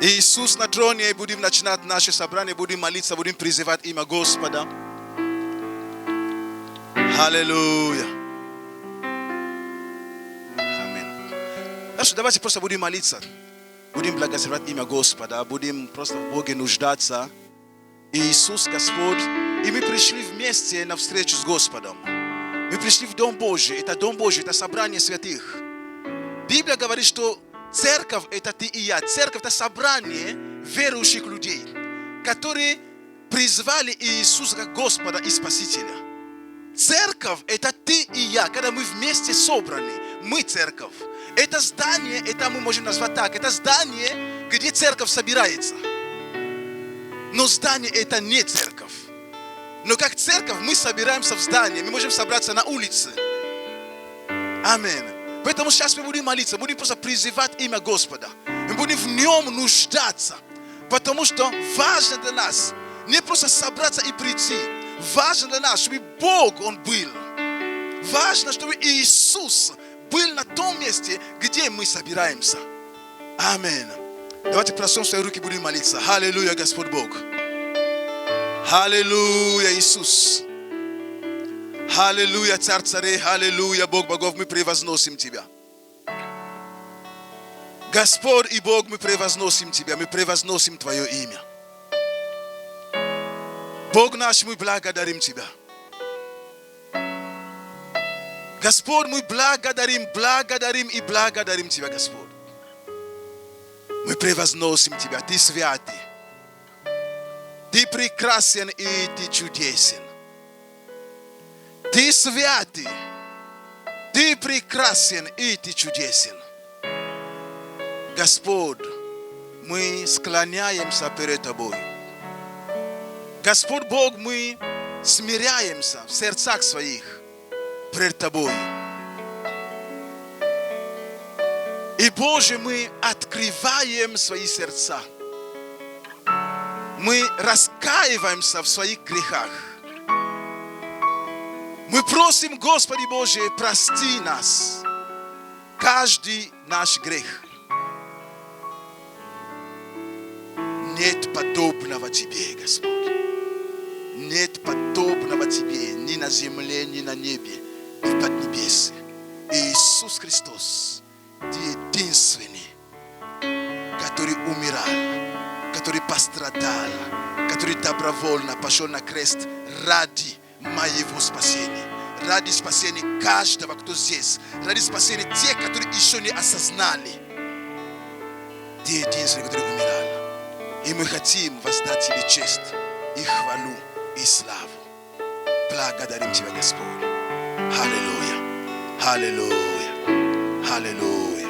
Иисус на троне, и будем начинать наше собрание, будем молиться, будем призывать имя Господа. Аллилуйя. Аминь. Хорошо, давайте просто будем молиться. Будем благословлять имя Господа, будем просто в Боге нуждаться. Иисус Господь, и мы пришли вместе на встречу с Господом. Мы пришли в Дом Божий, это Дом Божий, это собрание святых. Библия говорит, что церковь это ты и я. Церковь это собрание верующих людей, которые призвали Иисуса как Господа и Спасителя. Церковь это ты и я, когда мы вместе собраны, мы церковь. Это здание, это мы можем назвать так, это здание, где церковь собирается. Но здание это не церковь. Но как церковь мы собираемся в здании, мы можем собраться на улице. Аминь. Поэтому сейчас мы будем молиться, будем просто призывать имя Господа. Мы будем в нем нуждаться. Потому что важно для нас не просто собраться и прийти. Важно для нас, чтобы Бог, Он был. Важно, чтобы Иисус был на том месте, где мы собираемся. Аминь. Давайте простем свои руки, будем молиться. Аллилуйя, Господь Бог. Аллилуйя, Иисус. Аллилуйя, Царь царей, аллилуйя, Бог богов, мы превозносим Тебя. Господь и Бог, мы превозносим Тебя, мы превозносим Твое имя. Бог наш, мы благодарим Тебя. Господь, мы благодарим и благодарим Тебя, Господь. Мы превозносим Тебя, Ты святый. Ты прекрасен и Ты чудесен. Ты святый, Ты прекрасен и Ты чудесен. Господь, мы склоняемся перед Тобой. Господь Бог, мы смиряемся в сердцах своих перед Тобой. И, Боже, мы открываем свои сердца. Мы раскаиваемся в своих грехах. Мы просим, Господи Боже, прости нас, каждый наш грех. Нет подобного Тебе, Господь. Нет подобного Тебе ни на земле, ни на небе, ни под небесе. Иисус Христос, Ты единственный, который умирал, который пострадал, который добровольно пошел на крест ради моего спасения, ради спасения каждого, кто здесь, ради спасения тех, которые еще не осознали. Ты единственный, который умирал. И мы хотим воздать Тебе честь и хвалу и славу. Благодарим Тебя, Господь. Аллилуйя, аллилуйя, аллилуйя.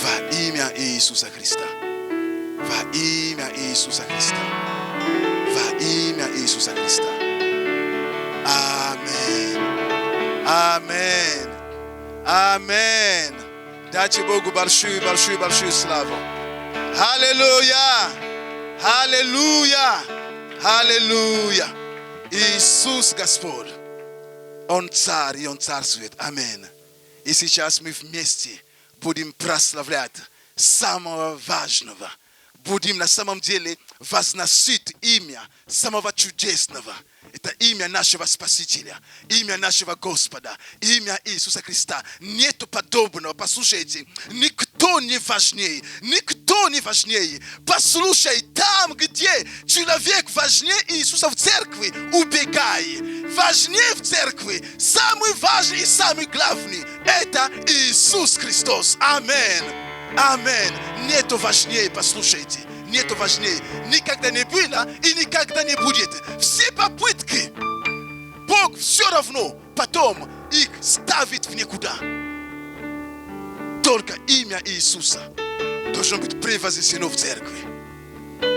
Во имя Иисуса Христа. Во имя Иисуса Христа. Во имя Иисуса Христа. Аминь. Аминь. Аминь. Дайте Богу большую славу. Аллилуйя. Аллилуйя. Аллилуйя. Иисус Господь. Он царь и Он царствует. Аминь. И сейчас мы вместе будем прославлять самого важного. Будем на самом деле возносить имя самого чудесного. Это имя нашего Спасителя, имя нашего Господа, имя Иисуса Христа. Нету подобного. Послушайте, никто не важнее, никто не важнее. Послушай, там, где человек важнее Иисуса в церкви, убегай. Важнее в церкви, самый важный и самый главный, это Иисус Христос. Аминь. Аминь. Нету важнее, послушайте. Нету важнее. Никогда не было и никогда не будет. Все попытки Бог все равно потом их ставит в никуда. Только имя Иисуса должно быть превознесено в церкви.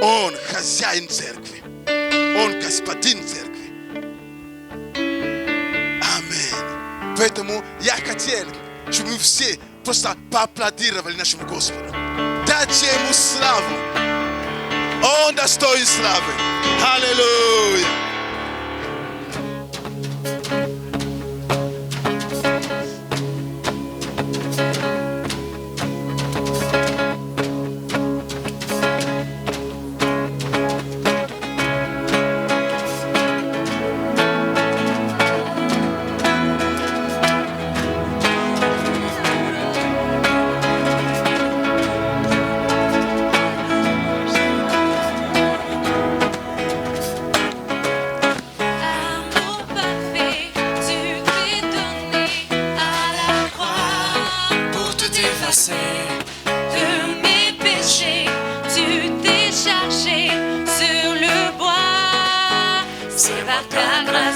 Он хозяин церкви. Он господин церкви. Аминь. Поэтому я хотел, чтобы мы все просто поаплодировали нашему Господу. Дайте Ему славу. Он достоин славы. Аллилуйя.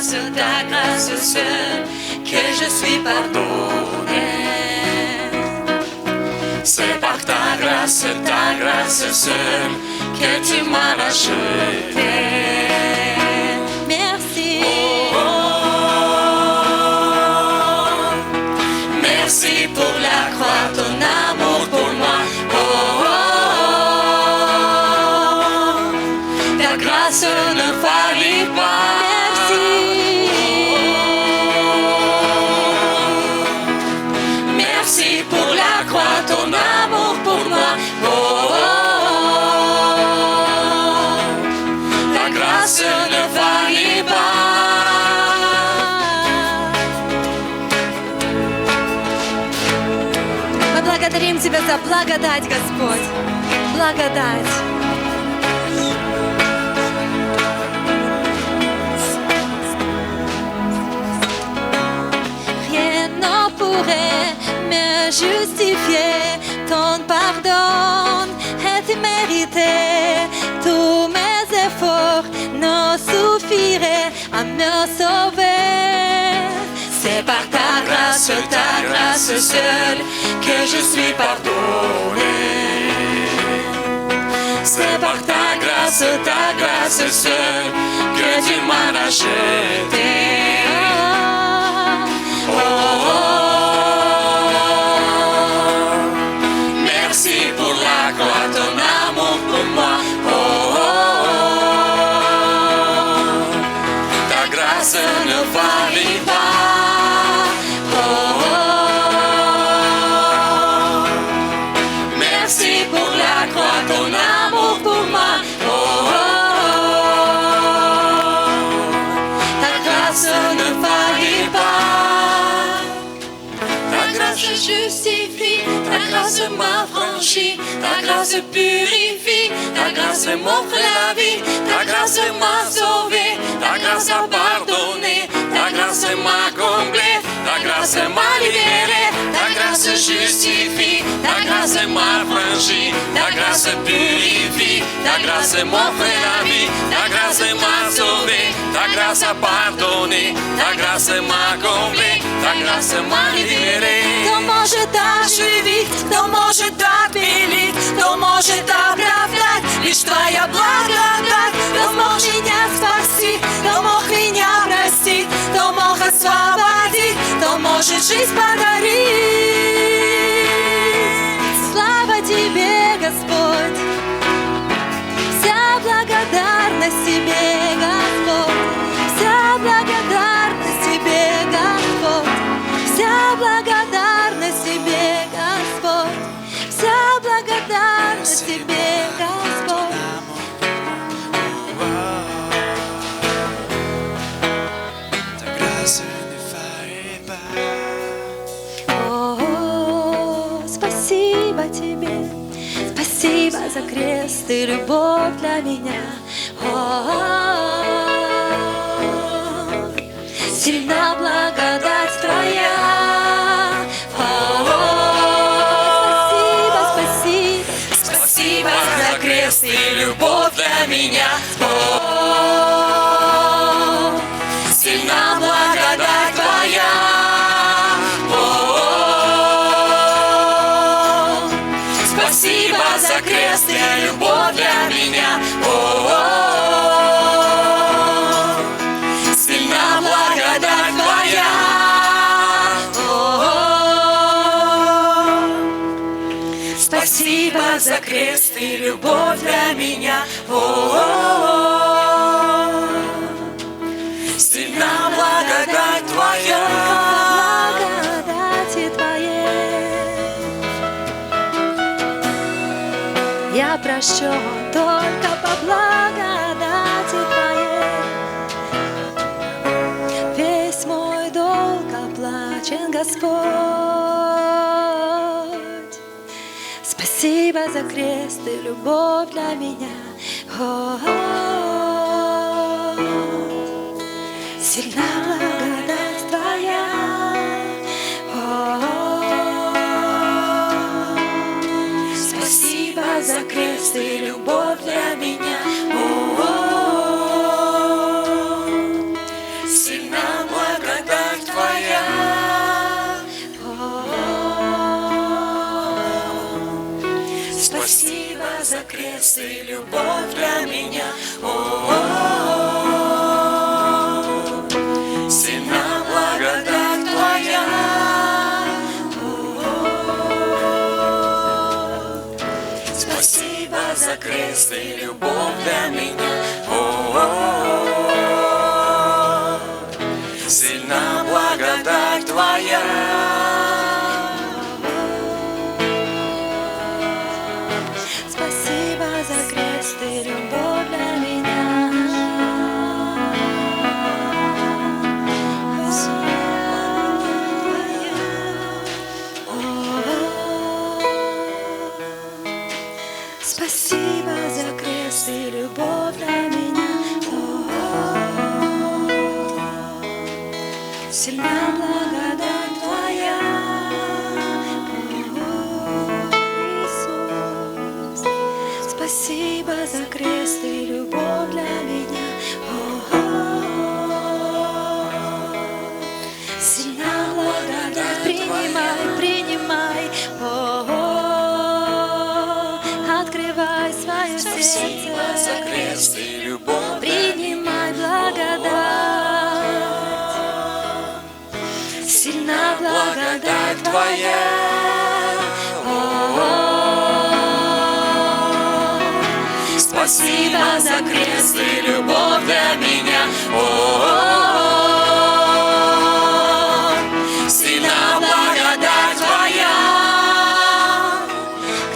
grâce seule, que je suis pardonné. C'est par ta grâce seule, que tu m'as racheté. Merci. Merci pour la croix, ton amour pour moi. Ta grâce ne faillit pas. Merci pour la croix, ton amour pour moi. Ta grâce ne faillit pas. Мы благодарим Тебя за благодать, Господь. Благодать. Rien ne pourrait me justifier. Ton pardon est immérité. Tous mes efforts ne suffiraient à me sauver. C'est par ta grâce seule, que je suis pardonné. C'est par ta grâce seule, que tu m'as racheté. Merci pour la croix, ton amour pour moi. Ta grâce ne faillit pas. Merci pour la croix, ton amour pour moi. Ta grâce ne faillit pas. Ta grâce justifie, ta grâce m'affranchit, ta grâce purifie, ta grâce m'offre la vie, ta grâce m'a sauvé, ta grâce a pardonné, ta grâce m'a comblé, ta grâce m'a libéré, ta grâce justifie, ta grâce m'affranchit, ta grâce purifie, ta grâce m'offre la vie, ta grâce m'a sauvé, ta grâce a pardonné, ta grâce m'a comblé, ta grâce m'a libéré. Кто может оживить, кто может отмелить, кто может оправдать, лишь Твоя благодать. Кто мог меня спасти, кто мог меня простить, кто мог освободить, кто может жизнь подарить. Слава Тебе, Господь, вся благодарность Тебе, Господь, вся благодарность Тебе, Господь, вся благодарность Тебе, Господь, вся благодарность Тебе, Господь. О, спасибо Тебе, спасибо за крест и любовь для меня. Сильна благодать Твоя. Спасибо, спасибо, Спасибо за крест и любовь для меня. Сильна благодать Твоя. Спасибо за крест и любовь для меня. Сильна благодать Твоя. Спасибо за крест и любовь для меня. Сильна благодать Твоя. благодати Твоей я прощен только по благодати Твоей. Весь мой долг оплачен, Господь. Спасибо за крест и любовь для меня. Сильна благодать Твоя. Спасибо за крест и любовь для меня. Спасибо за крест и любовь для меня. Сильна благодать Твоя. Спасибо за крест и любовь для меня. Сильна благодать Твоя. Спасибо за крест и любовь для меня. Спасибо за крест и любовь для меня. Сильна благодать Твоя, Иисус. Спасибо за крест и любовь для меня. Сильна благодать, принимай, принимай. Открывай свое Спасибо за крест сердце, и любовь. принимай благодать. Сильна благодать Твоя. Спасибо за крест и любовь для меня. Сильна благодать Твоя.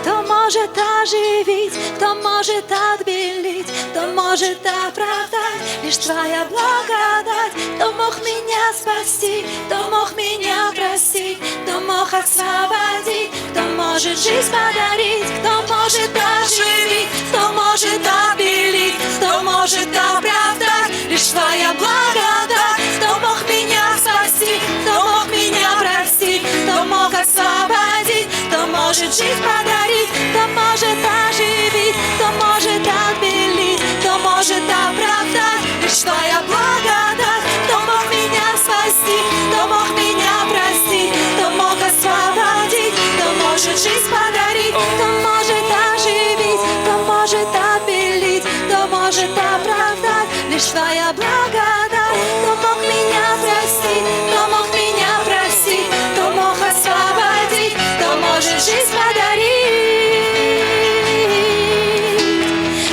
Кто может оживить, кто может отбелить, кто может оправдать, лишь Твоя благодать. Кто мог меня спасти, кто мог меня простить, кто мог освободить, кто может жизнь подарить, кто может оживить, кто может обелить, кто может оправдать, лишь Твоя благодать. Кто мог меня спасти, кто мог меня простить, кто мог освободить, кто может жизнь подарить, кто может оживить, кто может обелить, кто может оправдать, лишь Твоя благодать. Кто мог меня спасти, кто мог меня простить, кто мог освободить, кто может жизнь подарить, кто может оживить, кто может обелить, кто может оправдать, лишь Твоя благодать. Кто мог меня простить, кто мог меня простить, кто мог освободить, кто может жизнь подарить.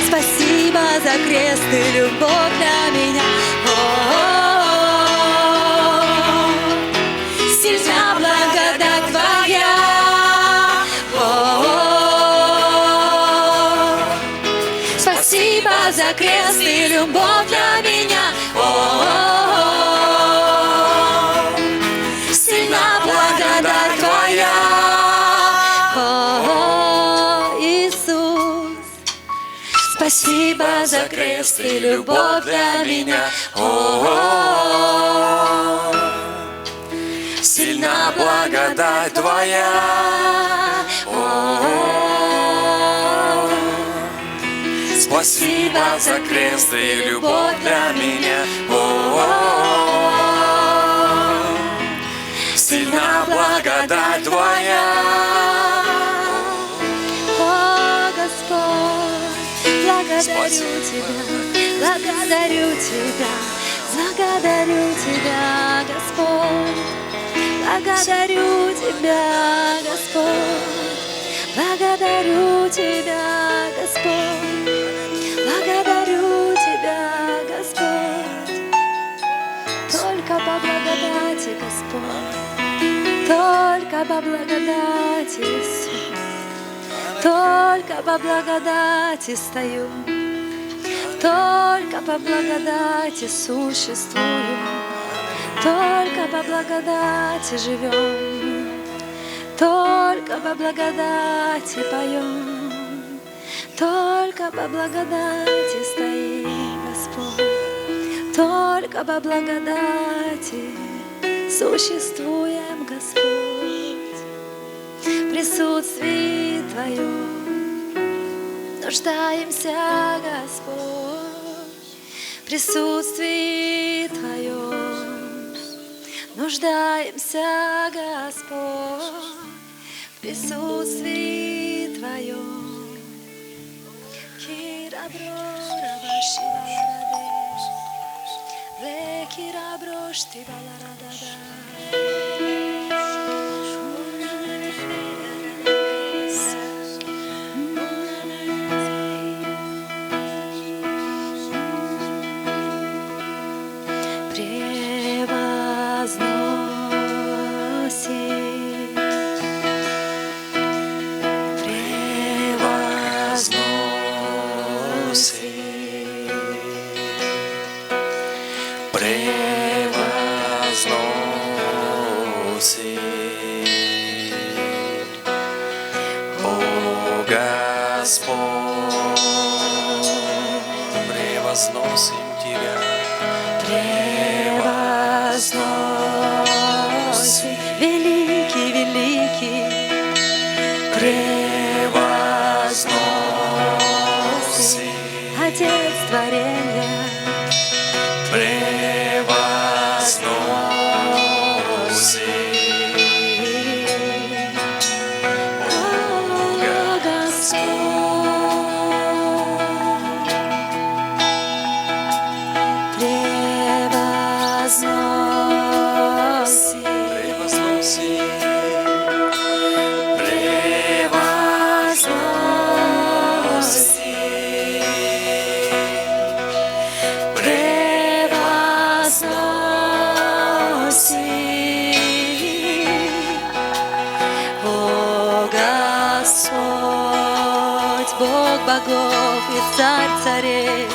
Спасибо за крест и любовь для меня. Сильна благодать Твоя. Спасибо за крест и любовь для меня. Сильна благодать Твоя. Иисус. Спасибо за крест и любовь для меня. Сильна благодать Твоя. Спасибо за крест и любовь для меня. Сильна благодать Твоя. О, Господь, благодарю Тебя, благодарю Тебя, благодарю Тебя, Господь. Благодарю Тебя, Господь, благодарю Тебя, Господь, благодарю Тебя, Господь. Только по благодати, Господь, только по благодати, Иисус, только по благодати стою, только по благодати существую. Только по благодати живем, только по благодати поем, только по благодати стоим, Господь, только по благодати существуем, Господь. В присутствии Твоем нуждаемся, Господь, в присутствии Твоем. Нуждаемся, Господь, в присутствии Твоем. Превозносим Тебя, Превозносим, великий, великий, превозносим, Отец творения, превозносим, о Господь. Бог богов и царь царей,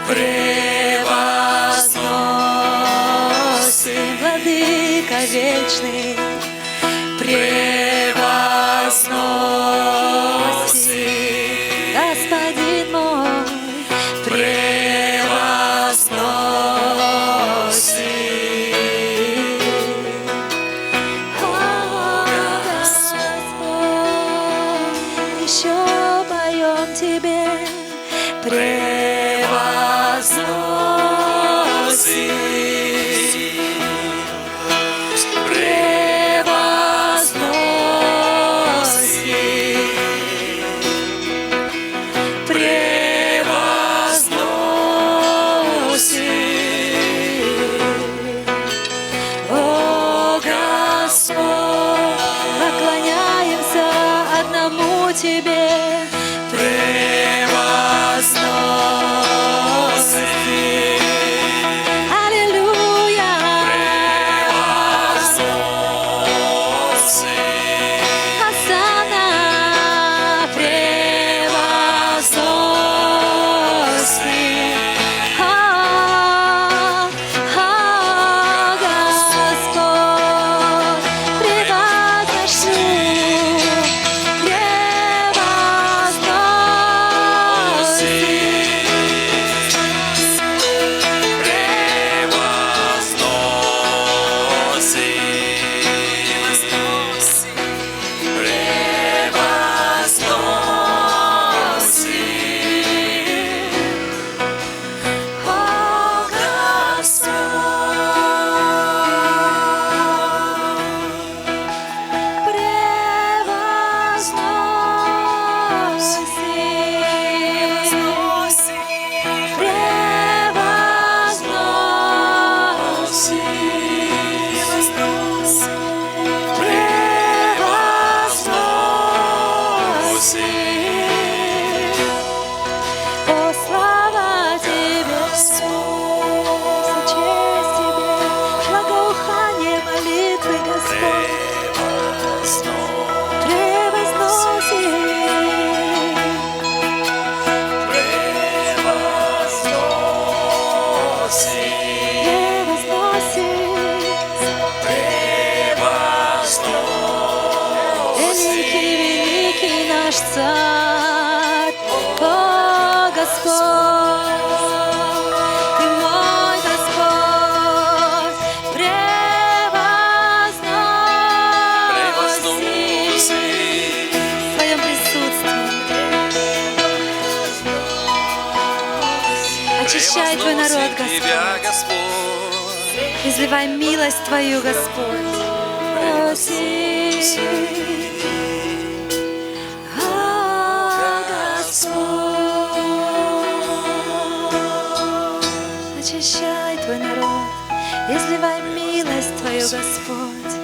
превозносим, владыка вечный, превозносим, Господин мой, превозносим, о Господь, еще поем Тебе, превозносим, превозносим, превозносим, о Господь, поклоняемся одному Тебе, аллилуйя, Осанна, превозносим, Господь, превозношу, о, слава Тебе, вся честь Тебе, благоухание молитвы, Господь, превозносим, великий, великий наш царь, о Господь, Ты мой Господь, превозносим в Твоем присутствии, очищай Твой народ, Господь, изливай милость Твою, Господь, о Господь. Господь.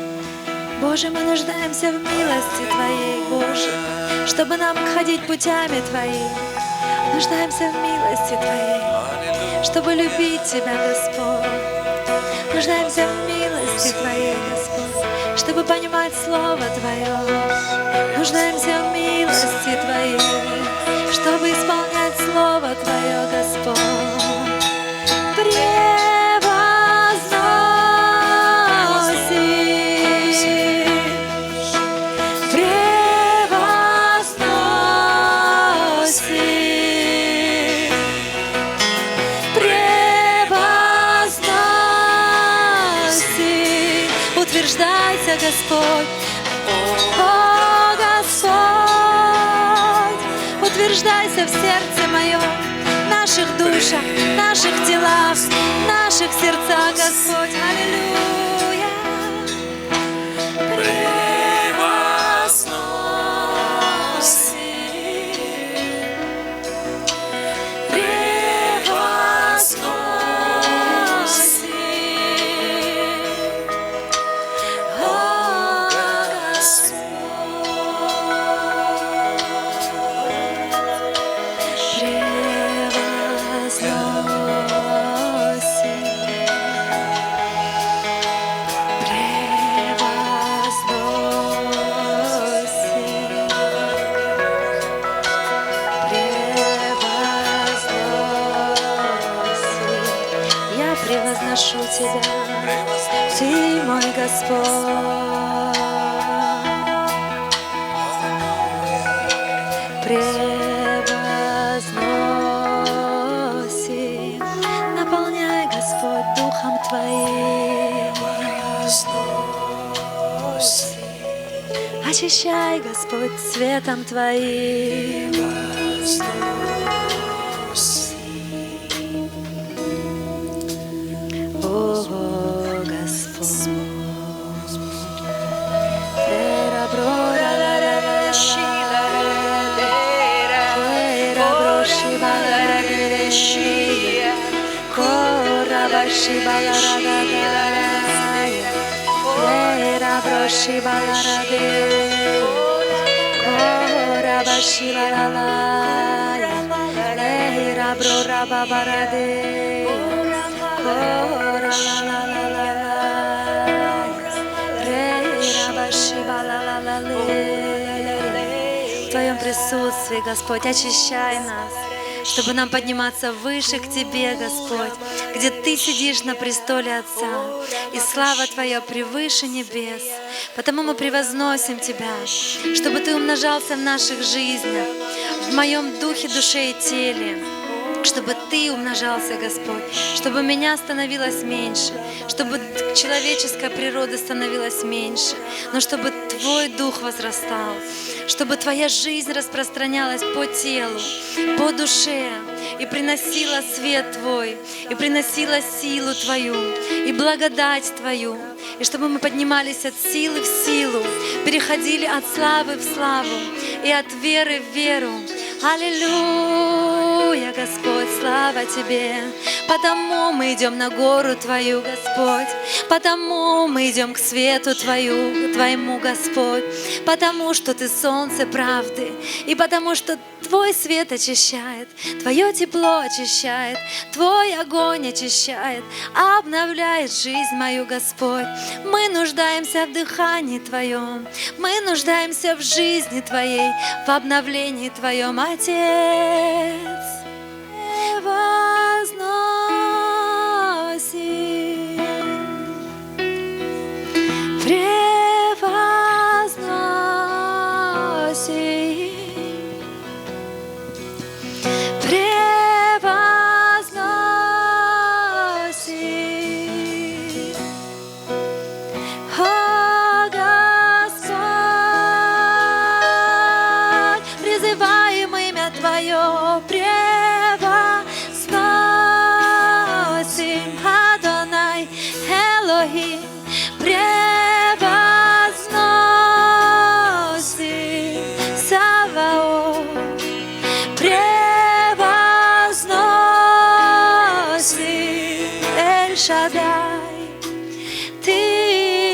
Боже, мы нуждаемся в милости Твоей, Боже, чтобы нам ходить путями Твоими. Нуждаемся в милости Твоей, чтобы любить Тебя, Господь. Нуждаемся в милости Твоей, Господь, чтобы понимать Слово Твое. Нуждаемся в милости Твоей, чтобы исполнять Слово Твое, Господь. Утверждайся, Господь, о Господь, утверждайся в сердце моем, в наших душах, в наших телах, в наших сердцах, Господь, аллилуйя. Превозношу Тебя, Ты мой Господь. Превозноси, наполняй, Господь, Духом Твоим. Очищай, Господь, светом Твоим. В Твоем присутствии, Господь, очищай нас, чтобы нам подниматься выше к Тебе, Господь, где Ты сидишь на престоле Отца, и слава Твоя превыше небес. Потому мы превозносим Тебя, чтобы Ты умножался в наших жизнях, в моем духе, душе и теле, чтобы Ты умножался, Господь, чтобы меня становилось меньше, чтобы человеческая природа становилась меньше, но чтобы Твой Дух возрастал, чтобы Твоя жизнь распространялась по телу, по душе, и приносила свет Твой, и приносила силу Твою, и благодать Твою, и чтобы мы поднимались от силы в силу, переходили от славы в славу и от веры в веру. Аллилуйя, Господь, слава Тебе, потому мы идем на гору Твою, Господь, потому мы идем к свету Твоему, Господь, потому что Ты солнце правды, и потому что Твой свет очищает, Твое тепло очищает, Твой огонь очищает, обновляет жизнь мою, Господь. Мы нуждаемся в дыхании Твоем, мы нуждаемся в жизни Твоей, в обновлении Твоем, Отец. Шадай, Ты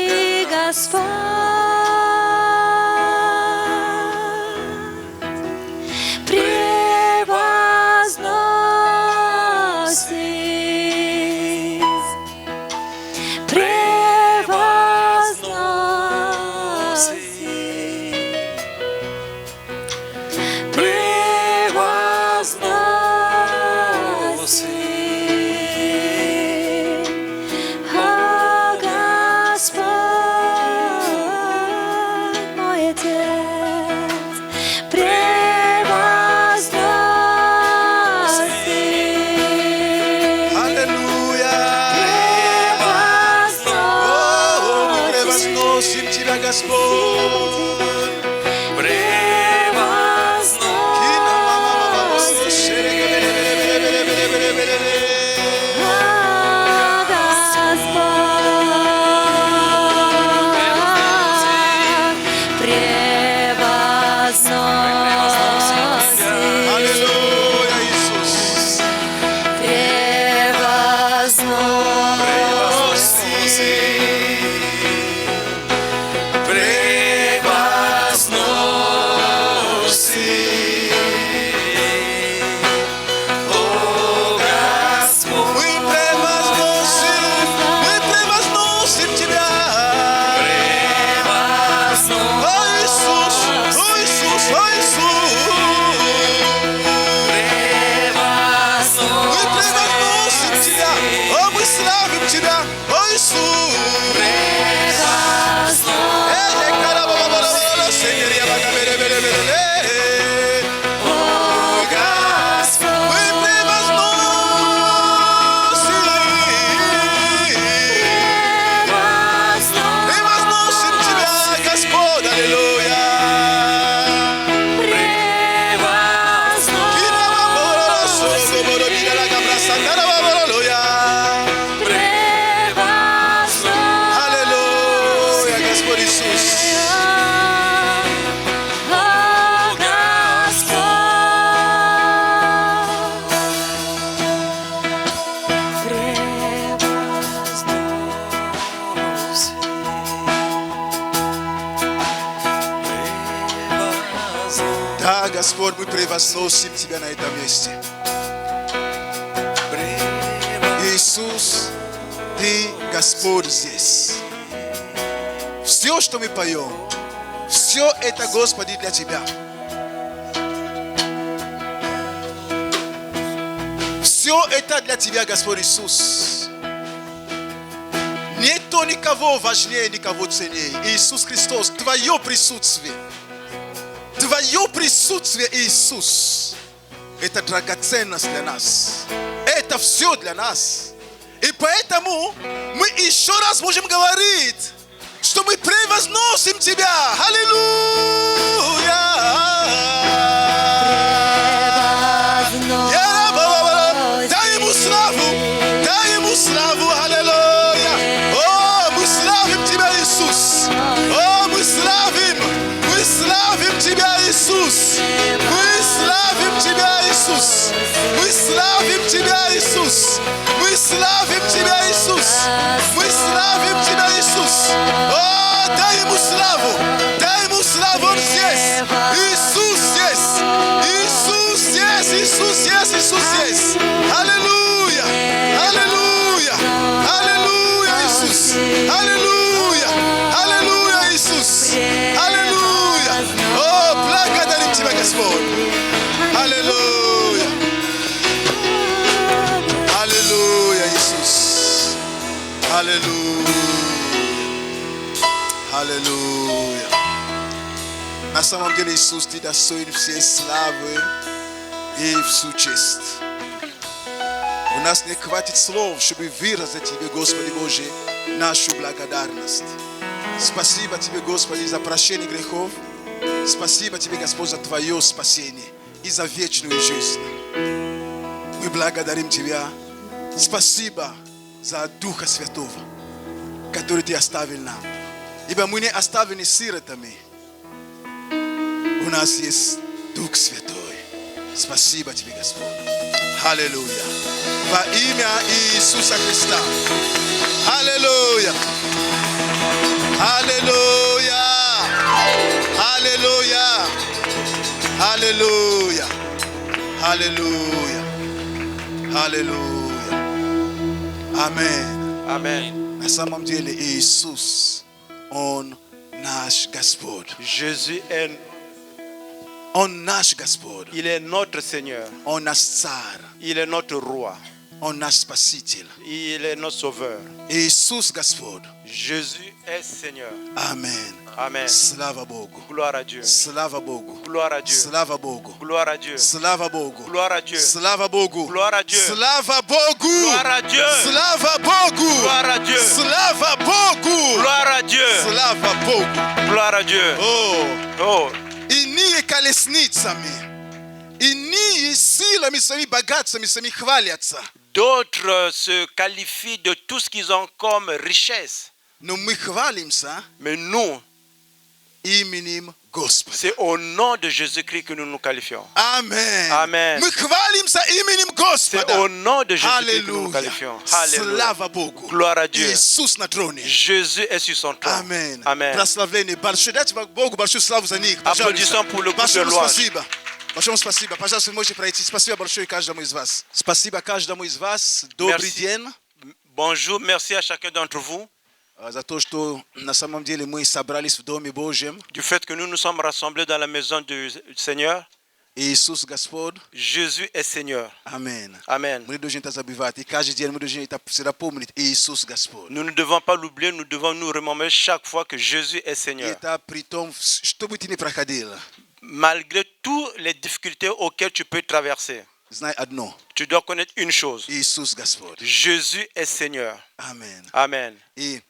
Мы превозносим Тебя на этом месте. Иисус, Ты Господь здесь. Все, что мы поем, все это, Господи, для Тебя. Все это для Тебя, Господь Иисус. Нету никого важнее, никого ценнее. Иисус Христос, Твое присутствие. Твое присутствие, Иисус. Это драгоценность для нас. Это все для нас. И поэтому мы еще раз можем говорить, что мы превозносим Тебя. Аллилуйя! Дай Ему славу, аллилуйя! О, мы славим Тебя, Иисус! О, мы славим Тебя, Иисус! Мы славим Тебя, Иисус! Мы славим Тебя, Иисус! Мы славим Тебя, Иисус! Мы славим Тебя, Иисус! О, дай Ему славу! Дай Ему славу, Он здесь! Иисус здесь! Иисус здесь! Иисус здесь! Иисус здесь! Аллилуйя! Аллилуйя! Аллилуйя, Иисус! Аллилуйя! Аллилуйя, Иисус! Аллилуйя! О, благодарим Тебя, Господь! Аллилуйя! Аллилуйя, Иисус! Аллилуйя! Аллилуйя! На самом деле Иисус, Ты достоин всей славы и всю честь. У нас не хватит слов, чтобы выразить Тебе, Господи Божий, нашу благодарность. Спасибо Тебе, Господи, за прощение грехов. Спасибо Тебе, Господь, за Твое спасение и за вечную жизнь. Мы благодарим Тебя. Спасибо за Духа Святого, который Ты оставил нам. Ибо мы не оставлены сиротами. У нас есть Дух Святой. Спасибо Тебе, Господь. Аллилуйя. Во имя Иисуса Христа. Аллилуйя. Аллилуйя. Аллилуйя. Аллилуйя. Аллилуйя. Аллилуйя. Аминь. Amen. На самом деле Иисус, Он наш Господь. Jésus est, Он наш Господь. il est notre Seigneur. Он наш Царь. Il est notre Roi. Он наш Спаситель. Il est notre Sauveur. Иисус Господь. Jésus est Seigneur. Amen. Amen. Слава Богу. Gloire à Dieu. Слава Богу. Gloire à Dieu. Слава Богу. Gloire à Dieu. Слава Богу. Gloire à Dieu. Слава Богу. Gloire à Dieu. Слава Богу. Gloire à Dieu. Слава Богу. Gloire à Dieu. Слава Богу. Gloire à Dieu. Слава Богу. Gloire à Dieu. О, Oh, иные колесницами, иные силами своими богатствами своими хвалятся. d'autres se qualifient de tout ce qu'ils ont comme richesse. Но мы хвалимся Mais nous, именем Господа. c'est au nom de Jésus-Christ que nous nous qualifions. Amen. Amen. Мы хвалимся именем C'est Господа. au nom de Jésus-Christ que nous nous Аллилуйя. qualifions. Alléluia. Слава Богу. Gloire à Dieu. Иисус на троне. Jésus est sur son trône. Amen. Amen. Прославление. Большое. Дайте Богу большую славу за них. Applaudissons pour le groupe de Большое louange. спасибо. Большое спасибо. Пожалуйста, вы можете пройти. Спасибо большое каждому из вас. Спасибо каждому из вас. Добрый Merci. день. Bonjour, merci à chacun d'entre vous За то, что на самом деле мы собрались в Доме Божьем. du fait que nous nous sommes rassemblés dans la maison du Seigneur. Иисус Господь. Jésus est Seigneur. Amen. Amen. Мы должны это забывать. И каждый день мы должны это всегда помнить. Иисус Господь. Nous ne devons pas l'oublier, nous devons nous remémorer chaque fois que Jésus est И Seigneur. это при том, что бы ты ни проходил. Malgré toutes les difficultés auxquelles tu peux traverser, Знай одно. tu dois connaître une chose. Иисус Господь. Jésus est Seigneur. Amen. Amen. И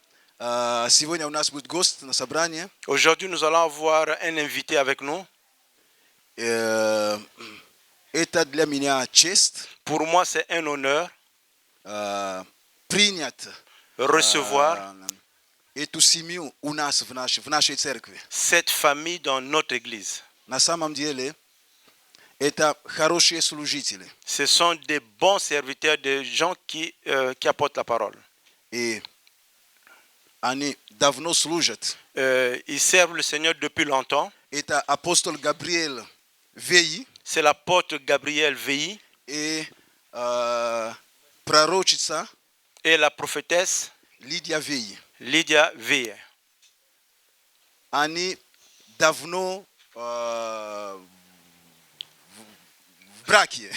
сегодня у нас будет гость на собрании. Aujourd'hui, nous allons avoir un invité avec nous. Это для меня честь Pour moi, c'est un honneur принять recevoir эту семью у нас в нашей церкви. cette famille dans notre église. На самом деле это хорошие служители. Ce sont des bons serviteurs, des gens qui apportent la parole. И они давно служат. Ils servent le Seigneur depuis longtemps. Это апостол Габриэль Веи. C'est l'apôtre Gabriel VI et prorocica et la prophétesse Lydia Vei. Lydia VI. Они давно в браке.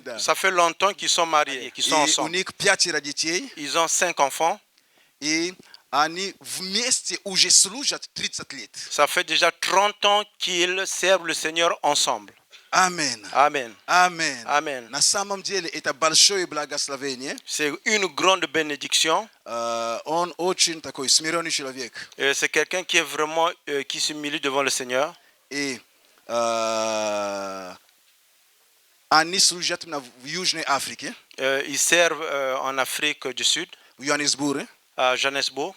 Да. Ça fait longtemps qu'ils sont mariés, qu'ils sont И у ensemble. них 5 детей. Ils ont 5 enfants. И они вместе уже служат 30 лет. Ça fait déjà 30 ans qu'ils servent le Seigneur ensemble. Амен. Amen. Амен. Amen. На самом деле это большое благословение. C'est une grande bénédiction. Он очень такой смиренный человек. C'est quelqu'un qui est vraiment qui s'humilie devant le Seigneur. И они служат в Южной Африке, Ils servent en Afrique du Sud, в Йоганнесбурге. à Johannesburg.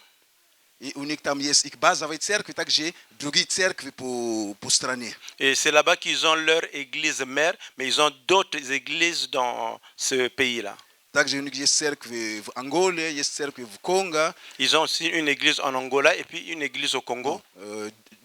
И у них там есть их базовые церкви, также другие церкви по стране. Et c'est là-bas qu'ils ont leur église mère, mais ils ont d'autres églises dans ce pays-là. Также у них есть церкви в Анголе, есть церкви в Конго. Ils ont aussi une église en Angola et puis une église au Congo.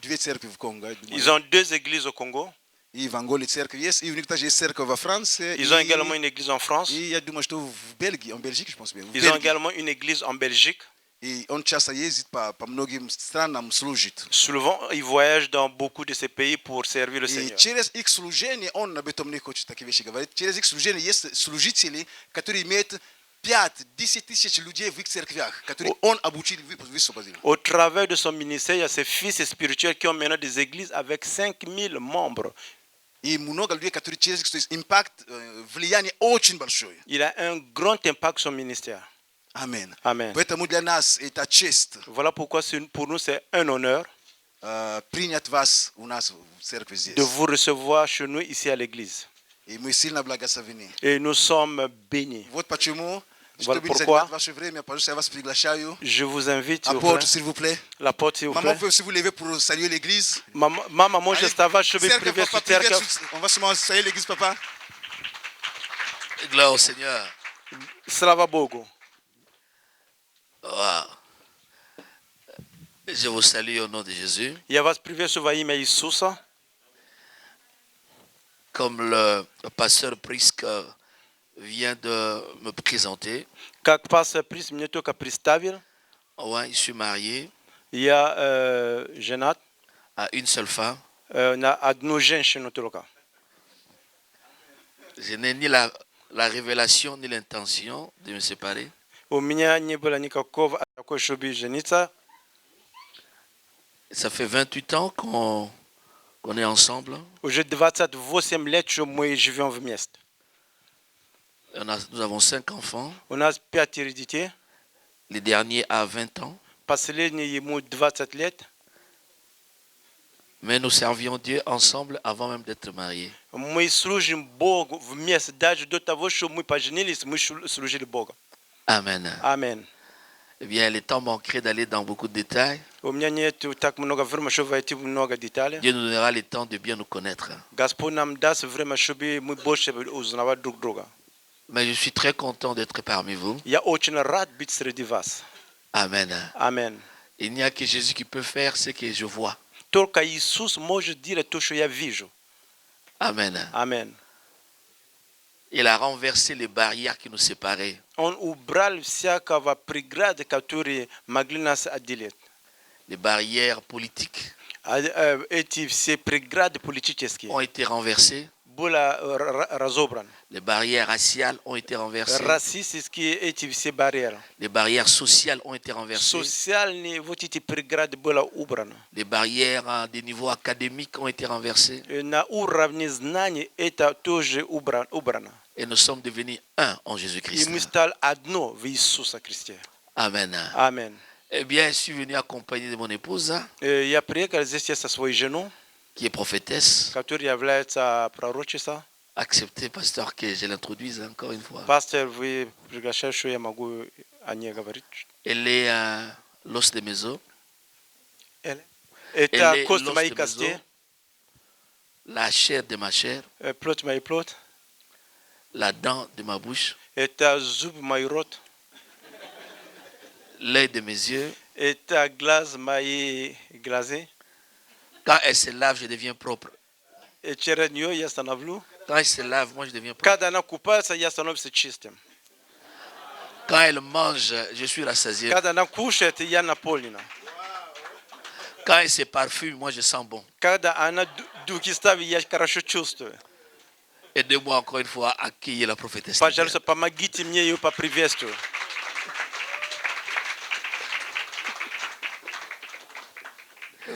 Две церкви в Конго. Ils ont 2 églises au Congo. И в Анголе церковь есть, и у них также есть церковь во Франции. Ils ont également une église en France. И я думаю, что в Бельгии, en Belgique, je pense bien. Ils ont également une église en Belgique. И он часто ездит по многим странам служит. Souvent, ils voyagent dans beaucoup de ces pays pour servir le И Seigneur. через их служение, он об этом не хочет такие вещи говорить, через их служение есть служители, которые имеют 5-10 тысяч людей в их церквях, которые он обучил, высвободил. Au travers de son ministère, il y a ses fils spirituels qui ont maintenant des églises avec 5000 membres. И много людей, которые через их импакт, влияние очень большое. Il a un grand impact sur son ministère. Аминь. Amen. Поэтому для нас это честь Voilà pourquoi pour nous c'est un honneur принять вас у нас в церкви здесь. de vous recevoir chez nous ici à l'église. И мы сильно благословены. Et nous sommes bénis. Вот почему, Voilà чтобы не pourquoi занимать ваше время, пожалуйста, я вас приглашаю. je vous invite, s'il vous Apôtre, plaît. s'il vous plaît. L'apôtre, s'il vous Maman, plaît. si vous levez pour saluer l'église. Mama može Allez, stava što bi cercle, privesti papa, privet, cerkev. on va seulement saluer l'église, papa. Gloire au Seigneur. Slava Bogu. Wow. Je vous salue au nom de Jésus. Ja vas privestu va ime Isusa. Comme le pasteur Prisque vient de me présenter, Как pastor Pris mnie только представил, ouais, je suis marié я женат à une seule femme. на одну женщину только. Je n'ai ni la révélation ni l'intention de me séparer. У меня не было никакого такой, чтобы жениться. Ça fait 28 ans qu'on est ensemble. Уже 28 лет, что мы живем вместе. Nous avons 5 enfants. У нас 5 детей. Le dernier a 20 ans. Последний ему 20 лет. Mais nous servions Dieu ensemble avant même d'être mariés. Мы служим Богу вместе. Даже до того, что мы поженились, мы служили Богу. Amen. Amen. Eh bien, le temps manquerait d'aller dans beaucoup de détails. У меня нет так много времени, чтобы войти в много деталей. Dieu nous donnera le temps de bien nous connaître. Господь нам даст время, чтобы мы больше узнавать друг друга. Mais je suis très content d'être parmi vous. Я очень рад быть среди вас. Amen. Amen. Il n'y a que Jésus qui peut faire ce que je vois. Только Иисус может делать то, что я вижу. Amen. Amen. Il a renversé les barrières qui nous séparaient. Он убрал всякого преграды, которые могли нас отделить. Les barrières politiques Эти все преграды политические ont été renversées. были разобраны. Les barrières raciales ont été renversées. Расистские эти все барьеры. Les barrières sociales ont été renversées. Социальные вот эти преграды были убраны. Les barrières des niveaux académiques ont été renversées. На уровне знаний это тоже убрано. Et nous sommes devenus un en И Jésus-Christ. мы стали одно в Иисусе Христе. Amen. Amen. Eh bien, je suis venu accompagné de mon épouse, Я приехал здесь со своей женой, qui est prophétesse. которая является пророчицей. Acceptez, pasteur, que je l'introduise encore une fois. Пастор, вы приглашаете, что я могу о ней говорить? Elle est l'os de mes os. Это est кость l'os моих de mes костей, os, la chair de ma chair, плоть моей плоть. la dent de ma bouche, Это зуб мой рот. l'œil de mes yeux. Это глаз мои глаза. Quand elle se lave, je deviens propre. через нее я становлю. Quand elle se lave, moi je deviens propre. Когда она купается, я становлюсь чистым. Quand elle mange, je suis rassasié. Когда она кушает, я наполнена. Quand elle se parfume, moi je sens bon. Когда она духи ставит, я хорошо чувствую. Aidez-moi encore une fois à accueillir la prophétesse. Пожалуйста, помогите мне ее поприветствовать.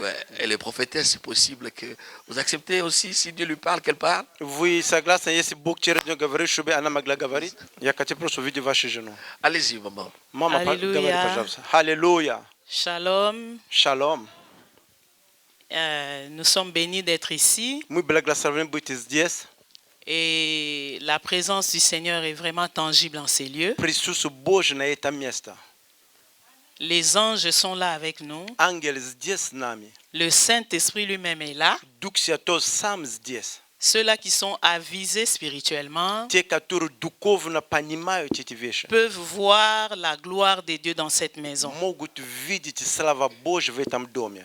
Ouais, et les prophétesses, c'est possible que vous acceptez aussi, si Dieu lui parle, qu'elle parle. Вы согласны, если Бог через нее говорит, чтобы она могла говорить? Я хочу просто увидеть вашу жену. Allez-y, maman. Мама, Аллилуйя. говори, пожалуйста. Аллилуйя. Shalom. Шалом. Nous sommes bénis d'être ici Мы благословены быть здесь. et la présence du Seigneur est vraiment tangible en ces lieux. Присутствие Божье на этом месте. Les anges sont là avec nous. Ангел здесь с нами. Le Saint-Esprit lui-même est là. Дух Святой сам здесь. Ceux-là qui sont avisés spirituellement Те, которые духовно понимают эти вещи, peuvent voir la gloire de Dieu dans cette maison. могут видеть славу Божью в этом доме.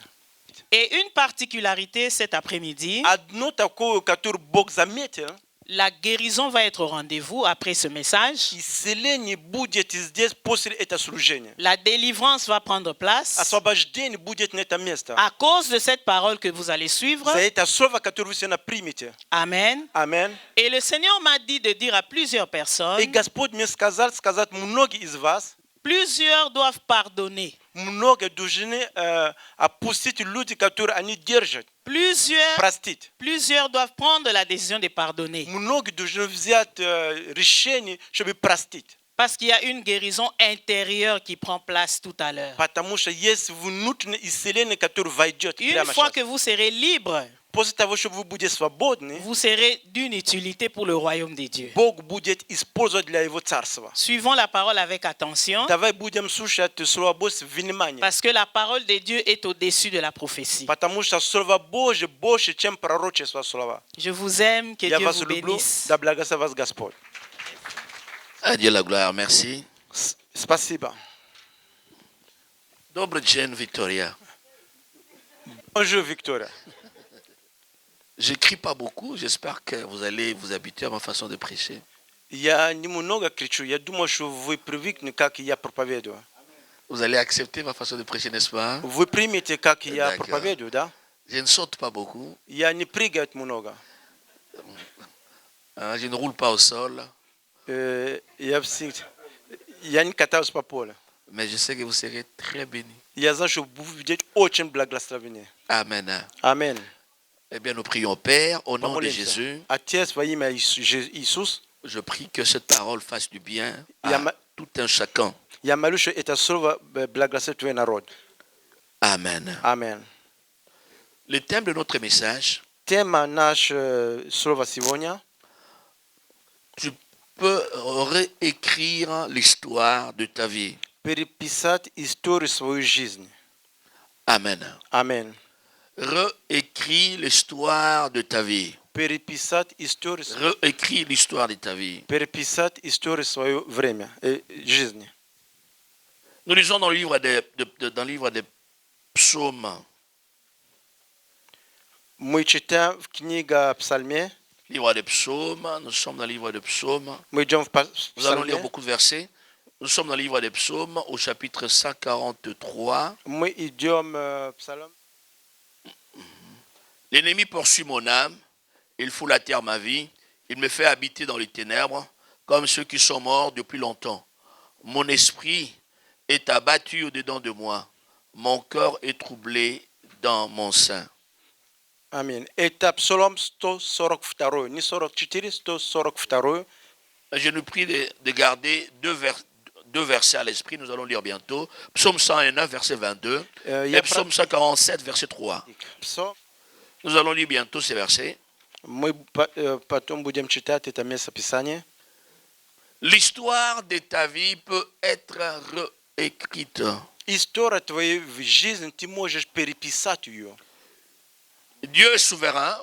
Et une particularité cet après-midi, Одно такое, которое Бог заметил, la guérison va être au rendez-vous après ce message. исцеление будет здесь после этого служения. La délivrance va prendre place Освобождение будет на этом месте. à cause de cette parole que vous allez suivre. За это слово, которое вы сегодня примете. Amen. Аминь. Et le Seigneur m'a dit de dire à plusieurs И personnes, Господь мне сказал, сказать многие из вас, plusieurs doivent pardonner. много должны опустить люди, которые они держат, простить. Plusieurs doivent prendre la décision de pardonner. Многие должны взять решение, чтобы простить. Parce qu'il y a une guérison intérieure qui prend place tout à l'heure. Потому что есть внутреннее исцеление, которое войдет Une прямо fois сейчас. que vous serez libre, После того, что вы будете свободны, vous serez d'une utilité pour le royaume de Dieu. Бог будет использовать для Его царства. Suivons la parole avec attention, Давай будем слушать Слово Божье внимание. parce que la parole de Dieu est au-dessus de la prophétie. Потому что Слово Божье больше, чем пророчество слова. Je vous aime, que Я Dieu вас vous люблю, bénisse. да благословит вас Господь. À Dieu la gloire, merci. Спасибо. Добрый день, Victoria. Bonjour, Victoria. J'écris pas beaucoup, j'espère que vous allez vous habituer à ma façon de prêcher. Я немного кричу, я думаю, что вы привыкнете, как я проповедую. Vous allez accepter ma façon de prêcher, n'est-ce pas? Вы примете, как я D'accord. проповедую, да? Je ne saute pas beaucoup, Я не прыгаю много. je ne roule pas au sol, Я не катаюсь по полю. mais je sais que vous serez très bénis. Я знаю, что вы будете очень благословены. Amen. Аминь. Eh bien, nous prions, Père, au nom de Помолимся. Jésus. Отец, во имя Иисус, Je prie que cette parole fasse du bien Я à ма- tout un chacun. я молюсь, что это слово благословит твой народ. Amen. Аминь. Le thème de notre message, Тема нашего слова сегодня. tu peux réécrire l'histoire de ta vie. Переписать историю своей жизни. Amen. Аминь. Réécris l'histoire de ta vie. Переписать историю, Réécris l'histoire de ta vie. переписать историю свое время, жизни. Nous lisons dans le livre dans le livre des psaumes, Мы читаем в книге Псалме. livre des psaumes, nous sommes dans le livre des psaumes. Мы идем в Nous allons lire Псалме. beaucoup de versets. Nous sommes dans le livre des psaumes au chapitre 143. Мы идем в Псалом. L'ennemi poursuit mon âme, il fout la terre ma vie, il me fait habiter dans les ténèbres, comme ceux qui sont morts depuis longtemps. Mon esprit est abattu au-dedans de moi, mon cœur est troublé dans mon sein. Аминь. Это Псалом 142, не 44, 142. Je nous prie de garder deux versets à l'esprit, nous allons lire bientôt. Psaume 109, verset 22, et Psaume 147, verset 3. Псалом. Nous allons lire bientôt ces versets. Мы потом будем читать это место Писания. L'histoire de ta vie peut être réécrite. История твоей жизни, ты можешь переписать ее. Dieu est souverain.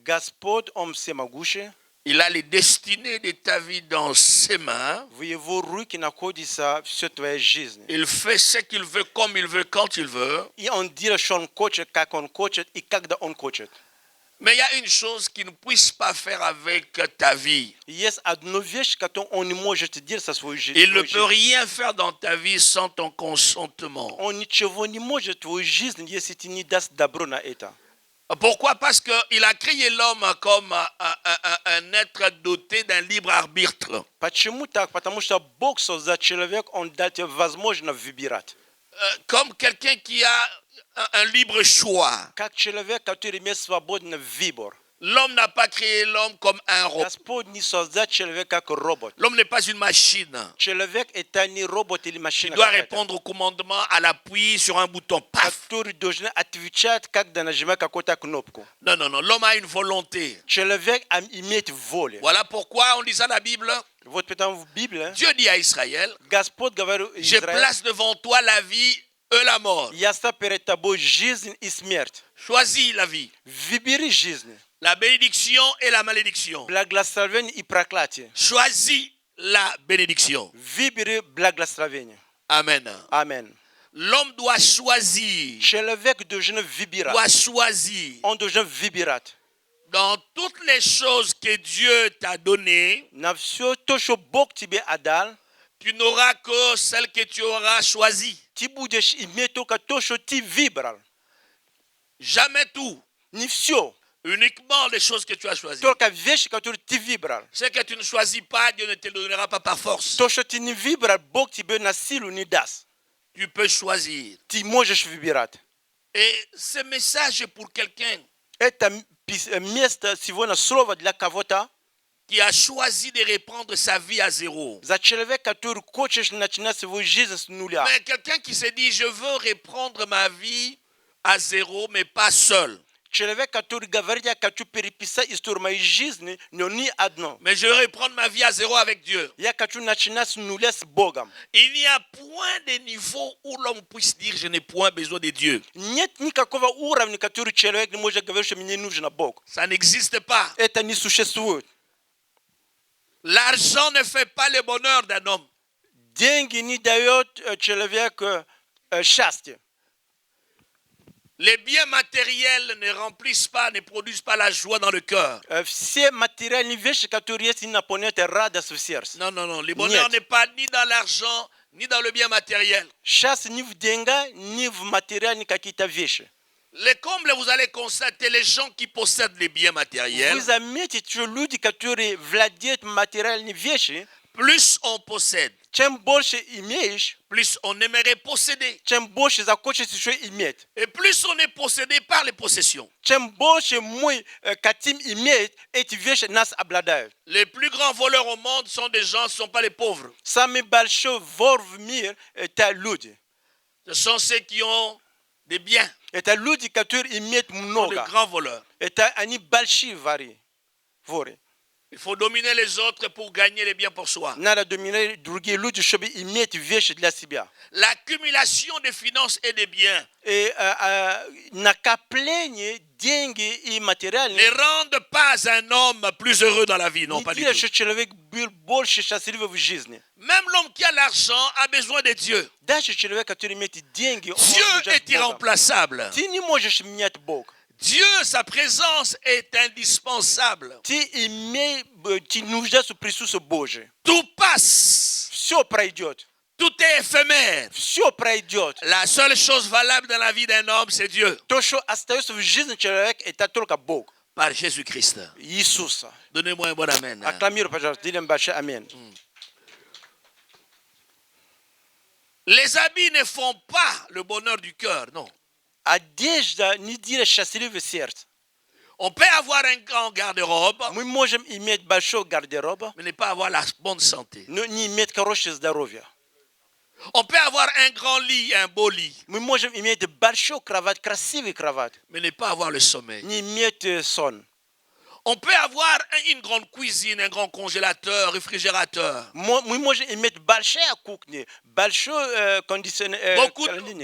Господь, Он всемогущий. Il a les destinées de ta vie dans ses mains. В Его руки находится все твоя жизнь. Il fait ce qu'il veut, comme il veut, quand il veut. И Он делает, что Он хочет, как Он хочет и когда Он хочет. Mais il y a une chose qui ne puisse pas faire avec ta vie. Есть одну вещь, которую он не может делать со своей жизнью. Il ne peut rien faire dans ta vie sans ton consentement. Он ничего не может в твою жизнь, если ты не даст добро на это. Pourquoi? Parce qu'il a créé l'homme comme un être doté d'un libre arbitre. Почему так? Потому что Бог создал человека, он дал тебе возможность выбирать. Comme quelqu'un qui a un libre choix. Как человек, который имеет свободный выбор. L'homme n'a pas créé l'homme comme un robot. Господь не создал человека как робот. L'homme n'est pas une machine. Человек это не робот или Il машина doit какая-то, répondre au commandement à l'appui sur un bouton. Paf! который должен отвечать, когда нажимать какую-то кнопку. Non, non, non. L'homme a une volonté. Человек имеет волю. Voilà pourquoi on lit ça dans la Bible. Вот потому в Библии Dieu dit à Israël, Господь говорил je Израилю: place devant toi la vie et la mort. я ставлю перед тобой жизнь и смерть. Choisis la vie. Выбери жизнь. La bénédiction et la malédiction. Благословение и проклятие. Choisis la bénédiction. Выбери благословение. Amen. Аминь. L'homme doit choisir. Человек должен выбирать. Doit choisir. Он должен выбирать. Dans toutes les choses que Dieu t'a données, На все то, что Бог тебе отдал, tu n'auras que celle que tu auras choisie. ты будешь иметь только то, что ты выбрал. Jamais tout. Не все. Uniquement les choses que tu as choisies. Только вещи, которые ты выбрал. Ce que tu ne choisis pas, Dieu ne te le donnera pas par force. То, что ты не выбрал, Бог тебе на силу не даст. Tu peux choisir. Ты можешь выбирать. Et ce message est pour quelqu'un Это место сегодня слово для кого-то. qui a choisi de reprendre sa vie à zéro. За человека, который хочет начинать свою жизнь с нуля. Mais quelqu'un qui se dit, je veux reprendre ma vie à zéro, mais pas seul. Человек, который говорит: я хочу переписать историю моей жизни, но не одно. Mais je veux reprendre ma vie à zéro avec Dieu. Я хочу начинать с нуля с Богом. Il n'y a point de niveau où l'homme puisse dire, je n'ai point besoin de Dieu. Нет никакого уровня, который человек не может говорить, что мне нужен Бог. Ça n'existe pas. Это не существует. L'argent ne fait pas le bonheur d'un homme. Деньги не дают человеку счастье. Les biens matériels ne remplissent pas, ne produisent pas la joie dans le cœur. Все материальные вещи, которые есть, не наполняют радость в сердце. Non, non, non. Le bonheur Нет. n'est pas ni dans l'argent, ni dans le bien matériel. Счастье не в деньгах, не в материальных какие-то вещи. Les combles, vous allez constater, les gens qui possèdent les biens matériels, Вы заметите, что люди, которые владеют материальными вещами, plus on possède, чем больше имеешь, plus on aimerait posséder. чем больше захочется еще иметь. Et plus on est possédé par les possessions. Чем больше мы хотим иметь, эти вещи нас обладают. Les plus grands voleurs au monde sont des gens, ce ne sont pas les pauvres. Самый большой вор в мире – это люди. Ce sont ceux qui ont des biens, Это люди, которые имеют de много. grands voleurs. Это они большие воры. Il faut dominer les autres pour gagner les biens pour soi. Надо доминировать другие люди, чтобы иметь вещи для себя. L'accumulation des finances et des biens И накопление, деньги и ne материальные rendent pas un homme plus heureux dans la vie. Non, не pas du делают, tout. что человек был больше счастливым в жизни. Même l'homme qui a l'argent a besoin de Dieu. Даже человек, который имеет деньги, он Dieu нуждается est в Бога. irremplaçable. Ты не можешь менять Бога. Dieu, sa présence est indispensable. Ты нуждаешься в присутствии Божьем. Tout passe. Все пройдет. Tout est éphémère. Все пройдет. La seule chose valable dans la vie d'un homme, c'est Dieu. То, что остается в жизни человека, это только Бог. Par Jésus-Christ. Иисуса. Donnez-moi un bon amen. Аккламируй, пожалуйста. Дилем большой аминь. Les habits ne font pas le bonheur du cœur, non. Одежда не делает счастливым сердце. On peut avoir un grand garde-robe, Мы можем иметь большой гардероб, mais ne pas avoir la bonne santé. но не иметь хорошее здоровье. On peut avoir un grand lit, un beau lit, Мы можем иметь большую кровать, красивую кровать, mais ne pas avoir le sommeil. не иметь сон. On peut avoir une grande cuisine, un grand congélateur, réfrigérateur. Мы можем иметь большая кухня, большой кондиционер,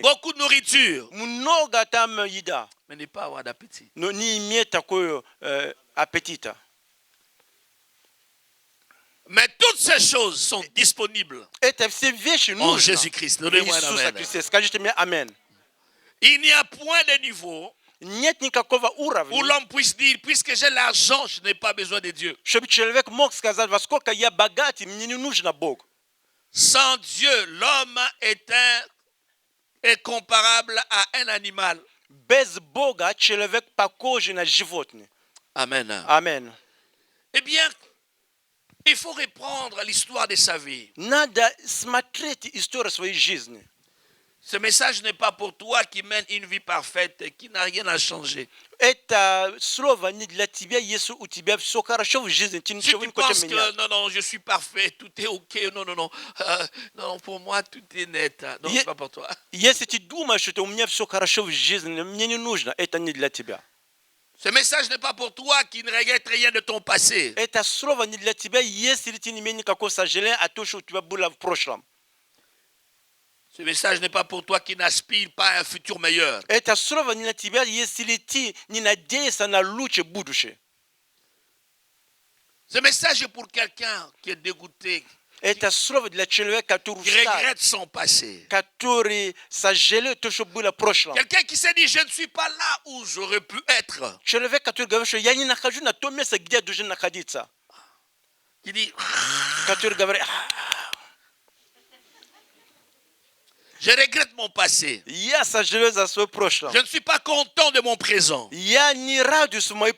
Beaucoup de nourriture, много там еда, mais ne pas avoir d'appétit. но не иметь такой аппетита. Mais toutes ces choses sont disponibles Это все вещи en нужны. Jésus-Christ. Donnez-moi un Иисуса amen. Христа. Скажите мне аминь. Il n'y a point de niveau Нет никакого Où уровня, l'homme puisse dire, puisque j'ai l'argent, je n'ai pas besoin de Dieu. чтобы человек мог сказать, во сколько я богат, и мне не нужен Бог. Sans Dieu, l'homme est comparable à un animal. Без Бога человек похож на животное. Amen. Аминь. Eh bien, il faut reprendre l'histoire de sa vie. Надо смотреть историю своей жизни. Ce message n'est pas pour toi qui mène une vie parfaite et qui n'a rien à changer. Это слово не для тебя, если у тебя все хорошо в жизни, ты Si ничего tu не хочешь penses менять. que non, je suis parfait, tout est ok, non, pour moi tout est net. Non, Ye- c'est pas pour toi. Если ты думаешь, что у меня все хорошо в жизни, мне не нужно, это не для тебя. Ce message n'est pas pour toi qui ne regrette rien de ton passé. Это слово не для тебя, если ты не имеешь никакого сожаления о том, что у тебя было в прошлом. Ce message n'est pas pour toi qui n'aspire pas à un futur meilleur. Это слово не для тебя, если ты не надеешься на лучшее будущее. Ce message est pour quelqu'un qui est dégoûté, Это слово для человека, который qui устал, regrette son passé. который сожалеет то, что было в прошлом. Quelqu'un qui s'est dit, je ne suis pas là où j'aurais pu être. Человек, который говорит, что я не нахожусь на том месте, где я должен находиться. Qui dit, Который говорит, je regrette mon passé. я сожалею за свое прошлое. Je ne suis pas content de mon présent. Я не радуюсь в мое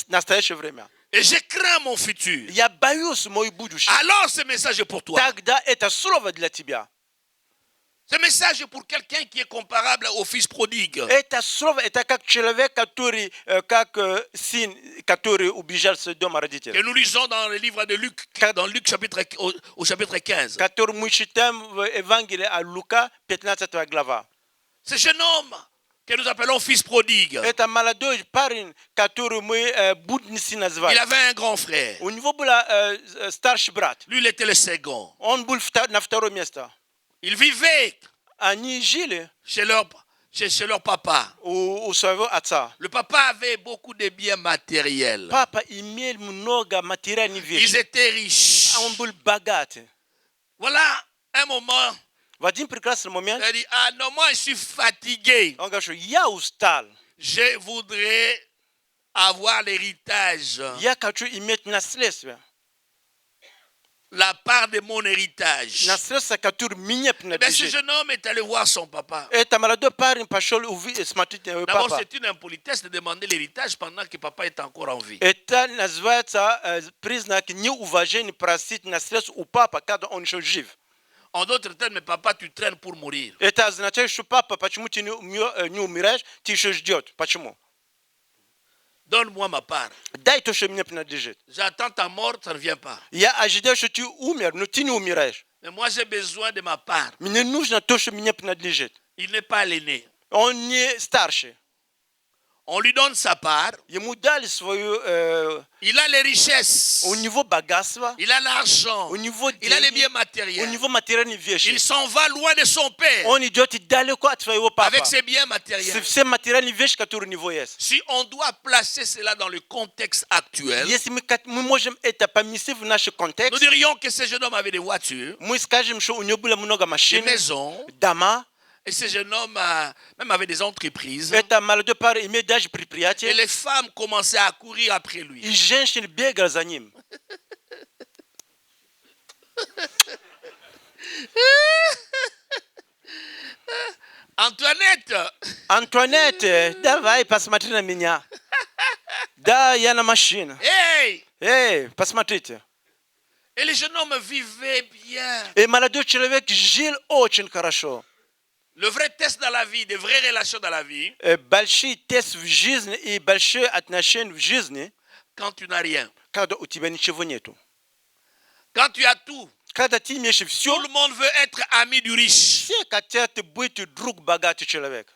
настоящее время. Et je crains mon futur. Я боюсь мое будущее. Alors ce message est pour toi. Тогда это слово для тебя. Ce message est pour quelqu'un qui est comparable au fils prodigue. Это слово, это как человек, который, как сын, который убежал с дома родителей. Que nous lisons dans le livre de Luc, dans Luc chapitre, au chapitre 15. Который мы читаем в Евангелии от Лука, 15 глава. Ce jeune homme que nous appelons fils prodigue, Это молодой парень, который мы будницы il назвали. avait un grand frère. У него был старший брат. Lui, il était le second. Он был на второе место. Ils vivaient Они жили chez leur papa. у своего отца. Le papa avait beaucoup de biens matériels. Папа имел много материальных Ils вещей. étaient riches. Он был богатый. Voilà un moment, В один прекрасный момент il a dit, ah non, moi je suis fatigué. он говорит, что я устал. Je voudrais avoir l'héritage, Я хочу иметь наследство. la part de mon héritage. Наследство, которое мне Eh bien, ce принадлежит. jeune homme est allé voir son papa. Это молодой парень пошел смотреть D'abord, папа. c'est une impolitesse de demander l'héritage pendant que papa est encore en vie. Это называется признак неуважения просить наследство у папы, когда он еще жив. En d'autres termes, mais papa, tu traînes pour mourir. Это означает, что папа, почему ты не умираешь, ты еще ждешь. Почему? Donne-moi ma part. Дай то, что мне принадлежит. J'attends ta mort, ça ne vient pas. Я ожидаю, что ты умер, но ты не умираешь. Mais moi, j'ai besoin de ma part. Мне нужно то, что мне принадлежит. Il n'est pas l'aîné. Он не старший. On lui donne sa part. Ему дали свою... Il a les richesses. у него богатство, Il a l'argent. у него Il a les деньги, biens у matériels. него материальные вещи. Il s'en va loin de son père Он идет далеко от своего папы. avec ses biens С matériels. все материальные вещи, которые у него есть. Si on doit placer cela dans le contexte actuel, Если мы можем это поместить в наш nous контекст, dirions que ce jeune homme avait des voitures, мы скажем, что у него было много des машин, maisons, дома. et ce jeune homme même avait des entreprises. Это молодой парень имеет даже Et предприятие, les femmes commençaient à courir après lui. и женщины бегали за ним. Antoinette, Антуанетта, давай посмотри на меня. Да, я на машине. hey! Эй, посмотрите. Et les jeunes hommes vivaient bien. И молодой человек жил очень хорошо. Le vrai test dans la vie, des vraies relations dans la vie, Большие тесты в жизни и большие отношения в жизни, quand tu n'as rien. когда у тебя ничего нету. Quand tu as tout, Когда ты имеешь tout все, le monde veut être ami du riche. все хотят быть друг богатый человек.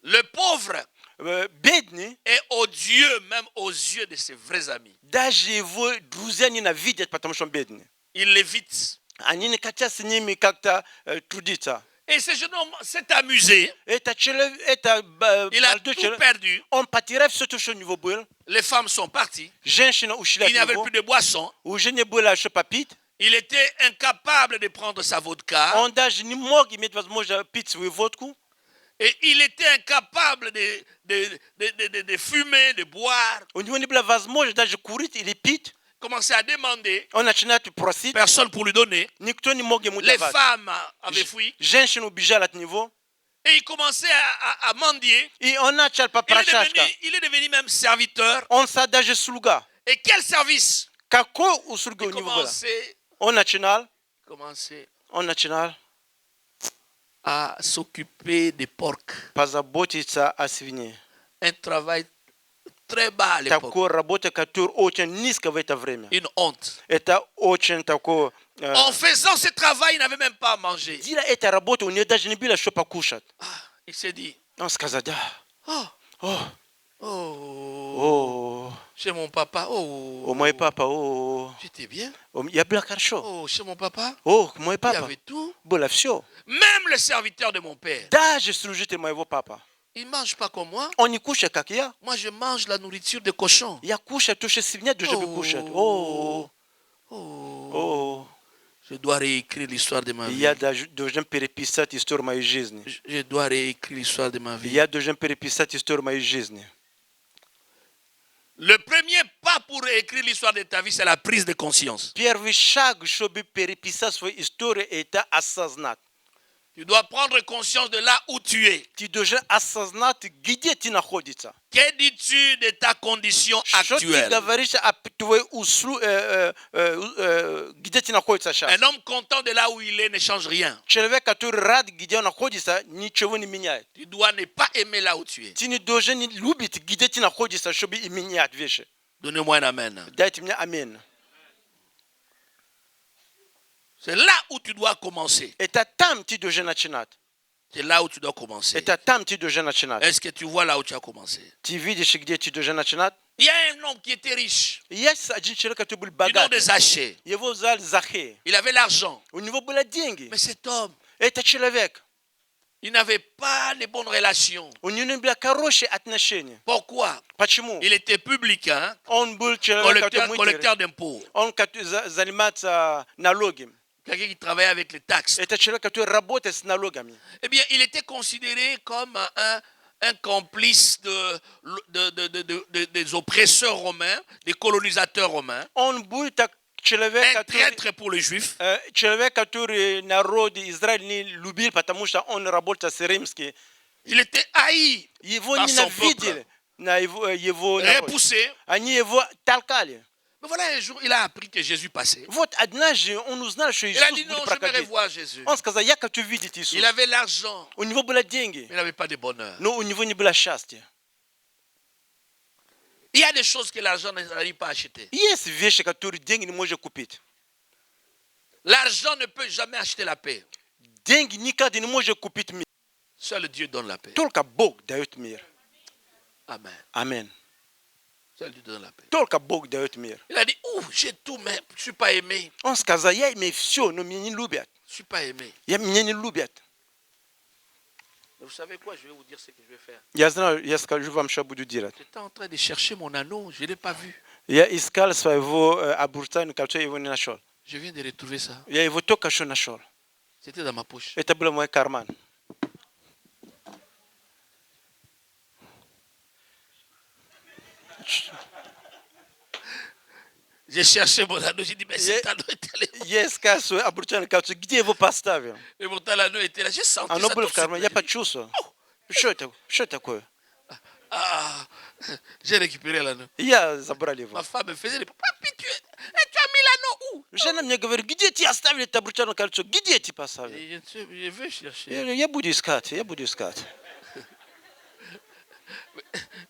Le pauvre Бедный, est odieux même aux yeux de ses vrais amis. даже его друзья ненавидят, потому что он бедный. Il l'évite. Они не хотят с ними как-то трудиться. Et ce jeune homme s'est amusé. Это человек, это Il a молодой tout человек, perdu. он потерял все то, что у него было. Les femmes sont parties. Женщина ушла Il n'y от avait него. plus de boisson. Уже не было что попить. Il était incapable de prendre sa vodka. Он даже не мог иметь возможность пить свою водку. Et il était incapable de fumer, de boire. У него не было возможности даже курить или пить. Commençait à demander, Он начинает просить, personne pour lui donner. никто не мог ему Les давать. femmes avaient fui. Женщины убежали от него. Et il commençait à mendier. И он начал попрошашка. Il est devenu même serviteur. Он стал даже слуга. Et quel service? Какой услуга Il у него была? commençait Он начинал à s'occuper des porcs. позаботиться о свине. Un travail très bas à l'époque. Такой работа, которая очень низко в это время. Une honte. Это очень такое... En faisant ce travail, il n'avait même pas à manger. Делая эту работу, у него даже не было что покушать. Il s'est dit, Он сказал, да. oh, О, oh, о, chez mon papa, oh, о, мой папа, о, j'étais bien. я был хорошо. Oh, chez mon papa, О, мой il y папа, avait tout. было все. Même le serviteur de mon père, Даже служитель моего папа. il ne mange pas comme moi. Он не кушает, как я. Moi, je mange la nourriture de cochon. Я кушаю то, что свинья должна бы кушать. О, Oh, о, je dois réécrire l'histoire de ma vie. я должен переписать историю моей жизни. Je dois réécrire l'histoire de ma vie. Я должен переписать историю моей жизни. Le premier pas pour réécrire l'histoire de ta vie, c'est la prise de conscience. Первый шаг, чтобы переписать свою историю, это осознать. Tu dois prendre conscience de là où tu es. Ты должен осознать, где ты находишься. Que dis-tu de ta condition Что ты actuelle? говоришь о твоей где ты находишься сейчас? Un homme content de là où il est ne change rien. Человек, который рад, где он находится, ничего не меняет. Tu dois ne pas aimer là où tu es. Ты не должен любить, где ты находишься, чтобы и менять вещи. Donnez-moi un amen. Дайте мне аминь. C'est là où tu dois commencer. Это там ты должен начинать. C'est là où tu dois commencer. Это там ты должен начинать. Est-ce que tu vois là où tu as commencé? Ты видишь, где ты должен начинать? Il y a un homme qui était riche, Есть один человек, который был du nom богатый. de Zachée. Его звали Захей. Il avait l'argent. У него были деньги. Mais cet homme, Это человек. il n'avait pas les bonnes relations. У него не было хорошие отношения. Pourquoi? Почему? Il était publicain, Он был человек, который collecteur d'impôts. он занимается налогами. Quelqu'un qui travaillait avec les taxes. Это человек, который работает с налогами. Eh bien, il était considéré comme un complice des oppresseurs romains, des colonisateurs romains, Он был так человек, un traître pour les juifs. человек, который народ Израиль не любил, потому что он работал с римским. Il était haï, Его par son ненавидели на его народ. repoussé. Они его толкали. Mais voilà, un jour, il a appris que Jésus passait. Вот однажды он узнал, что Il a Иисус dit non, будет je vais проходить. revoir Jésus. Он сказал, я хочу видеть Иисуса. Il avait l'argent, У него было деньги, mais il n'avait pas de bonheur. но у него не было счастья. Il y a des choses que l'argent n'arrive pas à acheter. Есть вещи, которые деньги не может купить. L'argent ne peut jamais acheter la paix. Деньги никогда не может купить мир. Seul Dieu donne la paix. Только Бог дает мир. Amen. Аминь. Seul Dieu donne la paix. Только Бог дает мир. Il a dit, j'ai tout, mais je ne suis pas aimé. Он сказал, я имею все, но меня не любят. Je ne suis pas aimé. Меня не любят. Mais vous savez quoi, je vais vous dire ce que je vais faire. Я знаю, я скажу вам, что буду делать. J'étais en train de chercher mon anneau, je ne l'ai pas vu. Я искал своего обручальника, который его не нашел. Je viens de retrouver ça. Я его только что нашел. C'était dans ma poche. Это был мой карман. J'ai cherché mon anneau, j'ai dit, mais cet anneau était là. Я искал свой обручальный кольцо. Где его поставил? Et pourtant, l'anneau était là. J'ai senti Оно ça. было tout в кармане. Я seul. почувствовал. Что это? Что такое? Ah, j'ai récupéré l'anneau. Я забрал его. Ma femme me faisait des... Papi, tu as mis l'anneau où? Жена мне говорит, где ты оставил это обручальное кольцо? Где ты поставил? Et je veux chercher. Я буду искать, я буду искать.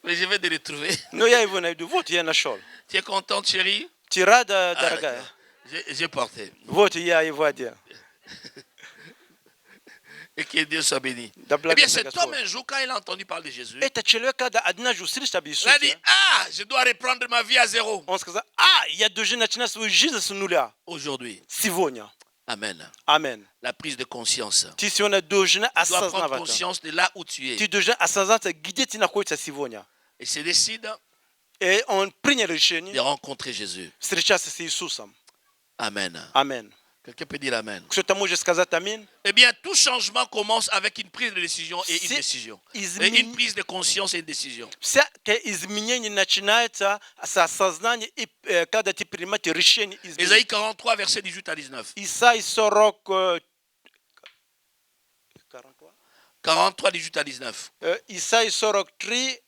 Mais je vais te retrouver. Но я его найду. Вот я нашел. Tu es contente, chérie? Ты рада, Ah, дорогая? d'accord. J'ai porté. Вот я его одел. Et que Dieu soit béni. Да Eh bien, благослови cet homme, Господь. un jour, quand il a entendu parler de Jésus, Это человек, когда однажды услышал об il a dit, Иисусе, ah, je dois reprendre ma vie à zéro. он сказал, я должен начинать свою жизнь с нуля. Aujourd'hui. Сегодня. Amen. Аминь. La prise de conscience. Ты сегодня должен Tu dois prendre осознавать это. conscience de là où tu es. Ты должен осознать, где ты находишься сегодня. Et se décide И он принял de решение rencontrer Jésus. встречаться с Иисусом. Amen. Аминь. Quelqu'un peut dire Amen. Кто-то может сказать аминь? Eh bien, tout changement commence avec une prise de décision et une C'est décision. Et изменение. une prise de conscience et une décision. Всякое изменение начинается с осознания, и когда ты принимаешь решение изменить. Ésaïe 43, versets 18 à 19. Исаия 40, 43? 43, 18 à 19. Исаия 43,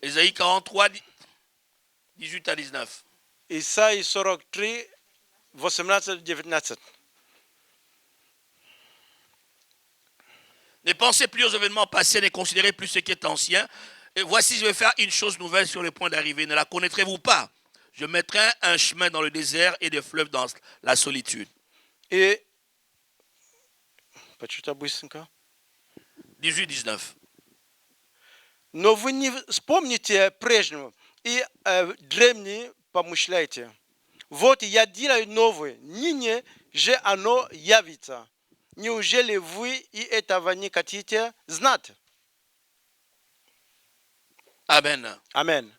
Ésaïe 43, 18 à 19. Исаия 43, 18-19. Ne pensez plus aux événements passés, ne considérez plus ce qui est ancien. Et voici, je vais faire une chose nouvelle sur le point d'arriver. Ne la connaîtrez-vous pas? Je mettrai un chemin dans le désert et des fleuves dans la solitude. И... Почему-то быстренько. 18-19. Но вы не вспомните прежнего и древние помышляйте. Вот я делаю новое, ныне же оно явится. Неужели вы и этого не хотите знать? Amen. Амен.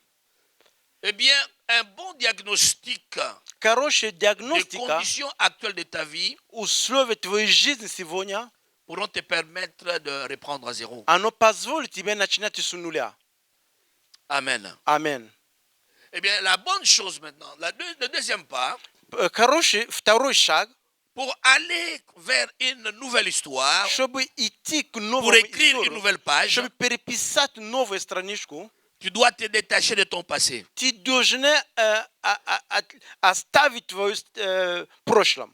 Eh bien, un bon diagnostic Хорошая des диагностика conditions actuelles de ta vie условий твоей жизни сегодня, pourront te permettre de reprendre à zéro. оно позволит тебе начинать с нуля. Amen. Амен. Eh bien, la bonne chose maintenant, le deuxième pas, Хороший второй шаг, pour aller vers une nouvelle histoire, чтобы идти к pour новому écrire une историю, nouvelle page, чтобы переписать новую страничку, tu dois te détacher de ton passé. ты должен оставить твое прошлое.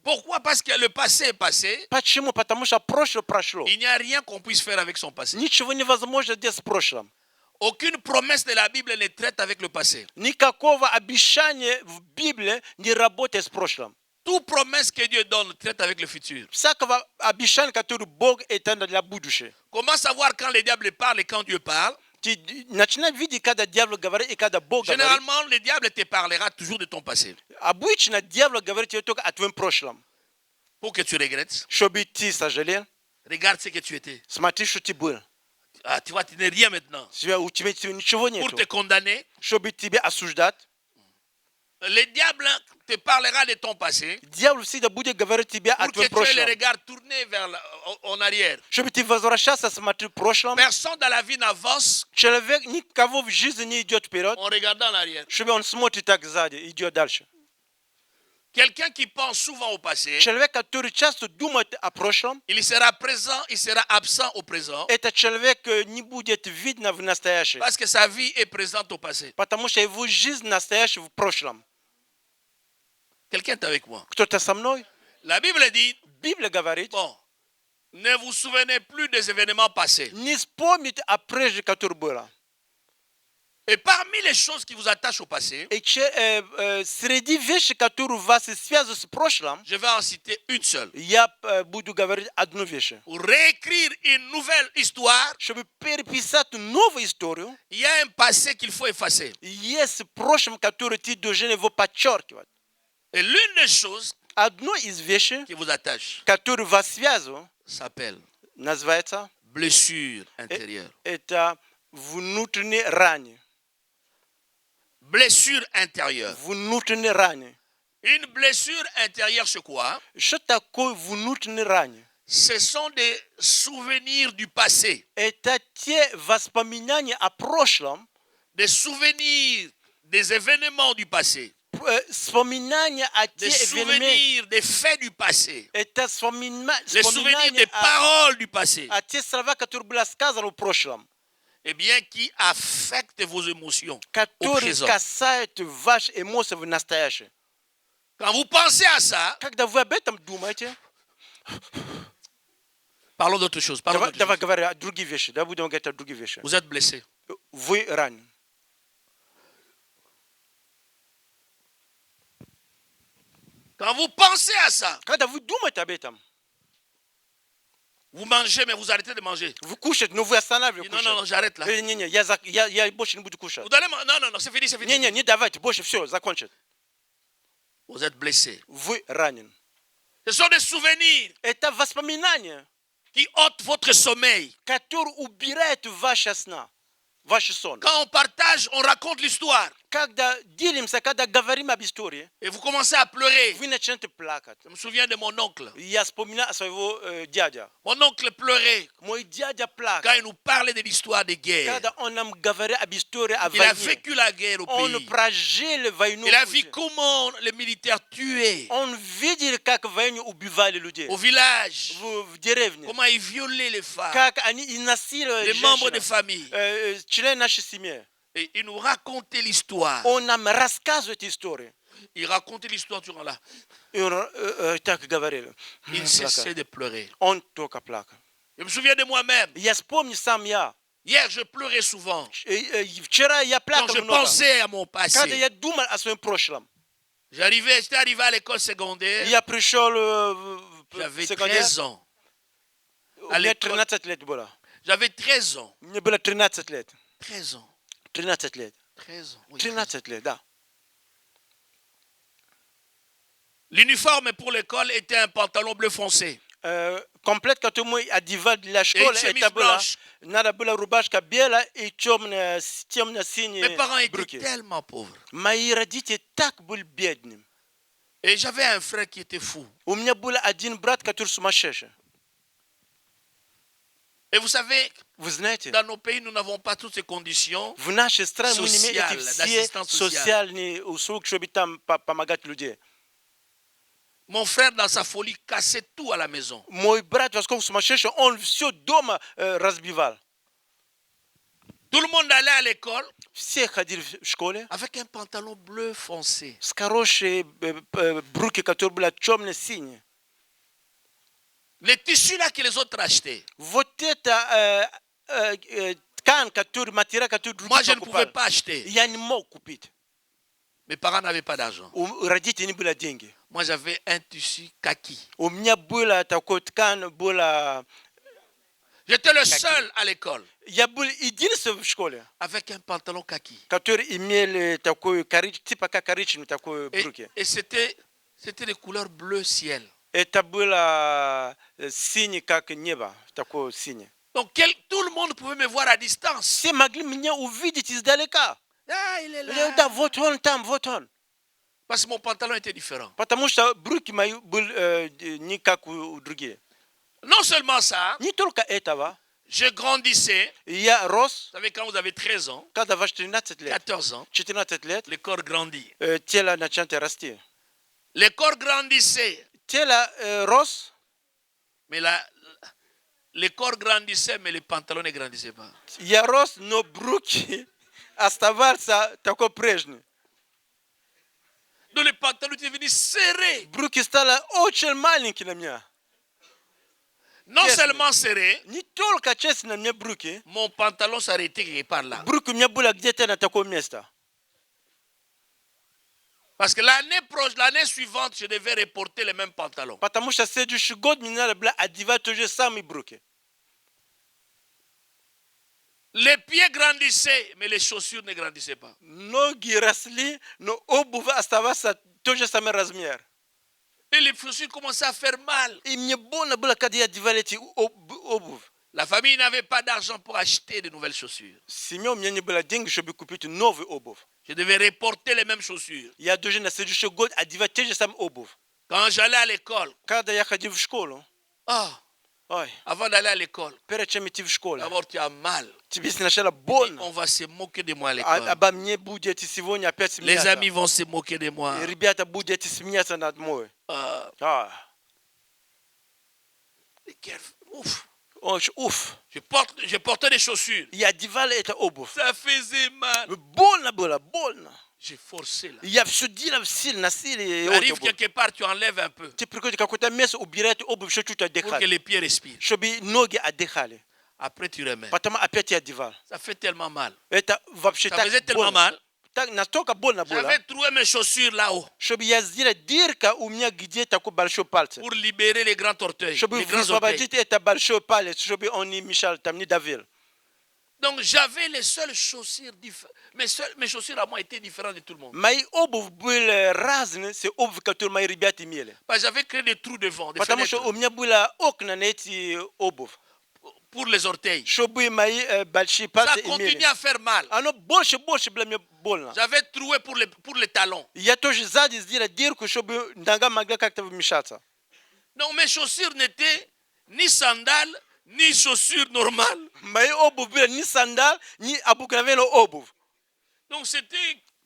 Pourquoi? Parce que le passé est passé. Почему? Потому что прошлое прошло. Il n'y a rien qu'on puisse faire avec son passé. Ничего невозможно делать с прошлым. Aucune promesse de la Bible ne traite avec le passé. Никакого обещания в Библии не работает с прошлым. Toute promesse que Dieu donne traite avec le futur. Всякого обещания, которое Бог это для будущего. Comment savoir quand le diable parle et quand Dieu parle? Ты начинаешь видеть, когда дьявол говорит и когда Бог говорит. Généralement, le diable te parlera toujours de ton passé. Обычно дьявол говорит тебе только о твоем прошлом. Pour que tu regrettes. Чтобы ты сожалел. Regarde ce que tu étais. Смотри, что ты был. Ah, tu vois, tu n'es rien maintenant. У тебя ничего нет. Pour te condamner. Чтобы тебя осуждать. Le diable te parlera de ton passé. Дьявол всегда будет говорить тебе о Pour que твоем tu aies le прошлом. regard tourné en arrière. Чтобы ты возвращался, смотри в прошлом. Personne dans la vie n'avance Человек никого в жизни не идет вперед. en regardant en arrière. Чтобы он смотрит так сзади, идет дальше. Quelqu'un qui pense souvent au passé, Человек, который часто думает о прошлом, il sera présent, il sera absent au présent, этот человек не будет видно в настоящем. parce que sa vie est présente au passé. Потому что его жизнь настоящая в прошлом. Quelqu'un est avec moi. Кто-то со мной? La Bible dit, Библия говорит, bon, ne vous souvenez plus des événements passés. не вспомните о прежде, которое было. Et parmi les choses qui vous attachent au passé, И среди вещей, которые вас связывают с прошлым, je vais en citer une seule. я буду говорить одну вещь. Pour réécrire une nouvelle histoire, Чтобы переписать новую историю, il y a un passé qu'il faut effacer. есть прошлое, которое ты должен его подчеркивать. Et l'une des choses Одно из вещей, qui vous attache которое вас связывает, s'appelle называется, blessure intérieure. это внутренние раны. Blessure intérieure. Внутренние раны. Une blessure intérieure, c'est quoi? Что такое внутренние раны? Ce sont des souvenirs du passé. Это те воспоминания о прошлом, Des souvenirs des événements du passé. вспоминания о Des тех événements. souvenirs des faits du passé. Это Les souvenirs des вспоминания paroles du passé. о тех словах, которые были сказаны в прошлом, Eh bien, qui affectent vos émotions au которые présent. касаются ваших эмоций в настоящем. Quand vous pensez à ça, Когда вы об этом думаете, parlons d'autre chose. Parlons d'autre давай chose. говорим о других вещах, да, будем говорить о других вещах. Vous êtes blessé. Вы ранены. Quand vous pensez à ça, Когда вы думаете об этом, vous mangez, mais vous arrêtez de manger. вы кушаете, но вы останавливаете Non, non, non, кушать. j'arrête là. Не, я больше не буду кушать. Vous allez non, non, non, c'est fini, c'est fini. Не давайте, больше все, закончить. Vous êtes blessé. Вы ранены. Ce sont des souvenirs Это воспоминания, qui ôtent votre sommeil. которые убирают ваше сна. Vaš son. Quand on partage, on raconte l'histoire. Kada dilimsa, kada gavarima bistorie, Et vous commencez à pleurer. vine chente plakat. Je me souviens de mon oncle. Ja spomina svojego djadja. Mon oncle pleurait Moj djadja quand plaka. il nous parlait de l'histoire des guerres. Kada on nam gavare a bistorie a Il a vajne. vécu la guerre au On pays. pražele vajnu. Il a vu comment les militaires tuaient On vidjeli kak vajnu ubivali ljudi. au village, В деревне. comment ils violaient les femmes, Как они и насиловали les membres des женщин. familles. Член нашей семьи. Et il nous racontait l'histoire. Он нам рассказывает историю. Il racontait l'histoire durant là. И он так говорил. Il cessait de pleurer. Он только плакал. Je me souviens de moi-même. Я вспомню сам я. Hier, je pleurais souvent. Вчера я Quand плакал je много. pensais à mon Когда passé. я думал о своем прошлом. J'étais arrivé à l'école secondaire. Я пришел в J'avais секундаire. 13 ans. У меня 13 лет было. J'avais 13 ans. Мне было 13 лет. 13 ans. 13 лет. 13 ans. Oui, 13 лет, да. L'uniforme pour l'école était un pantalon bleu foncé. Комплект, который мы одевали для школы, chemise это было, blanche. надо было рубашка белая и Mes темно-синие parents étaient брюки. tellement pauvres. Мои родители так были бедными. Et j'avais un frère qui était fou. У меня был один брат, который сумасшедший. Et vous savez, Вы знаете, dans nos pays, nous n'avons pas toutes ces conditions. в нашей стране мы не имеем Социально, эти все d'assistance sociale. социальные услуги, чтобы там помогать людям. Mon frère, dans sa folie, cassait tout à la maison. Мой брат, поскольку сумасшедший, он все дома разбивал. Tout le monde allait à l'école Все ходили в школе avec un pantalon bleu foncé. с хорошие брюки, которые были темно-синие. Les tissus là que les autres achetaient. Вот это ткань, материал, который Moi, другие je ne pouvais покупали, pas acheter. я не мог купить. Mes parents n'avaient pas d'argent. У родителей не было деньги. Moi, j'avais un tissu kaki. У меня была такой ткань, была... J'étais le seul à l'école Я был единственным в школе, avec un pantalon kaki. который имели такой типа как коричневый такой брюки. Et c'était des couleurs bleu ciel. Это было синий, как небо, такое синее. Donc, tout le monde pouvait me voir à distance. Все могли меня увидеть издалека. Ah, il est là. Да, вот он там, вот он. Parce que mon pantalon était différent. Потому что брюки мои были не как у других. Non seulement ça, Не только этого. je grandissais. Я рос, Vous savez, quand vous avez 13 ans, когда ваш 13 лет, 14 ans, 14 лет, le corps grandit. тело начинает расти. Le corps grandissait, Тело рос, mais le corps grandissait, mais les pantalons ne grandissaient pas. я рос, но брюки оставался такой прежний. Donc les pantalons étaient venus serrés. Брюки стали очень маленькие на меня. Non Yes, seulement serrés, Не только, честно, мне брюки. mon pantalon s'arrêtait quelque part là. Брюки у меня были где-то на такое место. Parce que l'année suivante, je devais reporter les mêmes pantalons. Потому что следующий год мне надо было одевать те же самые брюки. Les pieds grandissaient, mais les chaussures ne grandissaient pas. Ноги росли, но обувь оставалась тот же самый размер. Et les chaussures commençaient à faire mal. И мне больно было, когда я одевал эти обувь. La famille n'avait pas d'argent pour acheter de nouvelles chaussures. Семья у меня не было денег, чтобы купить новую обувь. Je devais reporter les mêmes chaussures. Я должен на следующий год одевать те же самые обувь. Quand j'allais à l'école, Когда я ходил в школу, ой, avant d'aller à l'école, перед чем идти в школу, d'abord tu as mal. тебе сначала больно. On va se moquer de moi à l'école. Обо мне будете сегодня опять Les смеяться. amis vont se moquer de moi. И ребята будете смеяться над мной. Ouf. Уф. Je portais des chaussures. И одевали эту обувь. Ça faisait mal. Больно было, больно. J'ai forcé là. Я все делал сильно, насилие. Tu arrives quelque part, tu enlèves un peu Ты приходишь в какое-то место, убираете обувь, что чуть pour que отдыхали. les pieds respirent. Чтобы ноги отдыхали. Après, tu remets. Потом опять я одевал. Ça fait tellement mal. Это вообще Ça так faisait tellement больно. mal. Так, настолько больно было, J'avais trouvé mes chaussures là-haut чтобы я сделал дырка у меня где такой большой палец. pour libérer les grands orteils. Чтобы Les grands orteils. высвободить это большой палец, чтобы он не мешал, там не давил. Donc j'avais les seules chaussures différentes. Mes chaussures à moi étaient différentes de tout le monde. Мои обувь были разные, с обувь, которые мои ребята имели. Parce que j'avais créé des trous devant, des Потому fenêtres, что у меня было окна на эти обувь. pour les orteils. shobu mai balshi Ça pase continue imele à faire mal. ano bolshe blame bolna J'avais troué pour les talons. ya to zadi zdira dir ku shobu ndanga magla kakta mishata Donc mes chaussures n'étaient ni sandales, ni chaussures normales. mai obu bila ni sandal ni abukavelo obu Donc c'était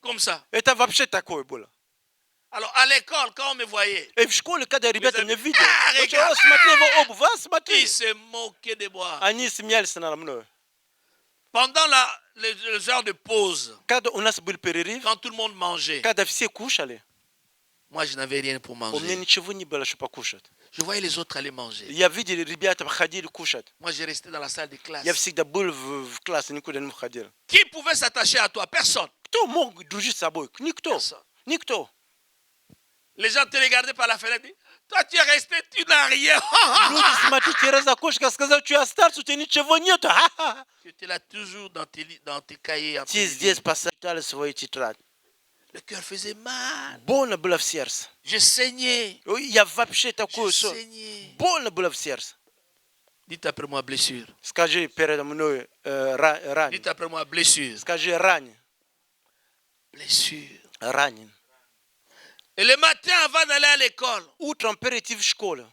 comme ça. eta vapshe tako bola Alors à l'école, quand on me voyait, e v shkole kada ribeta amis, ne video regarde. smatlevo obu va smatli ils se moquaient de moi. ani simyal sana mno Pendant les heures de pause, kada unas bil pereriv quand tout le monde mangeait, kada fsie kushale moi je n'avais rien pour manger. omneni chivuni bala shupa kushat Je voyais les autres aller manger. ya vidi ribiata khadir kushat Moi je restais dans la salle de classe. ya fsik da bul class ni kudan khadir Qui pouvait s'attacher à toi? Personne. to mo duji saboy nikto Personne. nikto Les gens te regardaient par la fenêtre. Toi tu es resté, tu n'as rien. люди смотри тереза кошка сказал что я старцу тебе ничего нету Tu étais là toujours dans tes cahiers. en ти train de здесь lire. поставили свои тетради Le cœur faisait mal. больно было в сердце Je saignais. я вообще такое Je что saignais. больно было в сердце Dites après moi blessure. скажи передо мной ранен Dites après moi blessure. скажи ранен Blessure. ранен Et le matin avant d'aller à l'école, утром перед идти в школу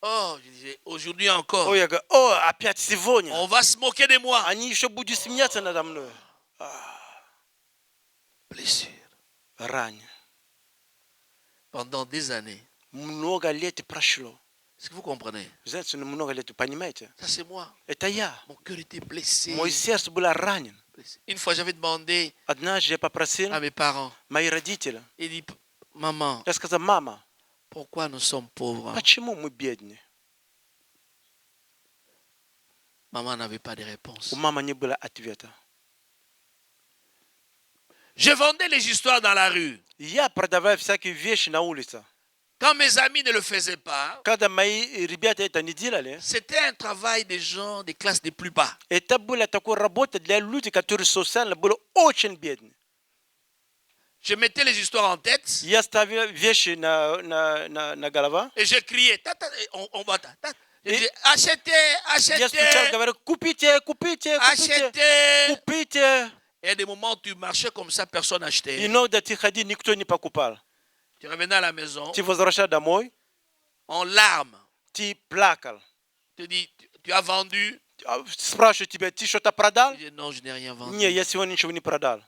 oh, je disais, aujourd'hui encore, ой я говорю о опять сегодня on va se moquer de moi. они еще будут смеяться надо мной Blessure. ранен Pendant des années. много лет прошло Est-ce que vous comprenez? знаете много лет понимаете Ça, c'est moi. это я Mon cœur était blessé. мой сердце было ранен Blessé. Une fois, j'avais demandé однажды я попросил à mes parents, мои родители il dit, maman, я сказал мама pourquoi nous sommes pauvres? почему мы бедные Maman n'avait pas de réponse. у мамы не было ответа Je vendais les histoires dans la rue. я продаваю всякие вещи на улице Quand mes amis ne le faisaient pas, когда мои ребята это не делали c'était un travail des gens des classes des plus bas. это была такая работа для людей которые социально были очень бедны Je mettais les histoires en tête я ставил вещи на голова et je criais. On va. Je disais, achetez, я стучал achetez, говорю купите купите купите achetez. купите Et à des moments où tu marchais comme ça, personne n'achetait. иногда ты ходи никто не покупал Tu revenais à la maison ты возвращал домой en larmes. ты плакал Tu te dis, tu as vendu? спрашиваю тебя ты что-то продал Je dis, non, je n'ai rien vendu. не я сегодня ничего не продал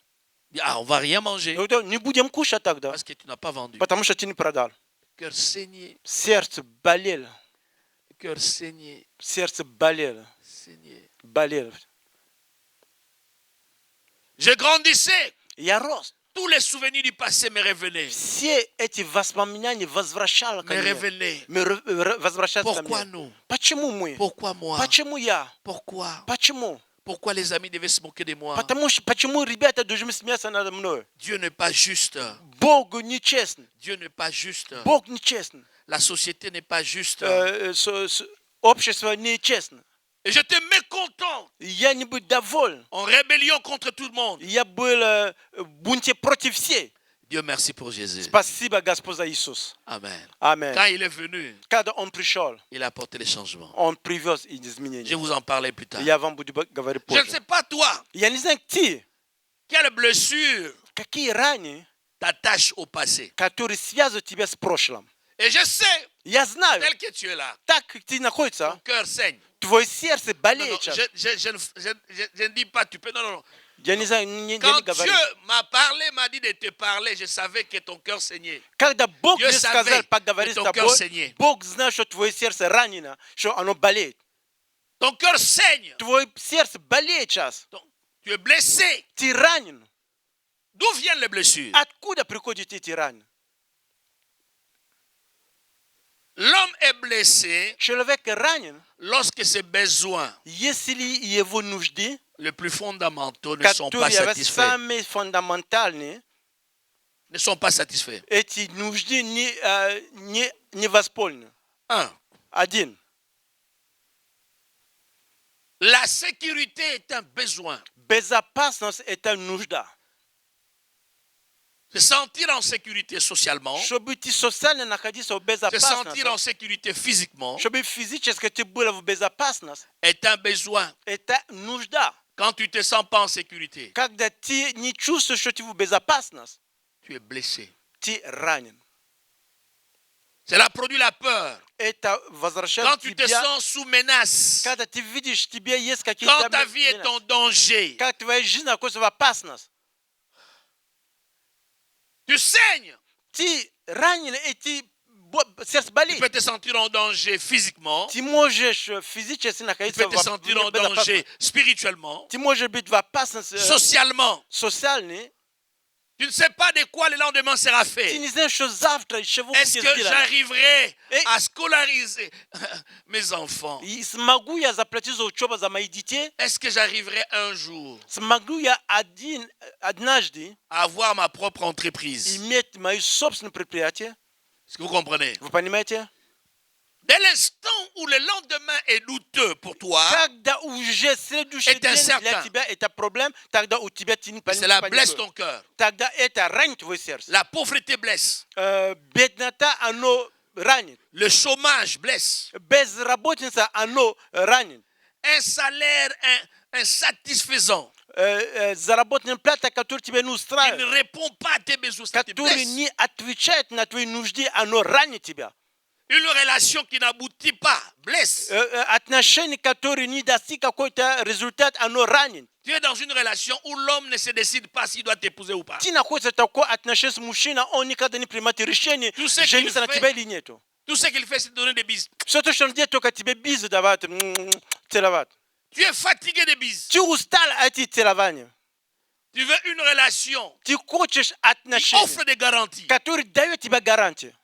Je dis, ah, on va rien manger не будем кушать тогда parce que tu n'as pas vendu. потому что ты не продал Cœur saigné, сердце болело cœur saigné, сердце болело saigné. болело Je grandissais. я рос Tous les souvenirs du passé me revenaient. все эти воспоминания возвращало ко Me мне revenaient. возвращаться ко Pourquoi мне nous? почему мы Pourquoi moi? почему я Pourquoi? почему Pourquoi les amis devaient se moquer de moi? почему ребята должны смеяться надо мной Dieu n'est pas juste. Бог нечестный Dieu n'est pas juste. Бог нечестный La société n'est pas juste. общество нечестно Et j'étais mécontent, я не был доволен en rébellion contre tout le monde. я был в бунте против всех Dieu merci pour Jésus. спасибо Господь за Иисус Amen. аминь Quand il est venu, когда Он пришел il a apporté les changements. Он привез Je изменения vais vous en parler plus tard. я вам буду говорить Je ne позже sais pas toi, я не знаю ты quelle blessure какие раны t'attache au passé. которые связывают тебя с прошлым Et je sais, я знаю tel que tu es là, так как ты находишься ton cœur saigne. твое сердце Non, non, болеет сейчас. je ne dis pas, tu peux. Non, non, non. Я не знаю, не Quand говорю. Dieu m'a parlé, m'a dit de te parler, je savais que ton cœur saignait. Когда Бог Dieu мне сказал savait поговорить que с ton cœur тобой, saignait. Бог знает, что твое сердце ранено, что оно болеет. Ton cœur saigne. Твое сердце болеет сейчас. Tu es blessé. Ты ранен. D'où viennent les blessures? Откуда приходят эти раны? L'homme est blessé Человек ранен, lorsque ses besoins если его нужды, les plus fondamentaux ne sont pas которые satisfaits. самые фундаментальные, Ne sont pas satisfaits. эти нужды не восполнены. Un, Один. la sécurité est un besoin. Безопасность – это нужда. Se sentir en sécurité socialement, Чтобы идти социально находиться в se безопасности. sentir en sécurité physiquement Чтобы физически ты был в безопасности. est un besoin. Это нужда. Quand tu ne te sens pas en sécurité, Когда ты не чувствуешь, что ты в безопасности, tu es blessé. ты ранен. Cela produit la peur. Это Quand возвращает tu te тебя. sens sous menace, Когда ты видишь, в тебе есть quand какие-то... ta vie est en danger, Как твоя жизнь находится в опасности. tu saignes. Ты ранен, и ты... сердце Tu болит. peux te sentir en danger physiquement, Ты можешь физически tu находиться peux te sentir en danger spirituellement, Ты можешь быть в опасности socialement. социальной. Tu ne sais pas de quoi le lendemain sera Ты fait. не знаешь, что завтра, чего будет Est-ce que сделано. j'arriverai Et- à scolariser mes enfants? И смогу я заплатить за учебу за моих детей? Est-ce que j'arriverai un jour Смогу я однажды à avoir ma propre entreprise? иметь мое собственное предприятие? Est-ce que vous comprenez? Вы понимаете? Dès l'instant où le lendemain est douteux pour toi, Когда уже следующий Это день для certain. тебя это проблема, тогда у тебя ты не cela blesse паникуешь. ton cœur. Тогда это ранит твое сердце. La pauvreté blesse. Беднота, оно ранит. Le chômage blesse. Безработица, оно ранит. Un salaire insatisfaisant. Заработная плата, которая тебя не Il ne устраивает, répond pas à tes besoins. Ça te который blesse. не отвечает на твои нужды, оно ранит тебя. Une relation qui n'aboutit pas blesse. Отношения, которые не достиг какой-то результат, оно ранит. Tu es dans une relation où l'homme ne se décide pas s'il doit t'épouser ou pas. Ты находишься в такой отношении с мужчиной, он никогда не принимает решение, Tout ce qu'il жениться на fait- тебя или нету. Tout ce qu'il fait, c'est de donner des bises. Все то, что он делает, только тебе бизы давать, целовать. Tu es fatigué des bises. Ты устал от этих целований. Tu veux une relation Ты хочешь qui отношения, offre des garanties. которые дают тебе гарантии.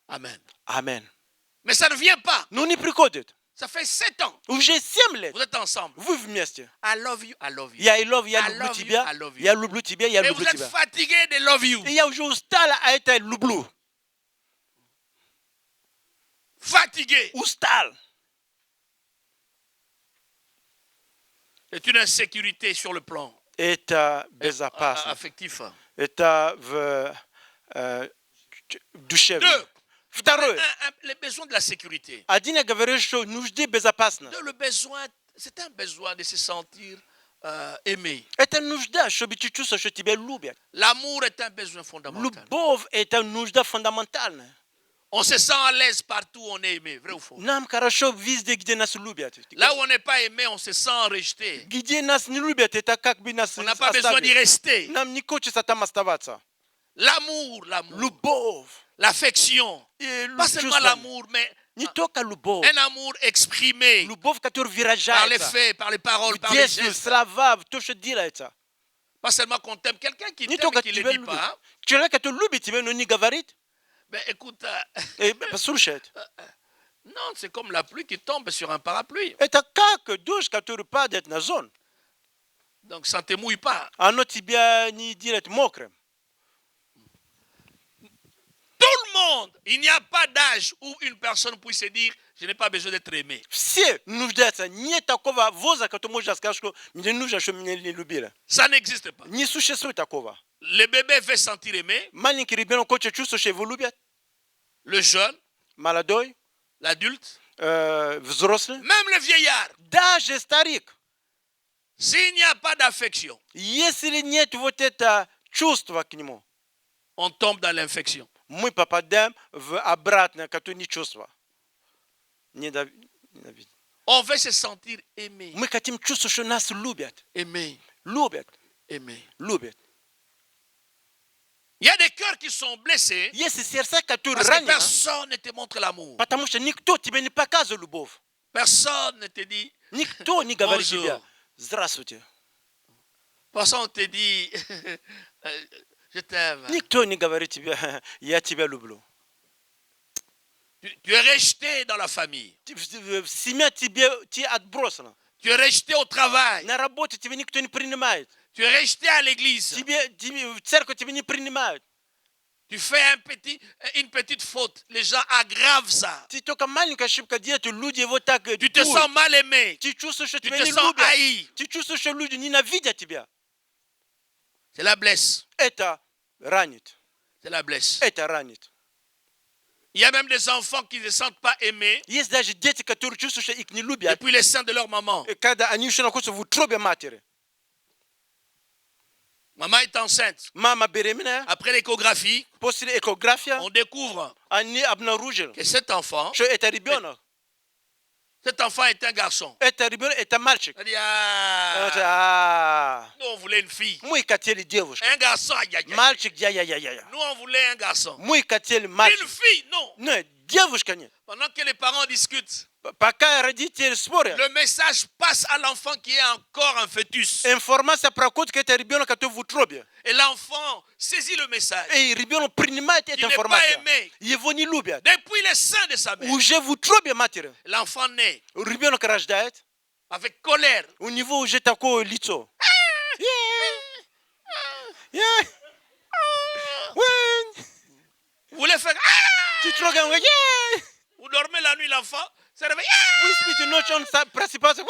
Amen. Аминь. Mais ça ne vient pas. Но не приходит. Ça fait 7 ans. Уже 7 лет Vous êtes ensemble. вы вместе. I love you, I love you. Я I люблю love you, тебя, I love you. я люблю тебя, я Et vous люблю êtes тебя. fatigué de love you. И я уже устала, а это люблю. Fatigué. Устал. C'est une insécurité sur le plan Это безопасно. affectif. Это в душевно. Deux, Второе. les besoins de la sécurité. Один я говорю, что нужды безопасны. Deux, le besoin, c'est un besoin de se sentir aimé. Это нужда, чтобы ты чувствовал, что тебя любят. L'amour est un besoin fondamental. Любовь – это нужда фундаментальная. On se sent à l'aise partout où on est aimé, vrai ou faux? Нам хорошо везде, где нас любят. Là où on n'est pas aimé, on se sent rejeté. Где нас не любят, это как бы нас On n'a pas besoin d'y оставили. rester. Нам не хочется там оставаться. L'amour, Любовь. l'affection. И Pas seulement чувство. l'amour, mais Не только любовь. un amour exprimé Любовь, которая par les выражается. faits, par les paroles, В par les действии, gestes. слова, то, что делается. Pas seulement qu'on t'aime. Quelqu'un qui Не t'aime только et qui ne тебя le dit любит. pas. Человек, который любит тебя, но не говорит, Ben écoute, послушает. non, c'est comme la pluie qui tombe sur un parapluie. Это как дождь, который падает на зон. Donc ça ne te mouille pas. Оно тебя не делает мокрым. Tout le monde, il n'y a pas d'âge où une personne puisse se dire, je n'ai pas besoin d'être aimé. Все нуждаются. Нет такого возраста, который может сказать, что мне нужно, чтобы меня не любили. Ça n'existe pas. Не существует такого. Le bébé veut se sentir aimé, Маленький ребенок хочет чувствовать, что его любят. le jeune, Молодой, l'adulte, взрослый. même le vieillard. Даже старик. S'il n'y a pas d'affection, Если нет вот это чувства к нему, on tombe dans l'infection. мы попадаем в обратное, которое не чувство. Ненавидеть. On veut se sentir aimé, Мы хотим чувствовать, что нас любят. aimé, Любят. aimé. Любят. Il y a des cœurs qui sont blessés Есть сердца, которые parce que ранены, personne ne te montre l'amour. потому что никто тебе не показывает любовь. Personne ne te dit, Никто не говорит Bonjour. тебе «Здравствуйте». personne te dit, je t'aime. Никто не говорит тебе «Я тебя люблю». Tu es rejeté dans la famille. Семья тебе отбросена. Tu es rejeté au travail. На работе тебя никто не принимает. Tu es rejeté à l'église. В церковь тебя не принимают. Tu fais une petite faute. Les gens aggravent ça. Ты только маленькая ошибка делаешь, люди его так Tu te sens mal aimé. Ты чувствуешь, что Tu тебя te не sens любят. haï. Ты чувствуешь, что люди ненавидят тебя. C'est la blesse. Это ранит. C'est la blesse. Это ранит. Il y a même des enfants qui ne se sentent pas aimés Есть даже дети, которые чувствуют, что их не любят, depuis les seins de leur maman. когда они еще находятся в утробе матери. Maman est enceinte. Мама беременная, Après l'échographie, после экографии on découvre они обнаружили, que cet enfant что это ребенок. est un garçon. Это ребенок, это мальчик. On dit, ah, А, nous on voulait une fille. мы хотели девушку. Un garçon, aïe, aïe, aïe. Мальчик, я. Nous on voulait un garçon. Мы хотели Une мальчик. fille, non. Нет, девушка нет. Pendant que les parents discutent, Пока родители спорят, le message passe à l'enfant qui est encore un fœtus. информация проходит к этому ребенку, который в утробе. Et l'enfant saisit le message. И ребенок принимает эту Il n'est pas информацию. aimé. Его не любят. Depuis les seins de sa mère, Уже в утробе матери. l'enfant naît Ребенок рождает, avec colère. у него уже такое лицо. Yeah. Ouais. Vous voulez faire ah! Tu трогаешь, yeah. Vous dormez la nuit, l'enfant se réveille. Вы спите ночью, он просыпается. Ouais.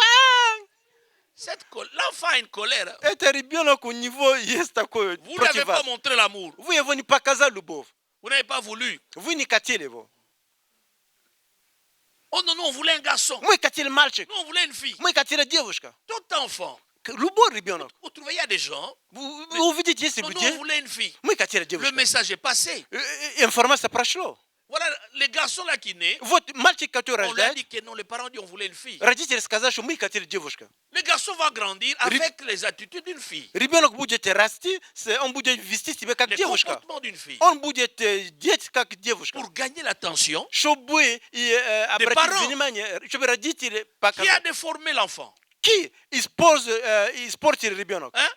L'enfant a une colère. Это ребенок, у него есть такой Vous n'avez против pas вас. montré l'amour. Вы его не показали любовь. Vous n'avez pas voulu. Вы не хотели его. Oh non, non, on voulait un garçon. Мы хотели мальчик. Nous, on voulait une fille. Мы хотели девушка. Tout enfant. Любой ребенок. Vous trouvez, il y a des gens. Вы увидите, если Non, non, людей, on voulait une fille. мы хотели Le девушку. message est passé. Информация прошла. Voilà, les garçons là qui naissent, Вот мальчик, который on leur рождает, dit que non, les parents disent on voulait une fille. родители сказали, что мы хотели девушку. Le garçon va grandir avec les attitudes d'une fille, Ребенок будет расти, он будет вести себя как les девушка. comportements d'une fille. Он будет деть как девушка. Pour gagner l'attention, Чтобы обратить parents. внимание, чтобы родители qui a показали. déformé l'enfant? Qui испортили ребенок? Hein?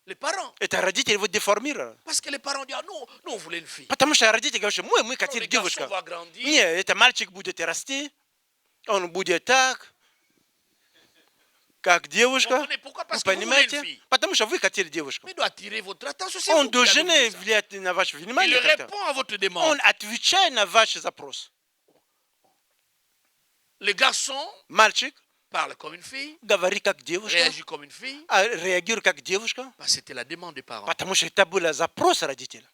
Les parents. Это родители его деформировали. Parce que les parents disent ah non, nous on voulait une fille. Потому что родители говорят, что мы Non, хотели le garçon девушку. va grandir. Нет, это мальчик будет расти, он будет так, как девушка. Comprenez pourquoi? Вы Parce que vous voulez une понимаете? fille. Потому что вы хотели девушку. Mais il doit attirer votre attention. C'est Он vous qui avez должен voulu ça. влиять на ваше Il внимание. как-то. répond à votre Он demande. отвечает на ваш запрос. Le garçon Мальчик parle comme une fille, говорит как девушка, réagit comme une fille. реагирует как девушка, Parce que c'était la demande des parents. потому что это был запрос родителей.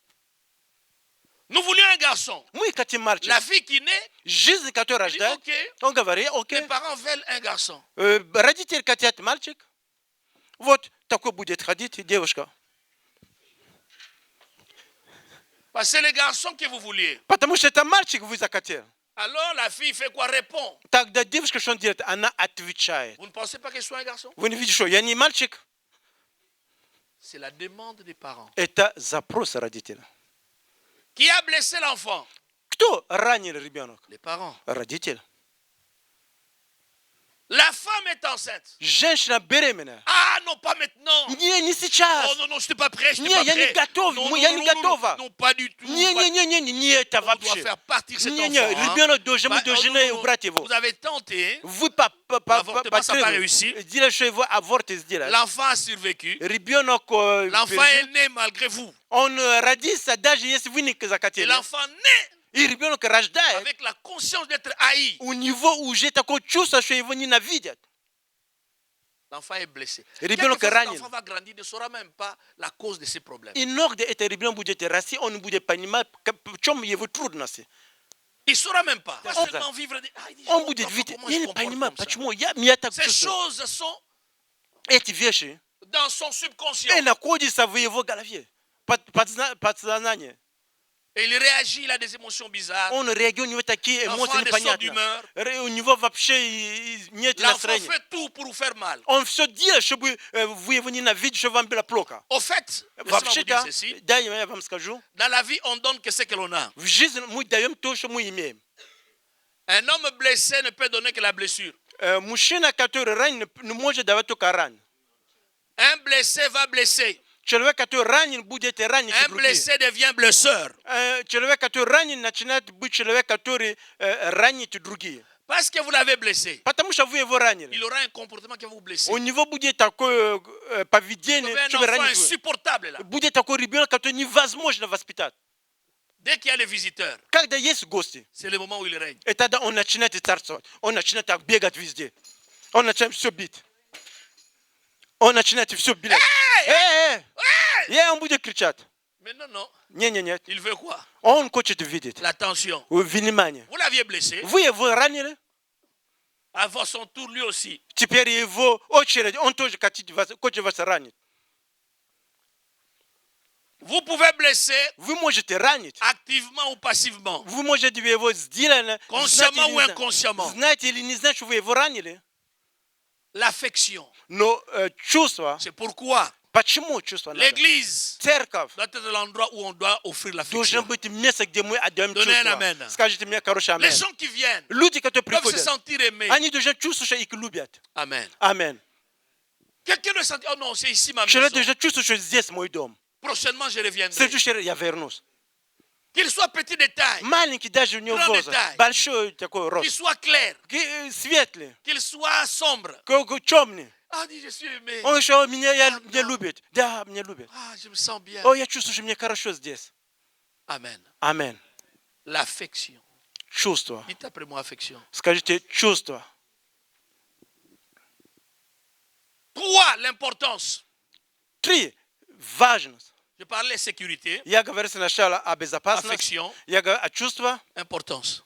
Nous voulions un garçon. Мы хотим мальчика. La fille qui naît, Жизнь, которая dit рождает, ok, он говорит, les окей, parents veulent un garçon. родители хотят мальчик, вот такой будет ходить девушка. Parce que c'est le garçon que vous vouliez. Потому что это мальчик вы захотели. Alors la fille fait quoi? Répond. Тогда девушка что делает? Она отвечает. Vous ne pensez pas que je sois un garçon? Вы не видите, что я не мальчик? C'est la demande des parents. Это запрос родителя. Qui a blessé l'enfant? Кто ранил ребенок? Les parents. Родитель. La femme est enceinte. Женщина беременная. Ah non, pas maintenant. Не сейчас. Oh non, non, je n'étais pas prêt, je Не, n'étais pas я не prêt. готов, Non, non, я non, не non, готова. non, pas du tout. Не, это On doit вообще. faire partir cet Не, enfant. hein. ребенок должен, мы Bah, oh, должны non, non, убрать его. Vous avez tenté, Вы L'avortement, ça n'a pas réussi. сделали, что его аборт сделали. l'enfant a survécu. Ребенок L'enfant est né malgré vous. он родится, даже если вы не Et захотели. l'enfant naît И ребенок рождает, avec la conscience d'être haï. у него уже такое чувство, что его ненавидят. L'enfant est blessé. Ребенок Quelquefois, cet ранен. enfant va grandir, ne saura même pas la cause de ses problèmes. Иногда этот ребенок будет расти, он не будет понимать, в чем его трудности. Il ne saura même pas. Il va On- seulement vivre. Ah, il dit, Он oh, будет papa, видеть, comment я je не comporte понимаю, comme ça? почему я так Ces чувствую. choses sont Эти вещи dans son subconscient. находятся в его голове, подсознании. Et il réagit, il a des émotions bizarres. Он реагирует, у него такие L'enfant эмоции a des sautes непонятные. d'humeur. У него вообще нет L'enfant настроения. fait tout pour vous faire mal. Он все делает, чтобы вы его ненавидели, чтобы вам было плохо. Au fait, laissez-moi vous dire Вообще-то, ceci. да, я вам скажу, Dans la vie, on donne que ce que l'on a. в жизни мы даем то, что мы имеем. Un homme blessé ne peut donner que la blessure. Мужчина, который ранен, не может давать только ран. Un blessé va blesser. Человек, который ранен, будет ранить Un другие. blessé devient blesseur. Человек, который ранен, начинает быть человек, который ранит другие. Parce que vous l'avez blessé. Потому что вы его ранили. Il aura un comportement qui va vous blesser. У него будет такое Vous поведение, avez un чтобы enfant ранить его. insupportable là. Будет такой ребенок, который невозможно воспитать. Dès qu'il y a les visiteurs, Когда есть гости, c'est le moment où il règne. и тогда он начинает царствовать. Он начинает так бегать везде. Он начинает все бить. Он начинает все бить. Он будет кричать. Mais non, non. Нет. Il veut quoi? Он хочет видеть. L'attention. Внимание. Vous l'aviez blessé. Вы его ранили, Avant son tour, lui aussi. теперь его очередь, он тоже хочет вас ранить. Vous pouvez blesser Вы можете ранить. activement ou passivement. Вы можете его сделать, Consciemment ou inconsciemment. знаете или не знаете, что вы его ранили. L'affection. Но чувство, C'est pourquoi почему чувство надо? l'église Церковь doit être l'endroit où on doit offrir должен l'affection. быть место, где мы отдаем Donnez un чувства. amen. Скажите мне, хороший Les амен. gens qui viennent Люди, которые peuvent se приходят, sentir aimés. они должны чувствовать, что их любят. Amen. Амен. Quelqu'un doit sentir, oh non, c'est ici ma Человек maison. должен чувствовать, что здесь мой дом. Prochainement, je В reviendrai. следующий раз я вернусь. Qu'il soit petit de taille, Маленький даже у него Grand возраст. détail. Большой такой qu'il рост. soit clair, Светлый. qu'il soit sombre. Темный. Ah, dit, je suis aimé. Он что, меня любит. Да, меня любит. Ah, je me sens bien. О, я чувствую, что мне хорошо здесь. Amen. Амен. L'affection. Чувство. Dites après moi affection. Скажите, чувство. 3, l'importance. 3. Важность. Je parlais sécurité, Я говорю сначала о безопасности. affection, Я говорю о чувстве. importance.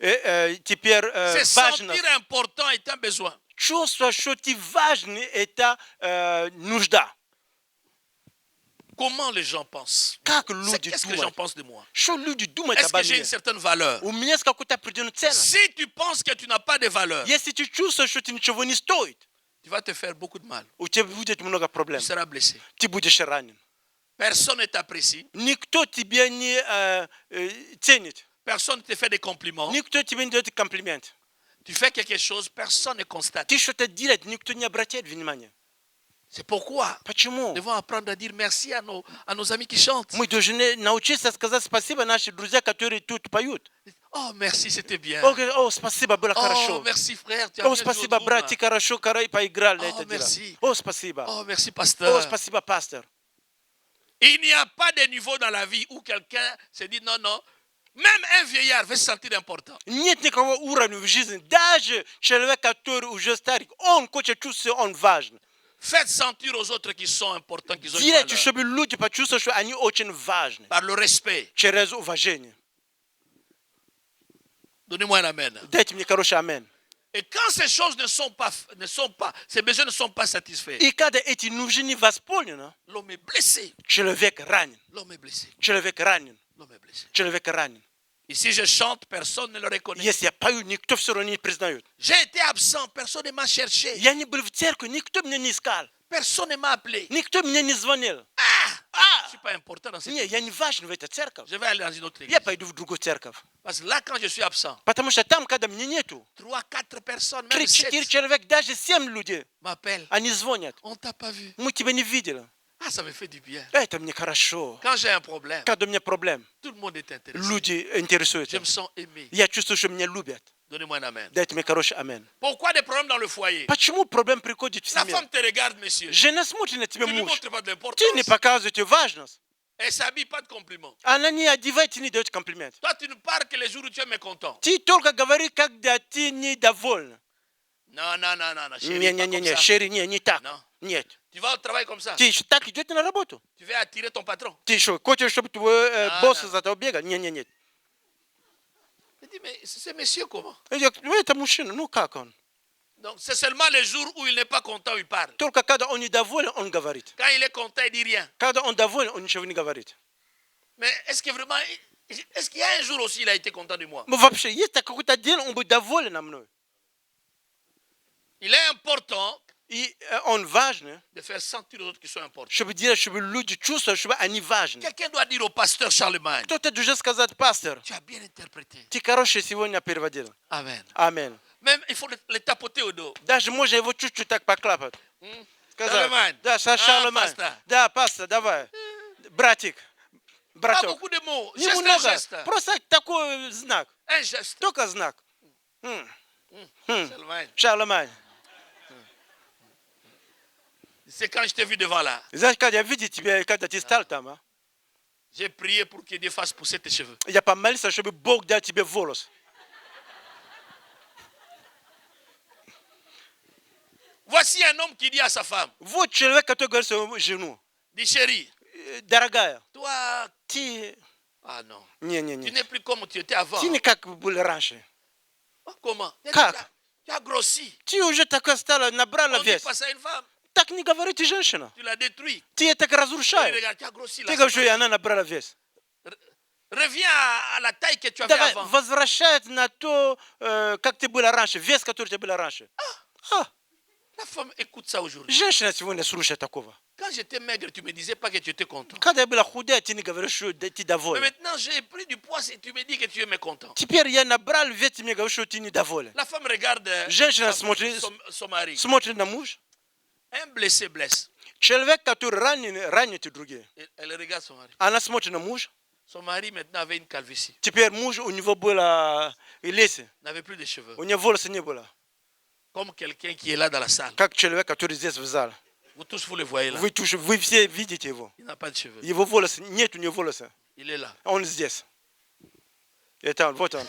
Теперь C'est важность. sentir important est un besoin. Чувство, что ты важный, это нужда. Comment les gens pensent? Как люди Qu'est-ce que les gens думают? pensent de moi? Что люди думают Est-ce обо que j'ai мне? une certaine valeur? У меня есть какой-то определенный ценность. Si tu penses que tu n'as pas de valeur, Если ты чувствуешь, что ты ничего не стоит, tu vas te faire beaucoup de mal. у тебя будет много проблем. Tu seras blessé. Ты будешь ранен. Personne ne t'apprécie. Никто тебя не ценит. Personne ne te fait des compliments. Никто тебе не дает комплимент. Tu fais quelque chose, personne ne constate. Ты что-то делаешь, никто не обращает внимания. C'est pourquoi Почему? nous devons apprendre à dire merci à nos amis qui chantent. Мы должны научиться сказать спасибо нашим друзьям, которые тут поют. Oh, merci, c'était bien. О, спасибо, было Oh, хорошо. merci frère, tu as О, bien joué au спасибо, drum. брат, ты хорошо поиграл на Oh, это дело. merci. О, спасибо. Oh, merci О, pasteur. спасибо, пастор. Il n'y a pas de niveau dans la vie où quelqu'un se dit non, non. Même un vieillard veut se sentir important. Нет никакого уровня в жизни. Даже человек, который уже старик, он хочет чувствовать, он важен. Faites sentir aux autres qui sont importants, qu'ils ont une Делайте, valeur. чтобы люди почувствовали, что они очень важны. Par le respect. Через уважение. Donnez-moi un amen. Дайте мне хороший амен. Et quand ces choses ces besoins ne sont pas satisfaits, И когда эти нужды не восполнены, l'homme est blessé. человек ранен. L'homme est blessé. Человек ранен. L'homme est blessé. Человек ранен. Et si je chante, personne ne le reconnaît. Если я пою, никто все равно не признает. J'ai été absent, personne ne m'a cherché. Я не был в церкви, никто меня не искал. Personne ne m'a appelé. Никто меня не звонил. Je ne suis pas important dans cette Не, я не важен в этой церкви. Je vais aller dans une autre église. Я пойду в другую церковь. Parce que là, quand je suis absent, Потому что там, когда меня нету, 3-4 personnes, même 3-4 7, человек, даже 7 людей, m'appellent. они звонят. On t'a pas vu. Мы тебя не видели. Ah, ça me fait du bien. Это мне хорошо. Quand j'ai un problème, Когда у меня проблем, tout le monde est intéressé. люди Je интересуются. me sens aimé. Я чувствую, что меня любят. Donnez-moi un amen. Дайте мне хороший амен. Pourquoi des problèmes dans le foyer? Почему проблем приходит в La семье? femme te regarde, monsieur. Жена смотрит на тебя Tu ne lui муж. montres pas de Ты l'importance. не показываешь важность. Elle s'habille pas de compliments. Она не одевает и не дает комплимент. Toi, tu ne parles que les jours où tu es mécontent. Ты только говори, когда ты недоволен. Non, non, non, non, non. Chérie, pas Не-не-не, comme ça. Шерри, не так. Non. Нет. Tu vas au travail comme ça. Ты еще так идешь на работу. Tu veux attirer ton patron. Ты что, хочешь, чтобы твой босс да. за тобой бегал? Не-не-не. Je dis, mais c'est monsieur comment? Ну, это мужчина, ну как он? Donc, c'est seulement les jours où il n'est pas content, il parle. Только когда он недоволен, он говорит. Quand il est content, il dit rien. Когда он доволен, он ничего не говорит. Mais est-ce que vraiment, est-ce qu'il y a un jour aussi il a été content de moi? Ну, вообще, есть какой-то день, он будет доволен мной. Il est important И он важный, de faire sentir aux autres qui sont importants. чтобы делать, чтобы люди чувствовали, чтобы они важны. Quelqu'un doit dire au pasteur Charlemagne, Кто-то должен сказать, пастор, tu as bien interprété. ты хороший сегодня переводил. Amen. Аминь. Même, il faut le tapoter au dos. Даже можно его чуть-чуть так поклапать. Сказать, Шарлемань. да, Шарлемань. пастор. Да, пастор, давай. Братик, Pas браток. beaucoup de mots. Juste un Немного, geste. просто такой знак. Un geste. Только знак. Charlemagne. Шарлемань. C'est quand je t'ai vu devant là. Знаешь, когда я видел тебя, когда ты стал там, а? J'ai prié pour que Dieu fasse pousser tes cheveux. Я помолился, чтобы Бог дал тебе волос. Voici un homme qui dit à sa femme, Вот человек, который говорит своему жену. dit chérie, дорогая, Toi, ты... ah non. Не. Tu n'es plus comme tu étais avant. Ты не как был раньше. Ah, comment? Как? Tu as grossi. Ты уже такая стала, набрала On ne dit вес. pas ça à une femme. Так не говорите женщина. Tu l'as détruit. Ты это Oui, разрушаешь. regarde, tu as grossi là. Ты говоришь, что она набрала вес. Reviens à la taille que tu avais Давай, avant. возвращает на то, как ты была раньше, вес, который у тебя был раньше. La femme écoute ça aujourd'hui. Женщина сегодня слушает такого. Quand j'étais maigre, tu me disais pas que tu étais content. Когда я была худая, ты не говоришь, что ты Mais доволен. maintenant, j'ai pris du poids et tu me dis que tu es mécontent. Теперь я набрал вес, ты мне говоришь, что ты недоволен. La femme regarde Женщина смотрит, son mari. смотрит на муж. Un blessé blesse. Человек, который ранит другие. Elle regarde son mari. Она смотрит на муж. Son mari maintenant avait une calvitie. Теперь муж, у него было лысый. N'avait plus de cheveux. У него волосы не было. Comme quelqu'un qui est là dans la salle. Как человек, который здесь в зале. Vous tous, vous le voyez là. Вы все видите его. Il n'a pas de cheveux. Его волосы, нет у него волоса. Il est là. Он здесь. Это он, вот он.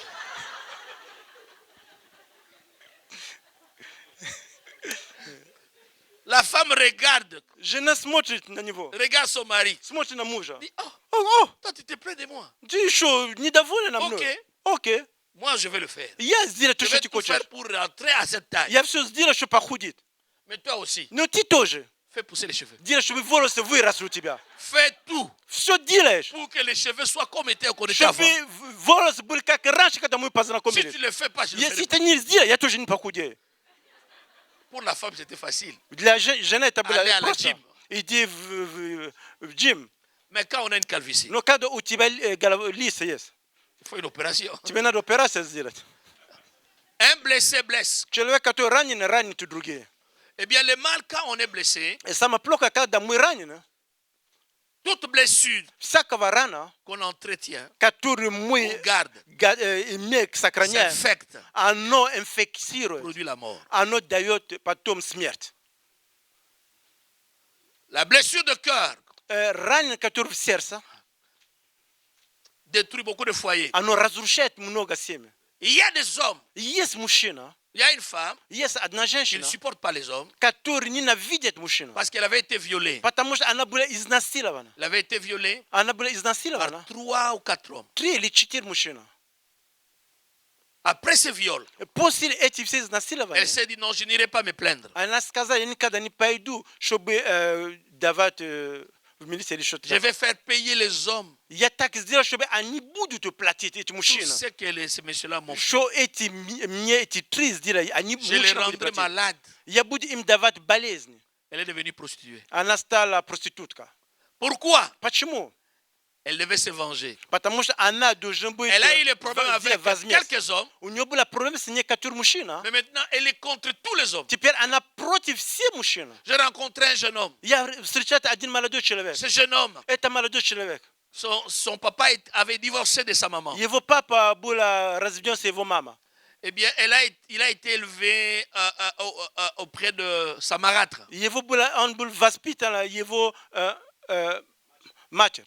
La femme regarde. Жена смотрит на него. Regarde son mari. Смотрит на мужа. Dit, oh, О, toi, tu te plains de moi. ты что, недоволен мной? Окей. Окей. Moi, je vais le faire. Я сделаю то, Je что vais ты tout хочешь. faire pour rentrer à cette taille. Я все сделаю, чтобы похудеть. Mais toi aussi, Но ты тоже. fais pousser les cheveux. Делай, чтобы волосы выросли у тебя. Fais tout Все делаешь. pour que les cheveux soient comme étaient qu'on était avant. Чтобы волосы были как раньше, когда мы Si познакомились. tu ne le fais pas, je le Если ferai ты pas. не сделаешь, я тоже не похудею. Pour la femme, c'était facile. Для жены это было Aller à la просто. gym. Иди в джим. Mais quand on a une calvitie, Но когда у тебя лиса есть, il faut une opération. тебе надо операцию сделать. Un blessé blesse. Человек, который ранен, ранит и другие. Eh bien, le mal, quand on est blessé, И самое плохое, когда мы ранены, toute blessure всякого рана, qu'on entretient, которую мы on garde, сохраняем, s'infecte, оно инфекцирует, produit la mort. оно дает потом смерть. La blessure de cœur Ранен, который в сердце, détruit beaucoup de foyers. оно разрушает много семей. Il y a des hommes, Есть мужчина, il y a une femme есть одна qui ne женщина, supporte pas les hommes которая ненавидит мужчину, parce qu'elle avait été violée. потому что она была изнасилована. Elle avait été violée Она была par изнасилована 3 ou 4 hommes. 3 или 4 мужчин. Après ce viol, После этих всех elle изнасилований, s'est dit non, je n'irai pas me plaindre. она сказала, я никогда не пойду, чтобы давать в милицию или что-то. Je vais faire payer les hommes. Я так сделал, чтобы они будут платить, эти Tout мужчины. ce que ces messieurs-là m'ont fait. Что эти, мне эти 3 сделали, они Je les мужчины будут rendrai платить. malades. Я буду им давать болезни. Elle est devenue prostituée. Она стала проститутка. Pourquoi? Почему? Elle devait se venger. Потому что она должна быть... Elle a eu le problème avec возмездие. quelques hommes, У нее был проблем с некоторыми мужчинами. mais maintenant elle est contre tous les hommes. Теперь она против всех мужчин. J'ai rencontré un jeune homme. Я встречаю один молодой человек. Ce jeune homme, Это молодой человек. son papa avait divorcé de sa maman. Его папа был разведен с его мамой. Eh bien, il a été élevé auprès de sa marâtre. Он был воспитан его матерь.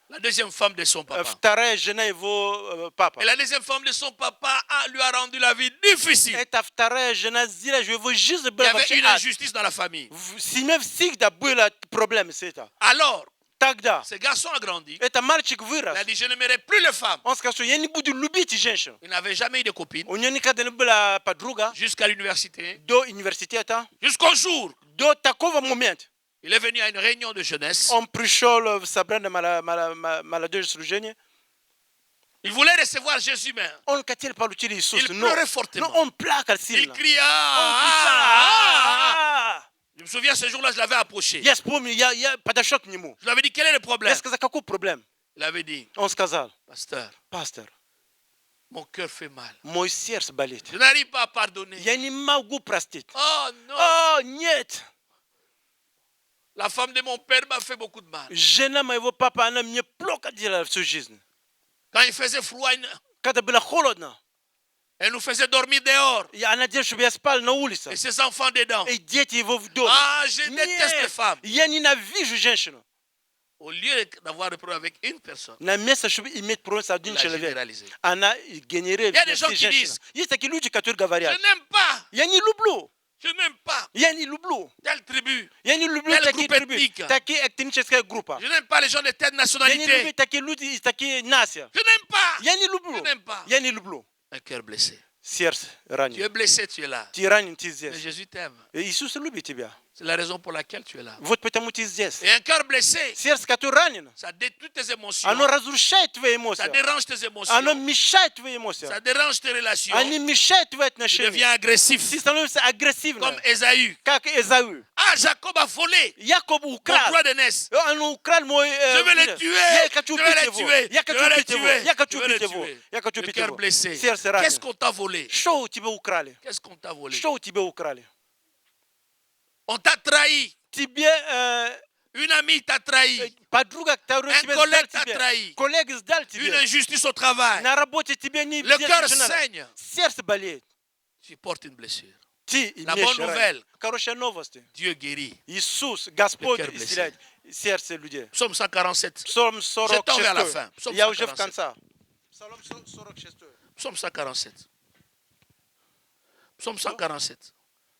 La deuxième femme de son papa. Вторая жена его папа. Et la deuxième femme de son papa lui a rendu la vie difficile. Это вторая жена сделала, что его жизнь Il y была avait вообще une ад. injustice dans la famille. В семье всегда были проблемы с этим. Alors, Тогда ce garçon a grandi. этот мальчик Il вырос. a dit, je n'aimerai plus les femmes. Он сказал, что я не буду любить женщин. Il n'avait jamais eu de copine У него никогда не была подруга jusqu'à l'université. до университета. Jusqu'au jour, До такого момента il est venu à une réunion de jeunesse. он пришел в собрание молодежи служения. Il voulait recevoir Jésus, mais Он хотел получить Иисуса, il но pleurait fortement. он плакал Il сильно. criait. Je me souviens, ce jour-là, je l'avais approché. Я вспомнил, я подошел к нему. Je lui avais dit, quel est le Я problème? сказал, какой проблем? Il avait dit, Он сказал, pasteur, пастор, mon cœur fait mal. мой сердце болит. Je n'arrive pas à pardonner. Я не могу простить. Oh non, О, нет! la femme de mon père m'a fait beaucoup de mal. Жена моего папы, она мне плохо делала всю жизнь. Quand il faisait froid, Когда было холодно, elle nous faisait dormir dehors. и она делала, чтобы я спал на улице. Et ses enfants dedans. И дети его в доме. Ah, je déteste les Нет, femmes. я ненавижу женщину. Au lieu d'avoir des problèmes avec une personne, На место, чтобы иметь проблем с одним il a человеком, généralisé. она генерирует Il y a des все gens qui женщины. disent, Есть такие люди, которые Je говорят, n'aime pas. я не люблю. Je n'aime pas Я не люблю. telle tribu. Я не люблю Quel такие groupe трибы, ethnique? такие этническая группа. Je n'aime pas les gens de telle Я не nationalité. люблю такие люди из такие нации. Je n'aime pas. Я не люблю. Je n'aime pas. Я не люблю. Un cœur blessé. Сердце Tu es ранен. blessé, tu es là. Ты ранен, ты Mais здесь. Jésus t'aime. И Иисус любит тебя. C'est la raison pour laquelle tu es là. Вот почему ты здесь. Et un cœur blessé, Сердце, которое ранено, ça détruit tes émotions. оно разрушает твои Ça эмоции. dérange tes émotions. Оно мешает твои эмоции. Ça dérange tes relations. Они мешают твои Tu отношения. deviens agressif. Ты становишься агрессивным, Comme Ésaü. как Эзау. Ah, Jacob a volé Яков mon украл. droit d'aînesse. Он украл мой... Je vais le tuer. Я хочу Je vais убить le его. tuer. Я Je хочу vais le убить его. tuer. Я хочу Je vais le убить его. tuer. Я хочу Le убить cœur его. blessé. Сердце Qu'est-ce ранено. qu'on t'a volé? Что у тебя украли? Qu'est-ce qu'on t'a volé? Что у тебя украли? On t'a trahi. Тебе Une amie t'a trahi. подруга, которая Un тебя collègue сдал t'a тебе, trahi. коллега сдал Une тебе, injustice au travail. на работе тебе не Le cœur держишь, saigne. сердце болеет. Tu portes une blessure. Ты La имеешь bonne nouvelle. раны. Хорошая новость. Dieu guérit. Иисус, Господь Le cœur blessé. исцеляет сердце людей. Psaume 147. Псалом Je tends vers la 46. fin. Psaume Я уже в 147. конце. Псалом 46. Psaume 147. Psaume 147.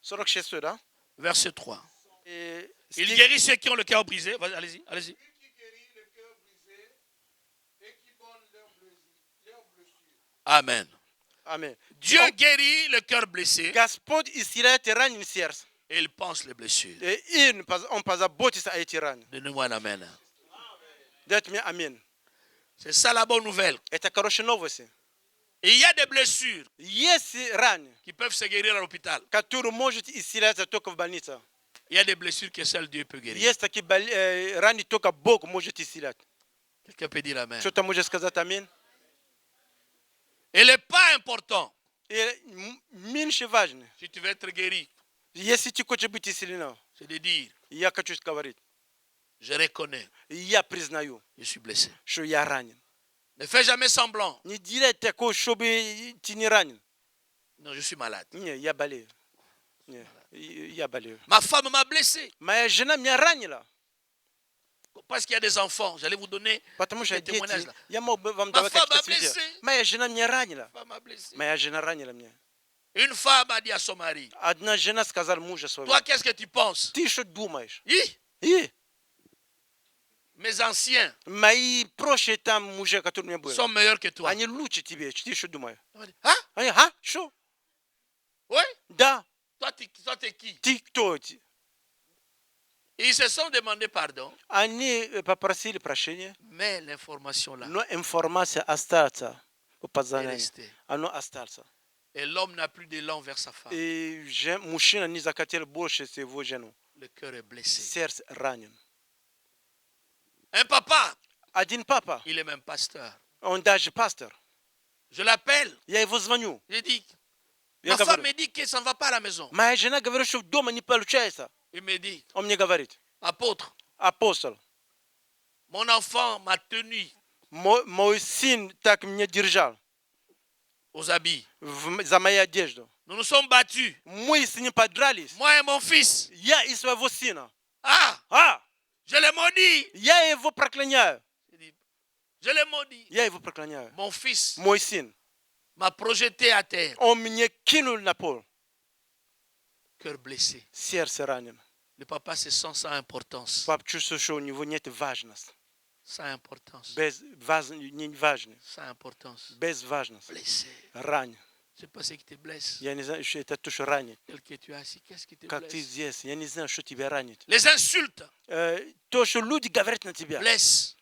46, да? Verset 3. И Il стих- guérit ceux qui ont le cœur brisé. Vas-y, allez-y, allez-y. Amen. Аминь. Dieu guérit le cœur blessé Господь исцеляет раненое сердце. et il pense les blessures. И Он позаботится о этих раненых. Donnez-moi un amen. Дайте мне аминь. C'est ça la bonne nouvelle. Это хорошие новости. Et il y a des blessures Есть раны, qui peuvent se guérir à l'hôpital. которые может исцеляться только в больнице. Il y a des blessures que seul Dieu peut guérir. Есть такие раны, только Бог может исцелять. Quelqu'un peut dire amen. Что-то может сказать аминь? Et le pas important, И меньше важно. si tu veux être guéri, Если ты хочешь быть исцелена, c'est de dire, я хочу говорить, je reconnais, я признаю, je suis blessé. что я ранен. Ne fais jamais semblant. Не делай такое, чтобы ты не ранен. Non, je suis malade. Не, я болею. Не, я болею. Ma femme m'a blessé. Моя жена меня ранила. Parce qu'il y a des enfants. J'allais vous donner Потому что des témoignages дети, là. я мог бы вам Ma давать femme какие-то m'a свидетельства. blessé. Моя жена меня ранила. Ma femme m'a blessé. Моя жена ранила меня. Une femme a dit à son mari, Одна жена сказала мужу своему: toi, qu'est-ce que tu penses? ты что думаешь? Hi, И mes anciens мои прошлые там мужья, которые у меня были, sont meilleurs que toi. они лучше тебе. Ты что думаешь? Elle m'a dit, hein? Они, а? Что? Oui? Да. Toi, t'es qui? Ты кто? Et ils se sont demandé pardon. Они попросили прощения, Mais l'information là но информация остается по est познанию. restée. Оно остался. Et l'homme n'a plus d'élan vers sa femme. И мужчина не захотел больше своего жену. Le cœur est blessé. Сердце ранен. Un papa, Один папа, il est même pasteur. он даже пастор. Je l'appelle. Я его звоню. Je dis, Я ma femme говорю, me dit que ça ne va pas à la maison. моя жена говорит, что дома не получается. Il me dit, Он мне говорит: apôtre, апостол, mon enfant m'a tenu мой сын так меня держал aux habits. за мою одежду. Nous nous sommes battus. Мы с ним подрались. Moi et mon fils. Я и своего сына. Ah, je l'ai maudit. Я его проклиняю. Je dis, je l'ai maudit. Я его проклиняю. Mon fils Мой сын. m'a projeté à terre. Он меня кинул на пол. Cœur blessé. Сердце ранено. Le papa se sent sans importance. Пап чувствует, что у него нет важности. Sans importance. Не важно. Sans importance. Без важности. Blessé. Ранен. Je sais pas ce qui te blesse. Я не знаю, что это то, что ранит. Tel que tu es assis, qu'est-ce qui te Как ты blesse? здесь. Я не знаю, что тебя ранит. Les insultes То, что люди говорят на тебя. blessent.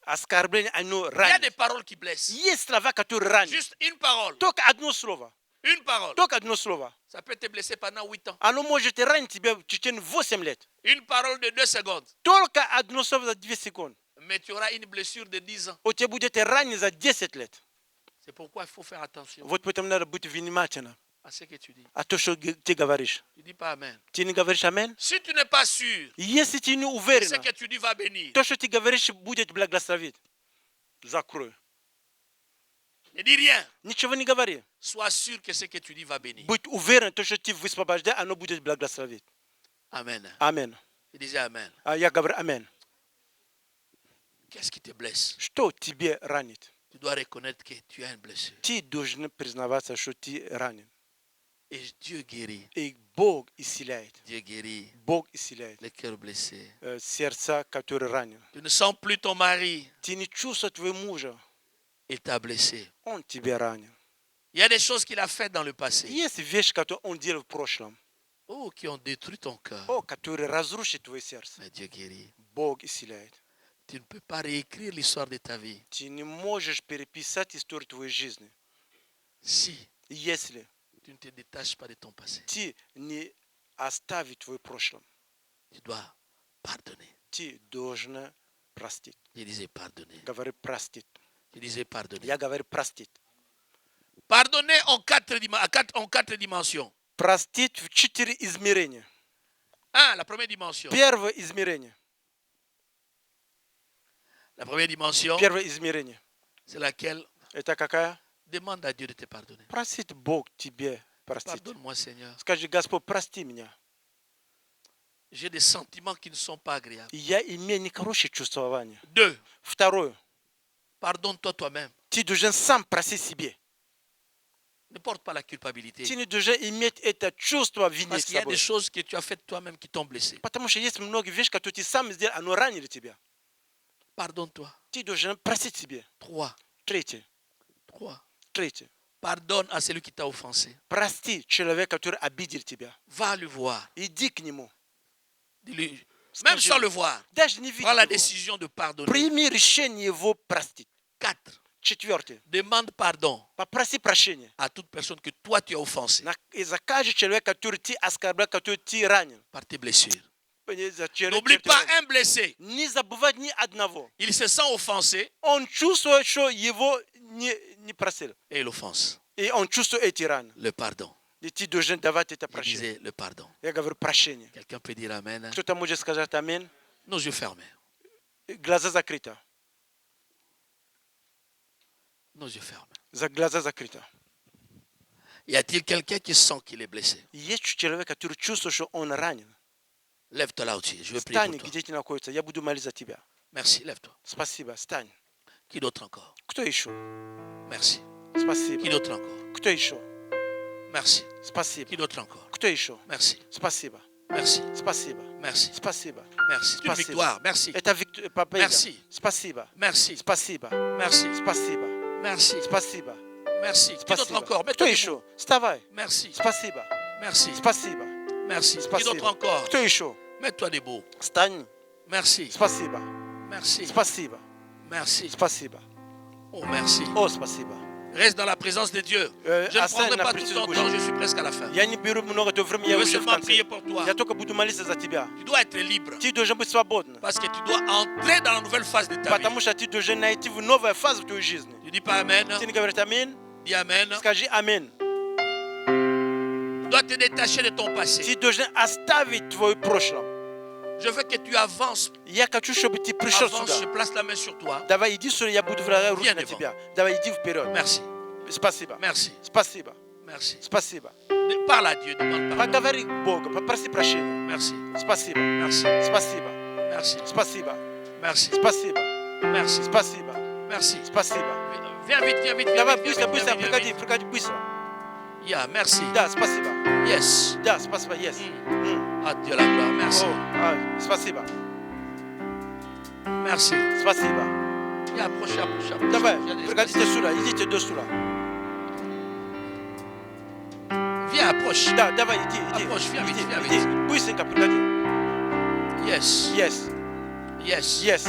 Оскорбление, оно Il y a des ранит. paroles qui blessent. Есть слова, которые ранят. Juste une parole. Только одно слово. Une parole. Только одно слово. Ça peut te blesser pendant 8 ans. Оно может ранить тебя в течение 8 лет. Une parole de 2 secondes. Только одно слово за 2 секунды. Mais tu auras une blessure de 10 ans. У тебя будет ранен за 10 лет. C'est pourquoi il faut faire attention Вот поэтому надо быть внимательным. à ce que tu dis. А то, что ты говоришь. Tu dis pas Amen. Ты не говоришь амин? Si tu n'es pas sûr Если ты не que уверен, ce que tu dis va bénir, то, что ты говоришь, будет благословить. Закрой. ne dis rien. Ничего не говори. Sois sûr que ce que tu dis va bénir. Будь уверен, то, что ты высвобождаешь, оно будет благословить. Amen. Амин. Je disais Amen. А я говорю амин. Qu'est-ce qui te blesse? Что тебе ранит? Tu dois reconnaître que tu as une blessure. Ты должен признаваться, что ты ранен. Et Dieu guérit. И Бог исцеляет. Dieu guérit Бог исцеляет. les cœurs blessés. Сердца, которые ранены. Tu ne sens plus ton mari. Ты не чувствуешь твоего мужа. Il t'a blessé. Он тебя ранил. Il y a des choses qu'il a faites dans le passé. Есть вещи, которые он делал в прошлом. Oh, qui ont détruit ton cœur. Которые разрушат твое сердце. Mais Dieu guérit. Бог исцеляет. Tu ne peux pas réécrire l'histoire de ta vie Ты не можешь переписать историю твоей жизни, si если tu ne te détaches pas de ton passé. ты не оставишь твое прошлое. Tu dois pardonner. Ты должен простить. Je disais pardonner. Говори простить. Je disais pardonner. Я говорю простить. Pardonner en quatre dimensions. Простить в 4 измерения. La première dimension. Первое измерение. La première dimension, Первое измерение. c'est laquelle Это какая? demande à Dieu de te pardonner. Просит Бог тебе простить. Pardonne-moi, Seigneur. Скажи, Господь, прости меня. J'ai des sentiments qui ne sont pas agréables. И я имею нехорошее чувствование. 2. Второе. Pardonne-toi toi-même. Ты должен сам просить себе. Ne porte pas la culpabilité. Ты не должен иметь это чувство вины Parce с qu'il y a собой. des choses que tu as faites toi-même qui t'ont blessé. Потому что есть много вещей, которые ты сам сделал, оно ранили тебя. Pardonne-toi. Ты должен просить себе. 3. Третье. Pardonne à celui qui t'a offensé. Прости человека, который обидел тебя. Va le voir. Iди к нему. Dis-lui, même sans le voir, Даже не видя prends la его. décision de pardonner. Прими решение его простить. 4. Четвертое. Demande pardon Попроси прощения. à toute personne que toi tu as offensée И за каждый человек, который ты оскорблял, который ты ранил. par tes blessures. N'oublie N'oublie pas un blessé. Не забывать ни одного. Il se sent offensé Он чувствует, что его не просил. et il offense. И он чувствует эти раны. Le pardon. И ты должен давать это Je прощение. disais le pardon. Я говорю прощение. Quelqu'un peut dire Amen. Кто-то может сказать аминь. Nos yeux fermés. Глаза закрыты. Nos yeux fermés. Глаза закрыты. Y a-t-il quelqu'un qui sent qu'il est blessé? Есть человек, который чувствует, что он ранен. Lève-toi là aussi. Je veux prier Встань, pour toi. где ты находишься. Я буду молиться за тебя. Merci, lève-toi. Спасибо. Встань. Qui d'autre encore? Кто еще? Merci. Спасибо. Qui d'autre encore? Кто еще? Merci. Спасибо. Qui d'autre encore? Кто еще? Merci. Спасибо. Merci. Спасибо. Merci. Спасибо. Merci. C'est une Спасибо. victoire. Merci. Это победа. Merci. Спасибо. Merci. Спасибо. Merci. Спасибо. Merci. Спасибо. Merci. Qui d'autre Спасибо. encore? Кто Mets-toi debout. еще? Вставай. Merci. Спасибо. Merci. Спасибо. Merci. Qui Спасибо. d'autre encore? Кто еще? Mets-toi debout. Встань. Merci. Спасибо. Merci. Спасибо. Merci. Спасибо. Oh, merci. О, спасибо. Reste dans la présence de Dieu. Je ne Оставь prendrai на pas tout престоле ton Божьем. temps, je suis presque à la fin. Я не беру много твоего времени, я Je veux уже в seulement конце. prier pour toi. Я только буду молиться за тебя. Tu dois être libre. Ты должен быть свободным. Parce que tu dois entrer dans la nouvelle phase de ta vie. Потому что ты должен найти в новую фазу в твоей жизни. Tu dis pas Amen. Ты не говоришь аминь, Dis Amen. скажи аминь. Tu dois te détacher de ton passé. Ты должен оставить твое прошлое. Je veux que tu avances. Я хочу, чтобы ты пришел Avance, сюда. je place la main sur toi. Давай иди сюда, я буду врага руки Viens на devant. тебя. Давай иди вперед. Merci. Спасибо. Merci. Спасибо. Merci. Спасибо. Parle à Dieu, demande pardon. Поговори к Богу, попроси прощения. Merci. Спасибо. Merci. Спасибо. Merci. Спасибо. Merci. Спасибо. Merci. Спасибо. Merci. Спасибо. Viens vite, viens vite. Давай Viens быстро, vite, быстро, viens vite, приходи, viens приходи быстро. vite. Yeah, merci. Да, спасибо. Yes. Да, спасибо, yes. À Dieu la gloire. Merci. Спасибо. Merci. Спасибо. Viens, approche, approche, approche. Давай, Viens, приходите сюда, идите до сюда. Viens, approche. Да, давай, иди, Approche, viens vite, viens иди. vite. Быстренько приходи. Yes. Yes, Yes. yes,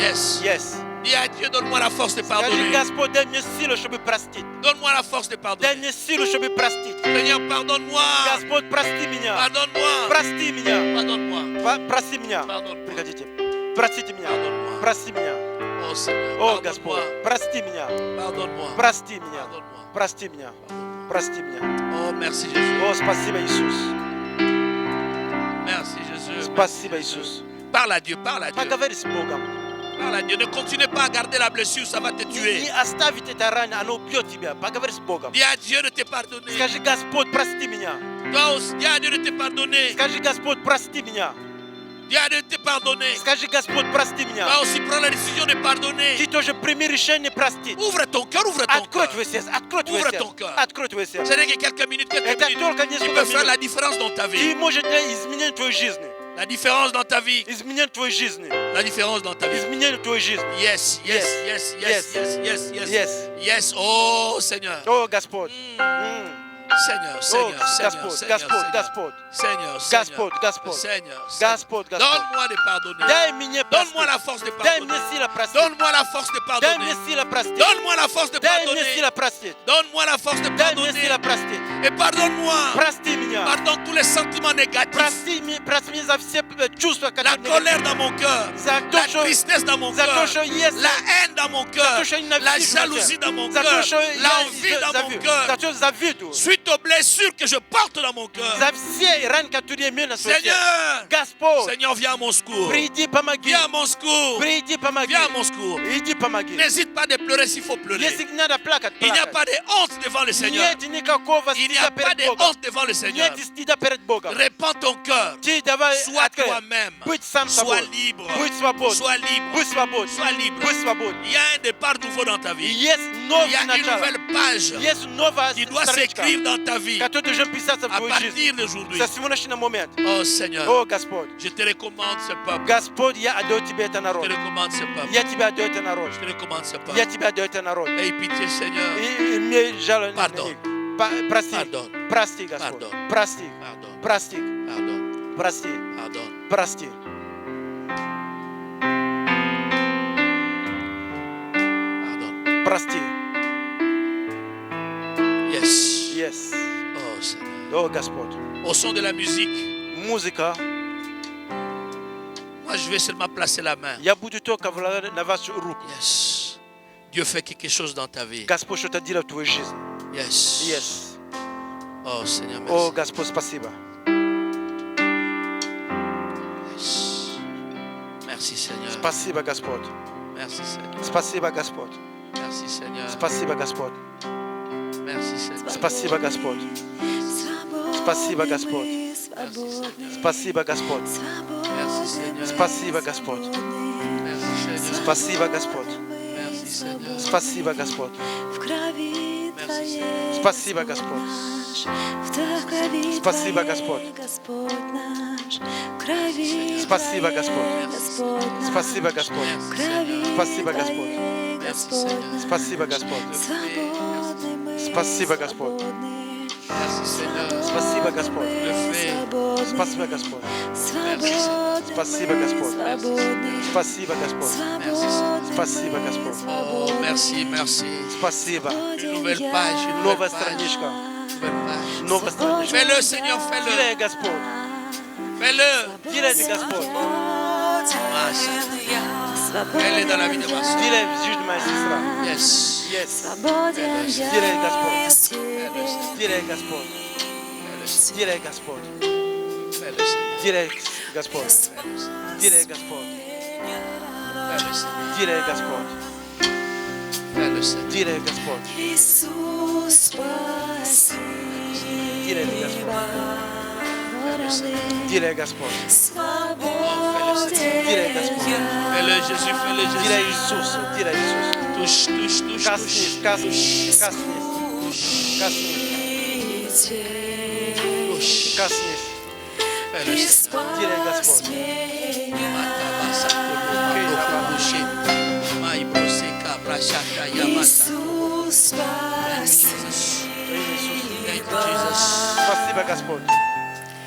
Yes. yes. Dis à Dieu, donne-moi la force de Скажи, pardonner. Господь, дай мне силу, чтобы простить. Donne-moi la force de Дай pardonner. мне силу, чтобы простить. Seigneur, pardonne-moi. Господь, прости меня. Pardonne-moi. Прости меня. Pardonne-moi. Прости меня. Pardonne-moi. Приходите. Простите меня. Pardonne-moi. Прости меня. Oh Seigneur, О, pardonne-moi. Господь, прости меня. Pardonne-moi. Прости меня. Pardonne-moi. Прости меня. Pardonne-moi. Прости меня. Oh, merci Jésus. О, спасибо, Иисус. Merci Jésus. Спасибо, Merci, Иисус. Jésus. Parle à Dieu, parle à Dieu. Поговори с Богом. Parle à Dieu. Ne continue pas à garder la blessure, ça va te Не tuer. оставить это рано, оно убьет тебя. Поговори с Богом. Dis à Dieu de te pardonner. Скажи, Господь, прости меня. Toi aussi, dis à Dieu de te pardonner. Скажи, Господь, прости меня. Dis à Dieu de te pardonner. Скажи, Господь, прости меня. Va aussi prendre la décision de pardonner. Ты тоже прими решение простить. Ouvre ton cœur, ouvre ton Открой cœur. твое сердце, открой твое Ouvre сердце. ton cœur. Открой твое сердце. Ce n'est que quelques minutes, Это только qui несколько peuvent faire минут. la différence dans ta И vie. может изменить твою жизнь. La différence dans ta vie. Изменить твою жизнь. La différence dans ta vie. Изменить твою жизнь. Yes, yes, yes, yes, yes, yes, yes, Yes. yes. Oh Seigneur. О, Господь. Seigneur, О, Seigneur, Seigneur, Господь, Seigneur, Господь, Seigneur. Господь. Seigneur, Господь, Господь. Seigneur, Господь, Господь. donne-moi de pardonner. Дай мне Donne-moi простить. la force de Дай мне pardonner. сила простить. Donne-moi la force de Дай pardonner. мне сила простить. Donne-moi la force de Дай мне pardonner. сила простить. Donne-moi la force de Дай мне pardonner. сила простить. Et pardonne-moi. Прости меня. Pardonne tous les sentiments négatifs. Прости меня за все чувства, La которые colère dans mon cœur. За то, La что tristesse dans mon за cœur. то, что есть, La haine dans mon cœur. то, что ненавижу La в сердце. jalousie dans mon За cœur. то, что я L'envie dans mon за cœur. то, что завидую. Suite aux blessures que je porte dans mon cœur. За все раны, которые имею на своем сердце. Seigneur. Господь, Seigneur, viens à mon secours. приди, помоги. Viens à mon secours. Приди, помоги. Viens à mon secours. Иди, помоги. N'hésite pas de pleurer s'il faut pleurer. Если надо плакать, Il n'y a плакать. pas de honte devant le Seigneur. Нет никакого Il n'y стыда a pas перед de Богом. honte devant le Seigneur. Нет стыда перед Богом. Répands ton cœur. Ты давай Sois открой. toi-même. Будь сам Sois собой. libre. Будь свободен. Sois libre. Будь свободен. Sois libre. Будь свободен. Il y a un départ nouveau dans ta И vie. есть Il y новое a une начало. nouvelle page Есть новая qui doit страничка, s'écrire dans ta vie которая должна писаться в à твою жизнь. partir d'aujourd'hui. Со сегодняшнего момента. Oh Seigneur, О, Господь. je te recommande ce peuple. Господь, я отдаю тебе это Je народ. te recommande ce peuple. Я тебя отдаю это народ. Je te recommande ce Я peuple. тебя отдаю это народ. Aie pitié, Seigneur. И имей жалость на Pardon. них. Прости. Pardon. Прости, Господь. Pardon. Прости. Pardon. Прости. Pardon. Прости. Pardon. Прости. Pardon. Прости. Yes. Yes. Oh Seigneur. О, Господь. Au son de la musique, Музыка. moi je vais seulement placer la main. Я буду только влагать на вашу руку. Yes. Dieu fait quelque chose dans ta vie. Господь что-то делает в твоей жизни. Yes. Yes. Oh Seigneur, О, merci. Господь, спасибо. Yes. Merci Seigneur. Спасибо, Господь. Merci Seigneur. Спасибо, Господь. Merci Seigneur. Спасибо, Господь. Merci Seigneur. Спасибо, Господь. Спасибо, Господь. Спасибо, Господь. Merci Seigneur. Спасибо, Господь. Merci Seigneur. Спасибо, Господь. Merci Seigneur. Спасибо, Господь. В крови Твоей, Спасибо, Господь. в крови Спасибо, Твоей, Господь. Господь наш, в крови Спасибо, Твоей, Господь. Господь наш, Спасибо, Господь. в крови Спасибо, Господь. Твоей, Господь наш, Спасибо, Господь. свободны мы, Спасибо, Господь. свободны, Merci Seigneur. Спасибо, Господь. свободны, Спасибо, Господь. свободны Спасибо, мы, Господь. свободны, Спасибо, Господь. свободны Спасибо, мы, Господь. Oh, merci, merci. Спасибо. Une nouvelle page, une nouvelle Новая page. страничка. Nouvelle page. Новая страничка. Fais-le Seigneur, fais-le. Делай, Господь. Fais-le. Делайте, Господь. Fais-le dans la vie de ma soeur. Делай в жизни моей сестры. Yes. Yes. свободен я Делай, Господь. в Тебе. Делай, Господь. Делай, Господь. Fais-le Seigneur. Делай, Господь. Делай, Господь. Fais-le Seigneur. Делай, Господь. Fais-le Seigneur. Делай, Господь. Иисус, спаси, Делай, Господь. вороны, Делай, Господь. свободен Делай, Господь. я. Fais-le Jésus, fais-le Делай, Jésus. Иисус. Делай, Иисус. Touche, touche, touche, Коснись, touche. коснись, коснись. Коснись, Touche. коснись. Fais-le Seigneur. Делай, Господь. Иисус, спаси, Thank you, Jesus. Спасибо, Господь.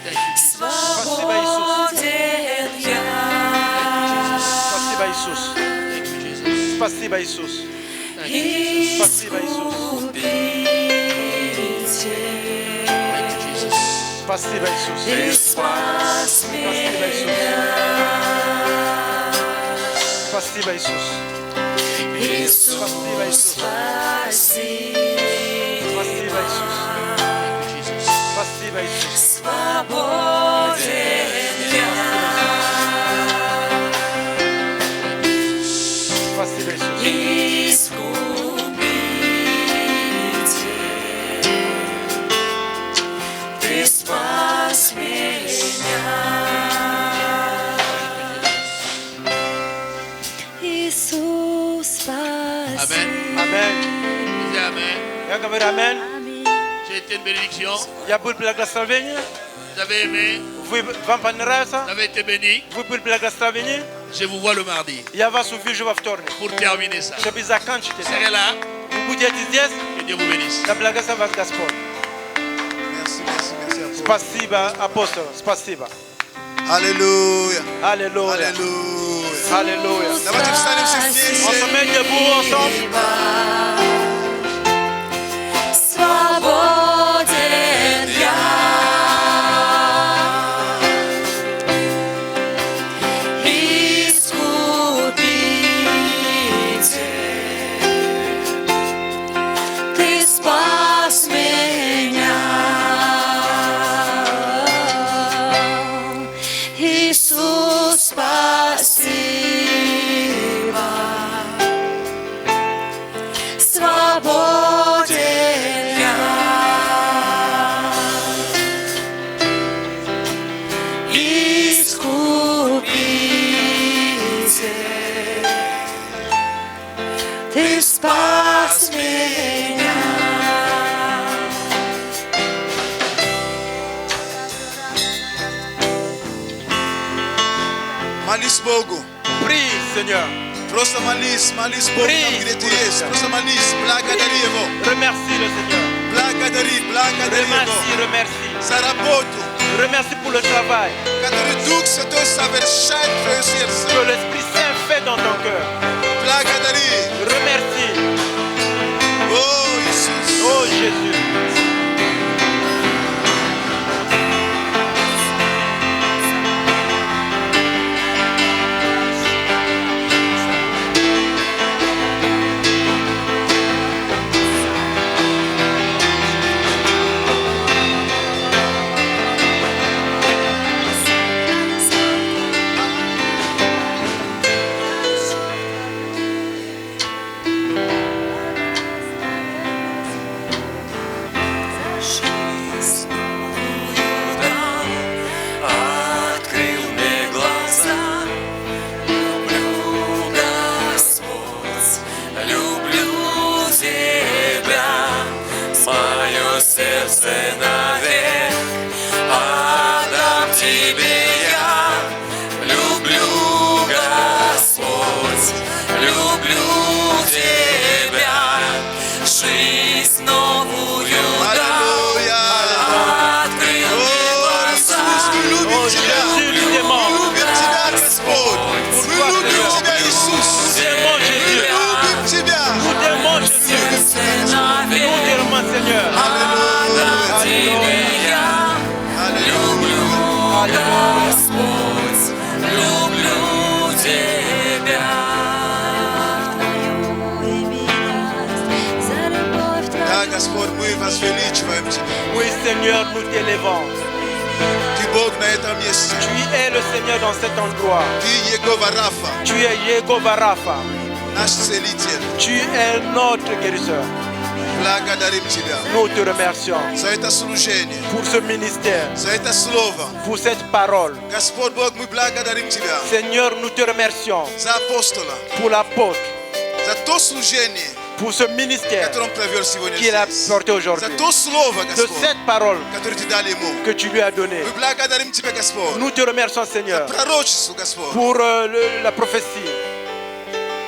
Thank you, Jesus. Спасибо, Иисус. свободен я. Спасибо, Иисус. Thank you, Jesus. Спасибо, Иисус. Thank you, Jesus. Спасибо, Иисус. Thank you, Jesus. Спасибо, Иисус. Ты спас Спасибо, Иисус. меня. Спасибо, Иисус. Иисус, Спасибо, Иисус. спаси, Спасибо, Иисус. Thank you, Jesus. Спасибо, Иисус. свободен я. Спасибо, Иисус. Искупитель, Ты спас меня. Amen. Disez Amen. Ya ka veri amen. J'ai été une bénédiction. Ya bul bila grastavenye. Vous avez aimé. Vous vampa nirasa. Vous avez été béni. Vous bul bila grastavenye. Je vous vois le mardi. Ya va suvi je va vtorni. Pour terminer ça. Je biza kanchi Vous te. serez là. Vous budia dizies. Que Dieu vous bénisse. La bila grasta va gaspol. Merci, merci, merci. apôtre. Spasiba apostol. Spasiba. Alléluia. Alléluia. Alléluia. Alléluia. Давайте встанем все On se вместе. met debout ensemble. Свободен я. Искупитель, Ты спас меня. Иисус, спасибо. Свободен я. Искупитель, Ты спас меня. Молись Богу. Prie, Seigneur. Просто молись, молись Богу там, где ты есть. Просто молись, благодари Его. Remercie le Seigneur. Благодари, благодари Его. Remercie, remercie. За работу, Remercie pour le travail который Дух Святой совершает в твоем que сердце. l'Esprit Saint fait dans ton cœur. Благодари. Remercie. О, Иисус. Oh Jésus. Открыл мне глаза. Люблю, Господь, люблю Тебя. Мое сердце навек отдам Тебе я. Люблю, Господь, люблю Тебя. Жизнь новую дал. Аллилуйя. Открыл мне О, Иисус, мы любим Тебя. Jésus, nous t'aimons. Мы любим Тебя, Господь. Мы любим Тебя, Иисус. Nous t'aimons, Jésus. Мы любим Тебя. Nous t'aimons, Jésus. Nous t'aimons, Seigneur. Аллилуйя. Alléluia. Аллилуйя. Alléluia. Господь, люблю Тебя. Да, Господь, мы возвеличиваем Тебя. Oui, Seigneur, nous t'élevons. Ты Бог на этом месте. Tu es le Seigneur dans cet endroit. Ты Егова Рафа, Tu es Jéhovah Rapha. наш целитель. Tu es notre guérisseur. Благодарим Тебя Nous te remercions за это служение, pour ce ministère, за это слово. pour cette parole. Господь Бог, мы благодарим Тебя Seigneur, nous te remercions за апостола, pour l'apôtre, за то служение, pour ce ministère которое он провел сегодня qu'il a здесь. porté За aujourd'hui, то слово, de Господь, cette parole которое Ты дал ему. que tu lui as donnée. Мы благодарим Тебя, Господь, Nous te remercions, за Seigneur, пророчество, Господь, pour la prophétie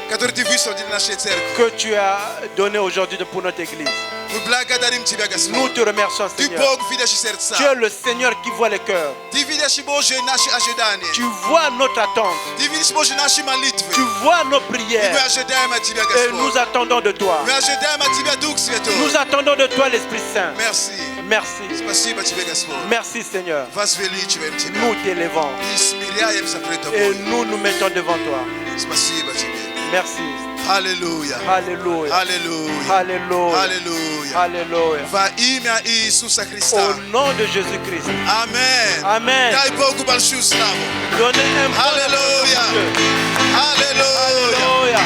которое Ты высвободил в нашей церкви. que tu as donnée aujourd'hui pour notre Église. Мы благодарим Тебя, Nous Господь. te remercions, Ты Seigneur. Бог, видящий сердца. Tu es le Seigneur qui voit les cœurs. Ты видящий, Боже, наши ожидания. Tu vois notre attente. Ты видишь, Боже, наши молитвы. Tu vois nos И мы prières. ожидаем от Тебя, Et nous Господь. attendons de toi. Мы ожидаем от Тебя, Дух Святой. Nous attendons de toi l'Esprit Saint. Merci. Merci. Спасибо Тебе, Господь. Merci, Seigneur. Возвеличиваем Тебя. Nous t'élevons И смиряемся пред et Тобой. nous nous mettons devant toi. Спасибо Тебе. Merci. Аллилуйя. Alléluia. Аллилуйя. Alléluia. Аллилуйя. Alléluia. Во имя Иисуса Христа. Au nom de Jésus-Christ. Аминь. Amen. Дай Богу большую славу. Donnez un bon Alléluia. Аллилуйя. Alléluia.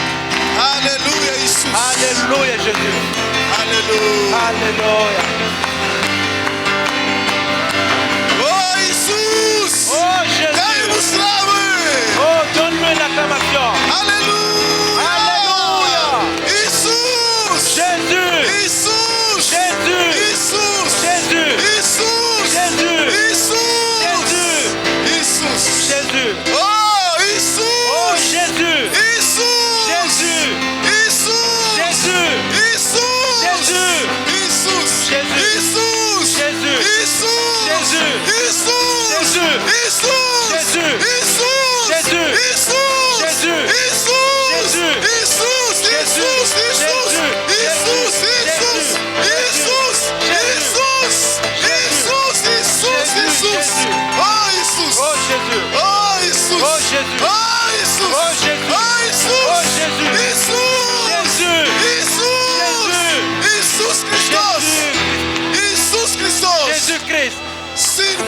Аллилуйя, Иисус. Alléluia, Jésus. Аллилуйя. Alléluia. О, Иисус! Oh, Дай ему Jésus. славы! Oh, donne-lui l'acclamation. Аллилуйя! Alléluia. Иисус!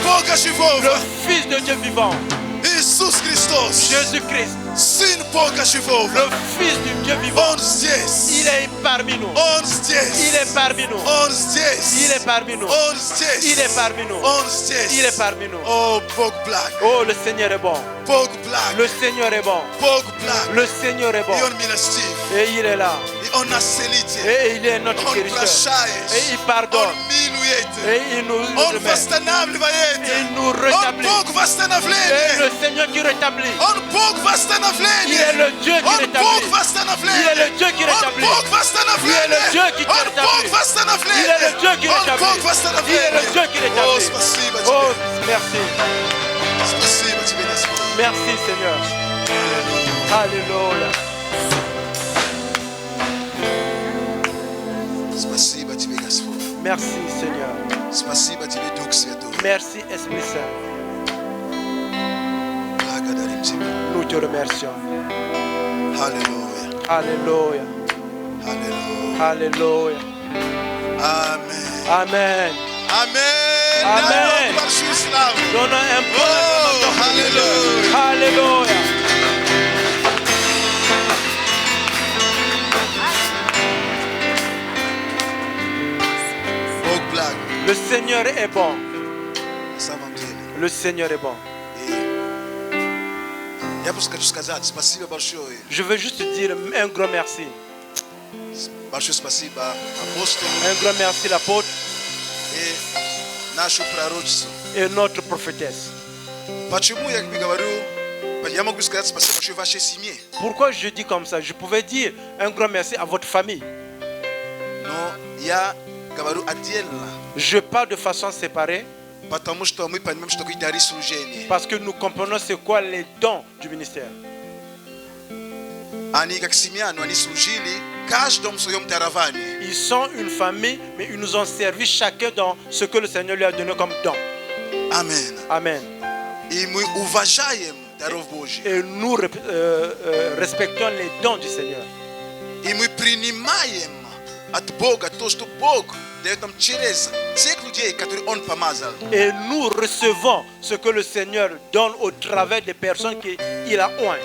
Бога le живого. Fils de Dieu vivant, Иисус Христос. Jésus-Christ, Сын Бога le живого. Fils du Dieu vivant. Он здесь. Il est parmi nous. Он Il здесь. est parmi nous. Он здесь. Il est parmi nous. Он здесь. Il est parmi nous. Он здесь. Il est parmi nous. О, Бог благ. Oh, le Seigneur est bon. Бог благ. Le Seigneur est bon. Бог благ. Le Seigneur est bon. И Он милостив. Et il est là. И Он населитель. Et il est notre Он guérisseur. прощает. Et il pardonne. Он милует. Et il nous Он remet. восстанавливает. Il nous Он rétablit. Бог Et восстановления. le Seigneur qui rétablit. Он Бог Il est восстановления. le Dieu qui Он Бог rétablit. восстановления. Il est le Dieu qui Он rétablit. Бог Il est le восстановления. Dieu qui Он Бог rétablit. восстановления. Il est le Dieu qui Он rétablit. Бог Il est восстановления. le Dieu qui О, rétablit. спасибо Oh, тебе. merci. Спасибо тебе, Господь. Merci Seigneur. Alléluia. Спасибо тебе, Господь. Merci Seigneur. Спасибо тебе, Дух Святой. Merci Esprit Saint. Благодарим тебя. Nous te remercions. Аллилуйя. Alléluia. Аллилуйя. Alléluia. Amen. Amen. Amen. Amen. Дай Бог большую славу. Donnons un Oh, bon acclamation. Alléluia. Alléluia. Бог благ. Le Seigneur est bon. На самом деле. Le Seigneur est bon. И я просто хочу сказать спасибо большое. Je veux juste dire un grand merci. Большое спасибо апостолу Un grand merci l'apôtre и нашу пророчицу. et notre prophétesse. Почему я говорю, я могу сказать спасибо большое вашей семье, Pourquoi je dis comme ça? Je pouvais dire un grand merci à votre famille. но я говорю отдельно, Je parle de façon séparée потому что мы понимаем, что такое дары служения. parce que nous comprenons c'est quoi les dons du ministère. Они как семья, но они служили каждому в своем даровании. Ils sont une famille, mais ils nous ont servi chacun dans ce que le Seigneur lui a donné comme don. Amen. Amen. И мы уважаем даров Божьих. Et nous respectons les dons du Seigneur. И мы принимаем от Бога то, что Бог дает нам через тех людей, которые Он помазал. Et nous recevons ce que le Seigneur donne au travers des personnes qu'il a oint.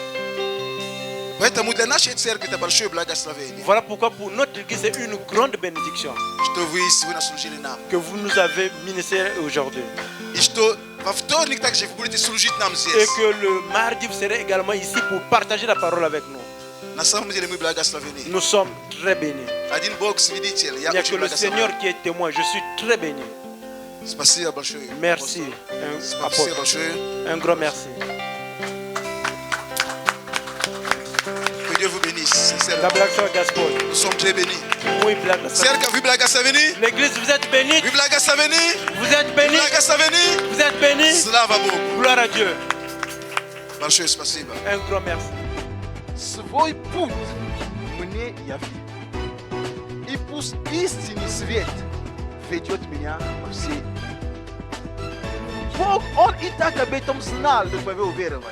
Поэтому для нашей церкви это большое благословение, Voilà pourquoi pour notre église c'est une grande bénédiction что вы сегодня служили нам. que vous nous avez ministré aujourd'hui. И что во вторник также вы будете служить нам Et здесь. que le mardi vous serez également ici pour partager la parole avec nous. На самом деле мы благословены. Nous sommes très bénis. Один Бог свидетель, Il я n'y a очень que le благословен. Seigneur qui est témoin. Je suis très béni. Спасибо большое. Merci. Спасибо Apôtre. большое. Un grand merci. Que Dieu vous bénisse. La Sincèrement, blague sur Gaspard. nous sommes très bénis. Oui, blague sur- Церковь, вы благословены? L'église, vous êtes bénis. Вы благословены? Vous êtes Вы bénis. благословены? Vous êtes bénis. Слава Богу. Gloire à Dieu. Большое спасибо. Un grand merci. Свой путь мне яви. И пусть истинный свет ведет меня по всей. Бог, Он и так об этом знал до твоего уверования.